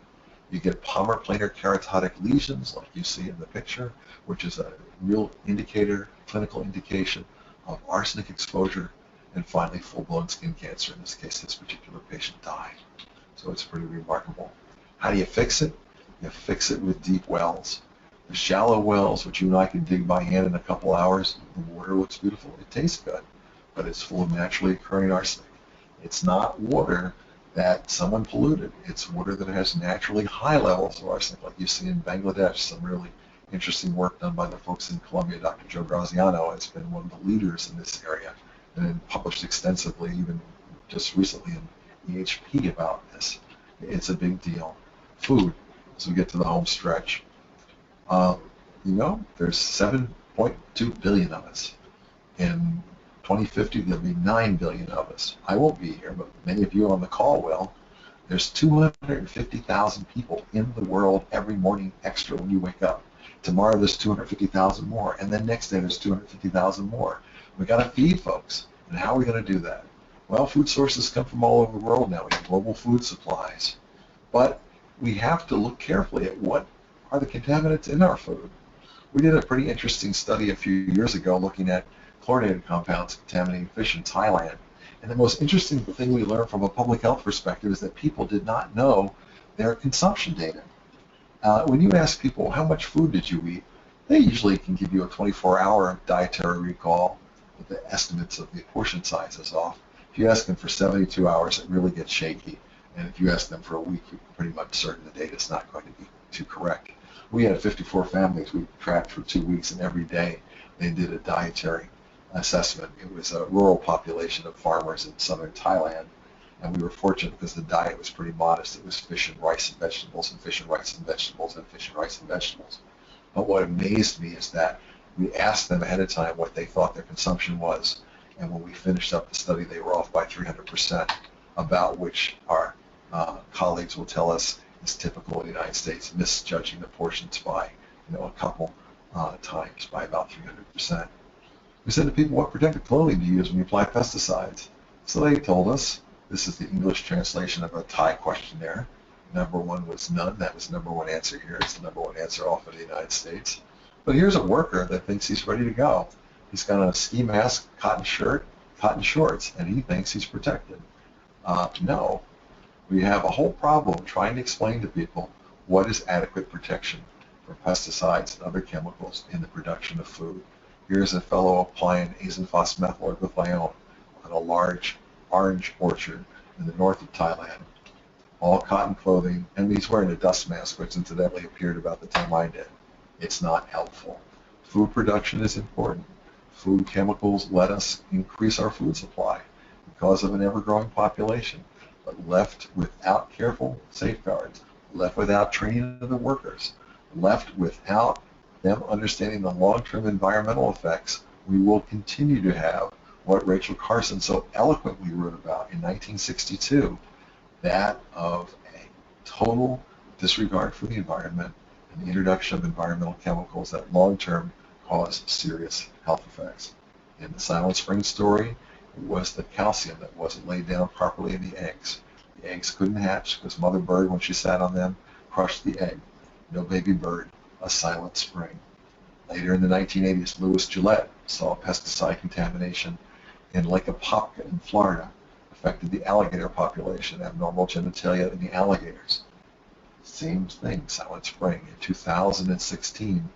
You get palmar-planar keratotic lesions, like you see in the picture, which is a real indicator, clinical indication of arsenic exposure. And finally, full-blown skin cancer. In this case, this particular patient died. So it's pretty remarkable. How do you fix it? You fix it with deep wells. The shallow wells, which you and I can dig by hand in a couple hours, the water looks beautiful. It tastes good, but it's full of naturally occurring arsenic. It's not water that someone polluted. It's water that has naturally high levels of arsenic, like you see in Bangladesh. Some really interesting work done by the folks in Colombia. Dr. Joe Graziano has been one of the leaders in this area and published extensively, even just recently in EHP about this. It's a big deal. Food, as we get to the home stretch. There's 7.2 billion of us. In 2050, there'll be 9 billion of us. I won't be here, but many of you on the call will. There's 250,000 people in the world every morning extra when you wake up. Tomorrow there's 250,000 more, and then next day there's 250,000 more. We got to feed folks, and how are we going to do that? Well, food sources come from all over the world now. We have global food supplies, but we have to look carefully at what are the contaminants in our food. We did a pretty interesting study a few years ago looking at chlorinated compounds contaminating fish in Thailand. And the most interesting thing we learned from a public health perspective is that people did not know their consumption data. When you ask people, how much food did you eat? They usually can give you a 24-hour dietary recall, but the estimates of the portion size is off. If you ask them for 72 hours, it really gets shaky. And if you ask them for a week, you're pretty much certain the data is not going to be too correct. We had 54 families we tracked for 2 weeks, and every day they did a dietary assessment. It was a rural population of farmers in southern Thailand, and we were fortunate because the diet was pretty modest. It was fish and rice and vegetables, and fish and rice and vegetables, and fish and rice and vegetables. But what amazed me is that we asked them ahead of time what they thought their consumption was, and when we finished up the study, they were off by 300%, about which our colleagues will tell us is typical in the United States, misjudging the portions by a couple times by about 300%. We said to people, what protective clothing do you use when you apply pesticides? So they told us, this is the English translation of a Thai questionnaire. Number one was none. That was the number one answer here. It's the number one answer off in the United States. But here's a worker that thinks he's ready to go. He's got a ski mask, cotton shirt, cotton shorts, and he thinks he's protected. No. We have a whole problem trying to explain to people what is adequate protection for pesticides and other chemicals in the production of food. Here's a fellow applying azofosmethyl on a large orange orchard in the north of Thailand. All cotton clothing, and he's wearing a dust mask, which incidentally appeared about the time I did. It's not helpful. Food production is important. Food chemicals let us increase our food supply because of an ever-growing population. But left without careful safeguards, left without training of the workers, left without them understanding the long-term environmental effects, we will continue to have what Rachel Carson so eloquently wrote about in 1962, that of a total disregard for the environment and the introduction of environmental chemicals that long-term cause serious health effects. In the Silent Spring story, it was the calcium that wasn't laid down properly in the eggs. The eggs couldn't hatch because Mother Bird, when she sat on them, crushed the egg. No baby bird, a silent spring. Later in the 1980s, Louis Gillette saw pesticide contamination in Lake Apopka in Florida, affected the alligator population, abnormal genitalia in the alligators. Same thing, silent spring. In 2016,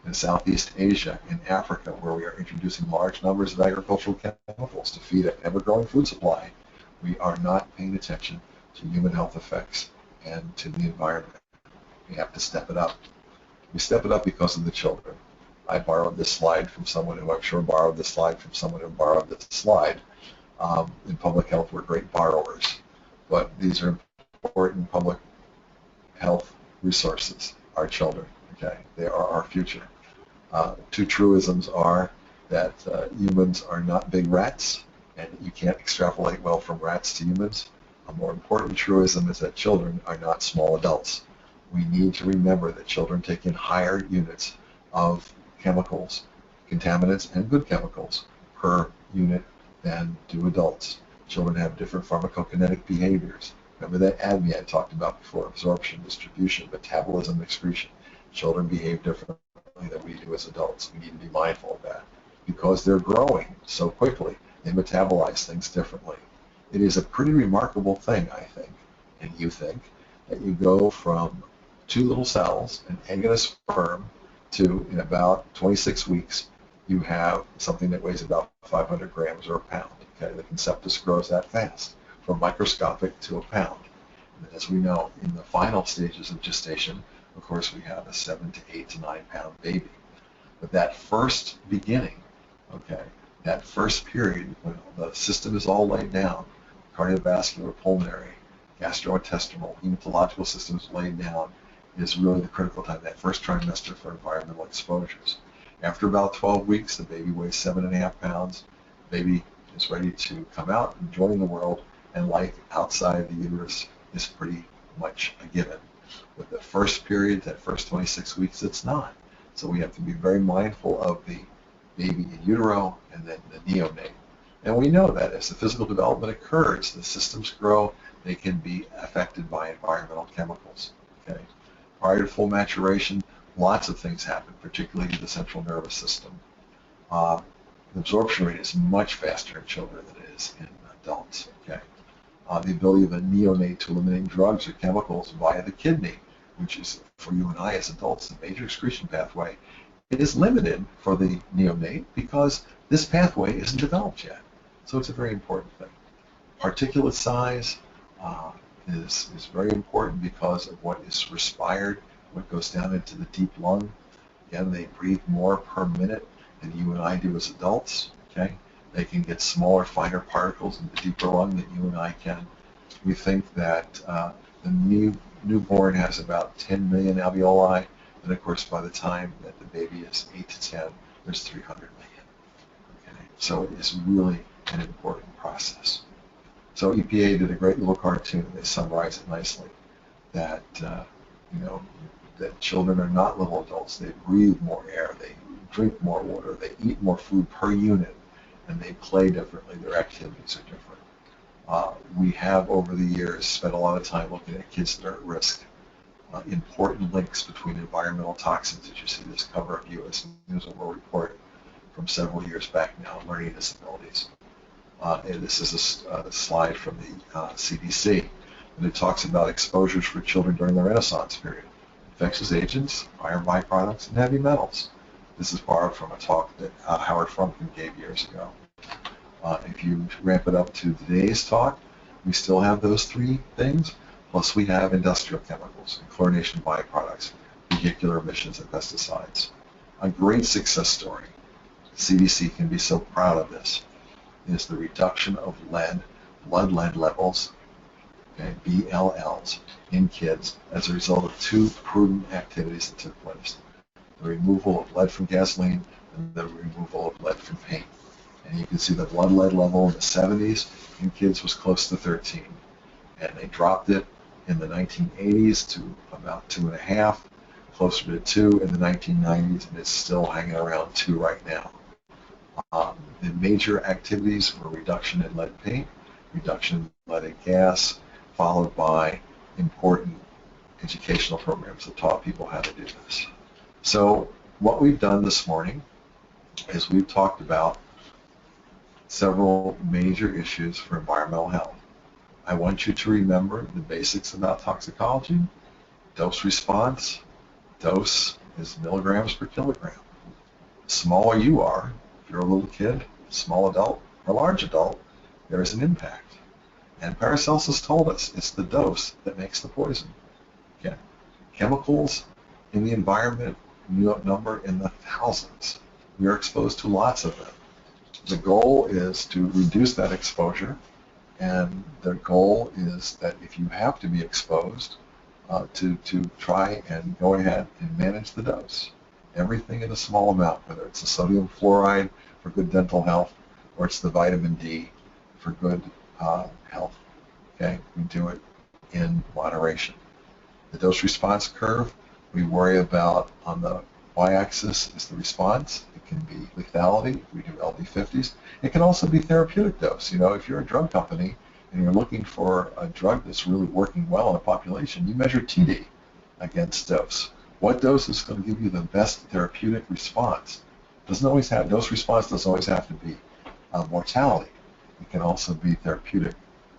in Southeast Asia, in Africa, where we are introducing large numbers of agricultural chemicals to feed an ever-growing food supply, we are not paying attention to human health effects and to the environment. We have to step it up. We step it up because of the children. I borrowed this slide from someone who I'm sure borrowed this slide from someone who borrowed this slide. In public health, we're great borrowers, but these are important public health resources, our children. Okay, they are our future. Two truisms are that humans are not big rats, and you can't extrapolate well from rats to humans. A more important truism is that children are not small adults. We need to remember that children take in higher units of chemicals, contaminants, and good chemicals per unit than do adults. Children have different pharmacokinetic behaviors. Remember that ADME I talked about before, absorption, distribution, metabolism, excretion. Children behave differently than we do as adults. We need to be mindful of that. Because they're growing so quickly, they metabolize things differently. It is a pretty remarkable thing, I think, And you think that you go from 2 little cells, an egg and a sperm, to in about 26 weeks, you have something that weighs about 500 grams or a pound. Okay, the conceptus grows that fast, from microscopic to a pound. And as we know, in the final stages of gestation, of course, we have a 7 to 8 to 9 pound baby. But that first beginning, okay, that first period when the system is all laid down, cardiovascular, pulmonary, gastrointestinal, hematological systems laid down, is really the critical time, that first trimester for environmental exposures. After about 12 weeks, the baby weighs 7.5 pounds. The baby is ready to come out and join the world, and life outside the uterus is pretty much a given. With the first period, that first 26 weeks, it's not. So we have to be very mindful of the baby in utero and then the neonate. And we know that as the physical development occurs, the systems grow, they can be affected by environmental chemicals. Okay? Prior to full maturation, lots of things happen, particularly to the central nervous system. The absorption rate is much faster in children than it is in adults. Okay? The ability of a neonate to eliminate drugs or chemicals via the kidney, which is, for you and I as adults, the major excretion pathway, it is limited for the neonate because this pathway isn't developed yet. So it's a very important thing. Particulate size is very important because of what is respired, what goes down into the deep lung. Again, they breathe more per minute than you and I do as adults. Okay, they can get smaller, finer particles in the deeper lung than you and I can. We think that the newborn has about 10 million alveoli, and of course by the time that the baby is 8 to 10, there's 300 million. Okay? So it is really an important process. So EPA did a great little cartoon. They summarize it nicely. That that children are not little adults. They breathe more air. They drink more water. They eat more food per unit, and they play differently. Their activities are different. We have over the years spent a lot of time looking at kids that are at risk. Important links between environmental toxins, as you see this cover of U.S. News and World Report from several years back now, learning disabilities. And this is a slide from the CDC, and it talks about exposures for children during the Renaissance period. Infectious agents, iron byproducts, and heavy metals. This is borrowed from a talk that Howard Frumkin gave years ago. If you ramp it up to today's talk, we still have those three things, plus we have industrial chemicals and chlorination byproducts, vehicular emissions, and pesticides. A great success story. CDC can be so proud of this. Is the reduction of lead, blood lead levels, okay, BLLs, in kids as a result of two prudent activities that took place. The removal of lead from gasoline and the removal of lead from paint. And you can see the blood lead level in the 70s in kids was close to 13. And they dropped it in the 1980s to about 2.5, closer to 2 in the 1990s, and it's still hanging around 2 right now. The major activities were reduction in lead paint, reduction in lead in gas, followed by important educational programs that taught people how to do this. So what we've done this morning is we've talked about several major issues for environmental health. I want you to remember the basics about toxicology, dose response. Dose is milligrams per kilogram. The smaller you are, if you're a little kid, small adult, or large adult, there is an impact. And Paracelsus told us it's the dose that makes the poison. Okay. Chemicals in the environment number in the thousands. We are exposed to lots of them. The goal is to reduce that exposure, and the goal is that if you have to be exposed, to try and go ahead and manage the dose. Everything in a small amount, whether it's the sodium fluoride for good dental health, or it's the vitamin D for good health. Okay, we do it in moderation. The dose response curve, we worry about on the y-axis is the response. It can be lethality. We do LD50s. It can also be therapeutic dose. You know, if you're a drug company and you're looking for a drug that's really working well in a population, you measure TD against dose. What dose is going to give you the best therapeutic response? Doesn't always have, dose response doesn't always have to be mortality. It can also be therapeutic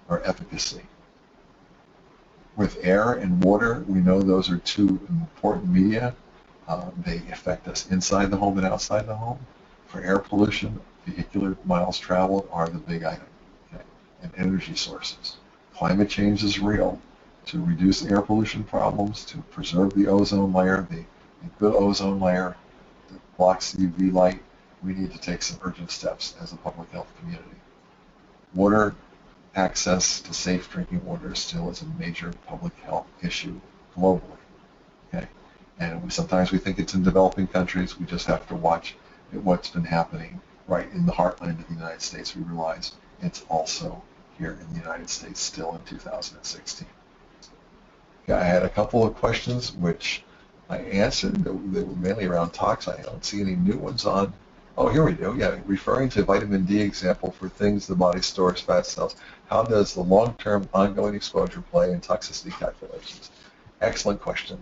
or efficacy. With air and water, we know those are two important media. They affect us inside the home and outside the home. For air pollution, vehicular miles traveled are the big item, okay? And energy sources. Climate change is real. To reduce air pollution problems, to preserve the ozone layer, the good ozone layer that blocks UV light, we need to take some urgent steps as a public health community. Water access to safe drinking water still is a major public health issue globally. Okay, and sometimes we think it's in developing countries. We just have to watch what's been happening right in the heartland of the United States. We realize it's also here in the United States still in 2016. Okay, I had a couple of questions which I answered. They were mainly around tox. I don't see any new ones on. Oh, here we go. Yeah, referring to vitamin D example for things the body stores, fat cells. How does the long-term ongoing exposure play in toxicity calculations? Excellent question,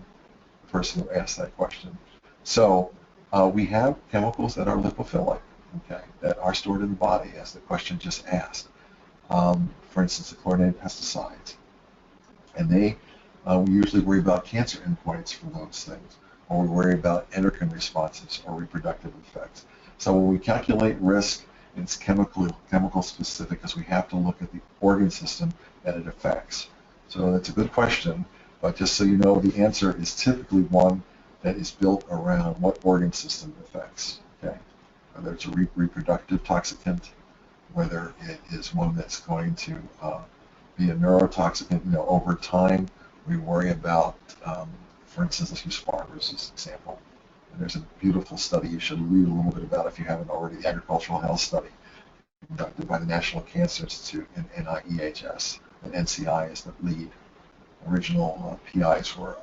the person who asked that question. So we have chemicals that are lipophilic, okay, that are stored in the body, as the question just asked. For instance, the chlorinated pesticides. And we usually worry about cancer endpoints for those things, or we worry about endocrine responses or reproductive effects. So when we calculate risk, it's chemical specific because we have to look at the organ system that it affects. So that's a good question, but just so you know, the answer is typically one that is built around what organ system it affects. Okay, whether it's a reproductive toxicant, whether it is one that's going to be a neurotoxicant. You know, over time, we worry about, for instance, let's use farmers as an example. And there's a beautiful study you should read a little bit about if you haven't already, the agricultural health study conducted by the National Cancer Institute and NIEHS. And NCI is the lead. Original PIs were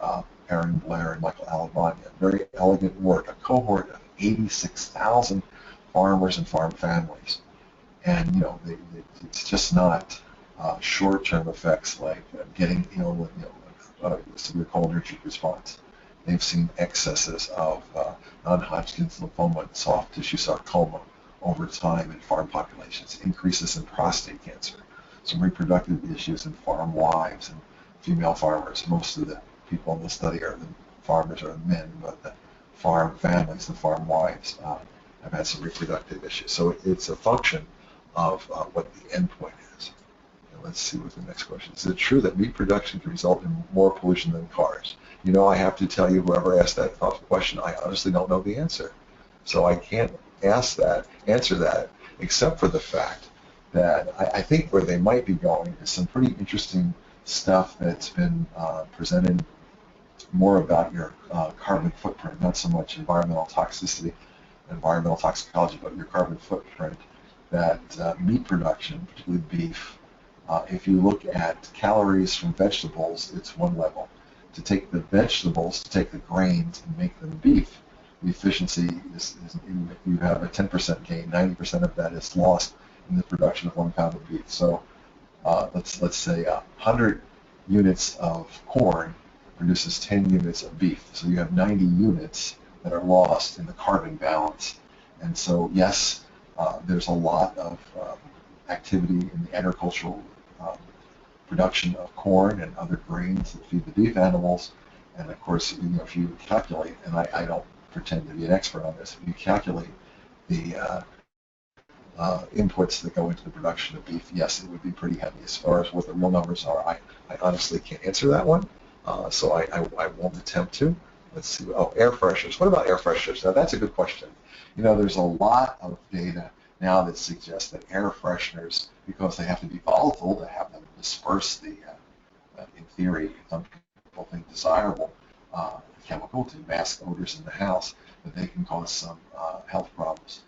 Aaron Blair and Michael Alavagna. Very elegant work, a cohort of 86,000 farmers and farm families. And, you know, it's just not short-term effects like getting ill with severe cholinergic response. They've seen excesses of non-Hodgkin's lymphoma and soft tissue sarcoma over time in farm populations, increases in prostate cancer, some reproductive issues in farm wives and female farmers. Most of the people in the study are the farmers are men, but the farm families, the farm wives, have had some reproductive issues. So it's a function of what the endpoint is. And let's see what the next question is. Is it true that meat production can result in more pollution than cars? You know, I have to tell you, whoever asked that question, I honestly don't know the answer. So I can't answer that, except for the fact that I think where they might be going is some pretty interesting stuff that's been presented more about your carbon footprint, not so much environmental toxicity, environmental toxicology, but your carbon footprint. That meat production, particularly beef, if you look at calories from vegetables, it's one level. To take the vegetables, to take the grains and make them beef, the efficiency is you have a 10% gain, 90% of that is lost in the production of 1 pound of beef. So let's say 100 units of corn produces 10 units of beef. So you have 90 units that are lost in the carbon balance. And so yes, there's a lot of activity in the agricultural production of corn and other grains that feed the beef animals. And of course, you know, if you calculate, and I don't pretend to be an expert on this, if you calculate the inputs that go into the production of beef, yes, it would be pretty heavy. As far as what the real numbers are, I honestly can't answer that one, so I won't attempt to. Let's see. Oh, air fresheners. What about air fresheners? Now, that's a good question. You know, there's a lot of data now that suggests that air fresheners, because they have to be volatile to have them disperse the, in theory, some people think desirable chemical to mask odors in the house, that they can cause some health problems.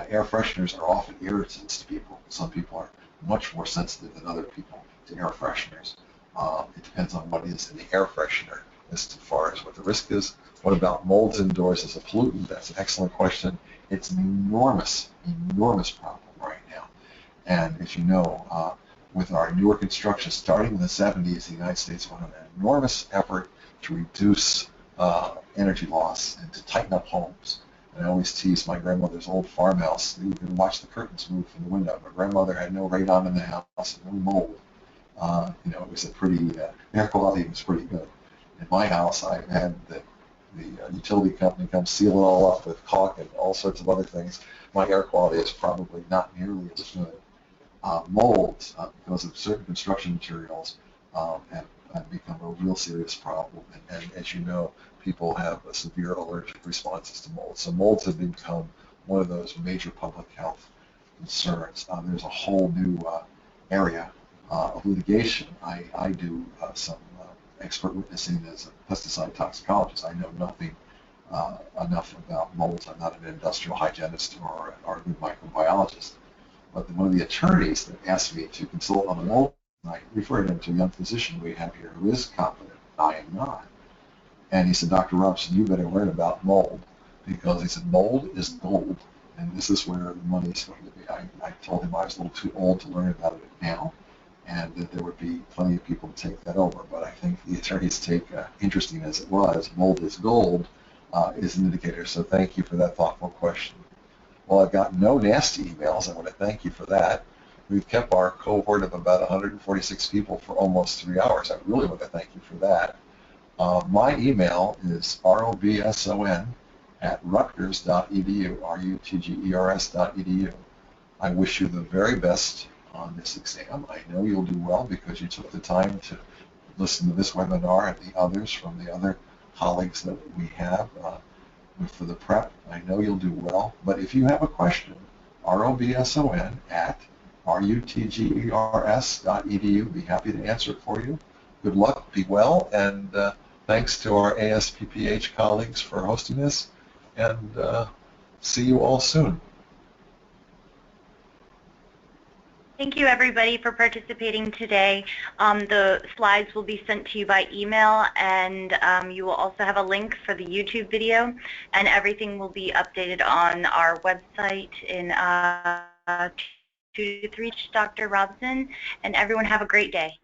Air fresheners are often irritants to people. Some people are much more sensitive than other people to air fresheners. It depends on what is in the air freshener as far as what the risk is. What about molds indoors as a pollutant? That's an excellent question. It's an enormous, enormous problem right now. And as you know, with our newer construction starting in the 70s, the United States went on an enormous effort to reduce energy loss and to tighten up homes. And I always tease my grandmother's old farmhouse. You can watch the curtains move from the window. My grandmother had no radon in the house, no mold. It was a pretty, air quality was pretty good. In my house, I had the utility company come seal it all up with caulk and all sorts of other things. My air quality is probably not nearly as good. Molds, because of certain construction materials, have become a real serious problem. And as you know, people have severe allergic responses to molds. So molds have become one of those major public health concerns. There's a whole new area of litigation. I do some expert witnessing as a pesticide toxicologist. I know nothing enough about molds. I'm not an industrial hygienist or a good microbiologist. But one of the attorneys that asked me to consult on the mold, I referred him to a young physician we have here who is competent. I am not. And he said, Dr. Robson, you better learn about mold, because he said mold is gold, and this is where the money is going to be. I told him I was a little too old to learn about it now, and that there would be plenty of people to take that over. But I think the attorney's take, interesting as it was, mold is gold, is an indicator. So thank you for that thoughtful question. Well, I've got no nasty emails. I want to thank you for that. We've kept our cohort of about 146 people for almost 3 hours. I really want to thank you for that. My email is robson@rutgers.edu, rutgers.edu. I wish you the very best on this exam. I know you'll do well because you took the time to listen to this webinar and the others from the other colleagues that we have for the prep. I know you'll do well. But if you have a question, robson@rutgers.edu. Be happy to answer it for you. Good luck, be well, and thanks to our ASPPH colleagues for hosting this, and see you all soon. Thank you, everybody, for participating today. The slides will be sent to you by email, and you will also have a link for the YouTube video, and everything will be updated on our website in 2 to 3. Dr. Robson, and everyone have a great day.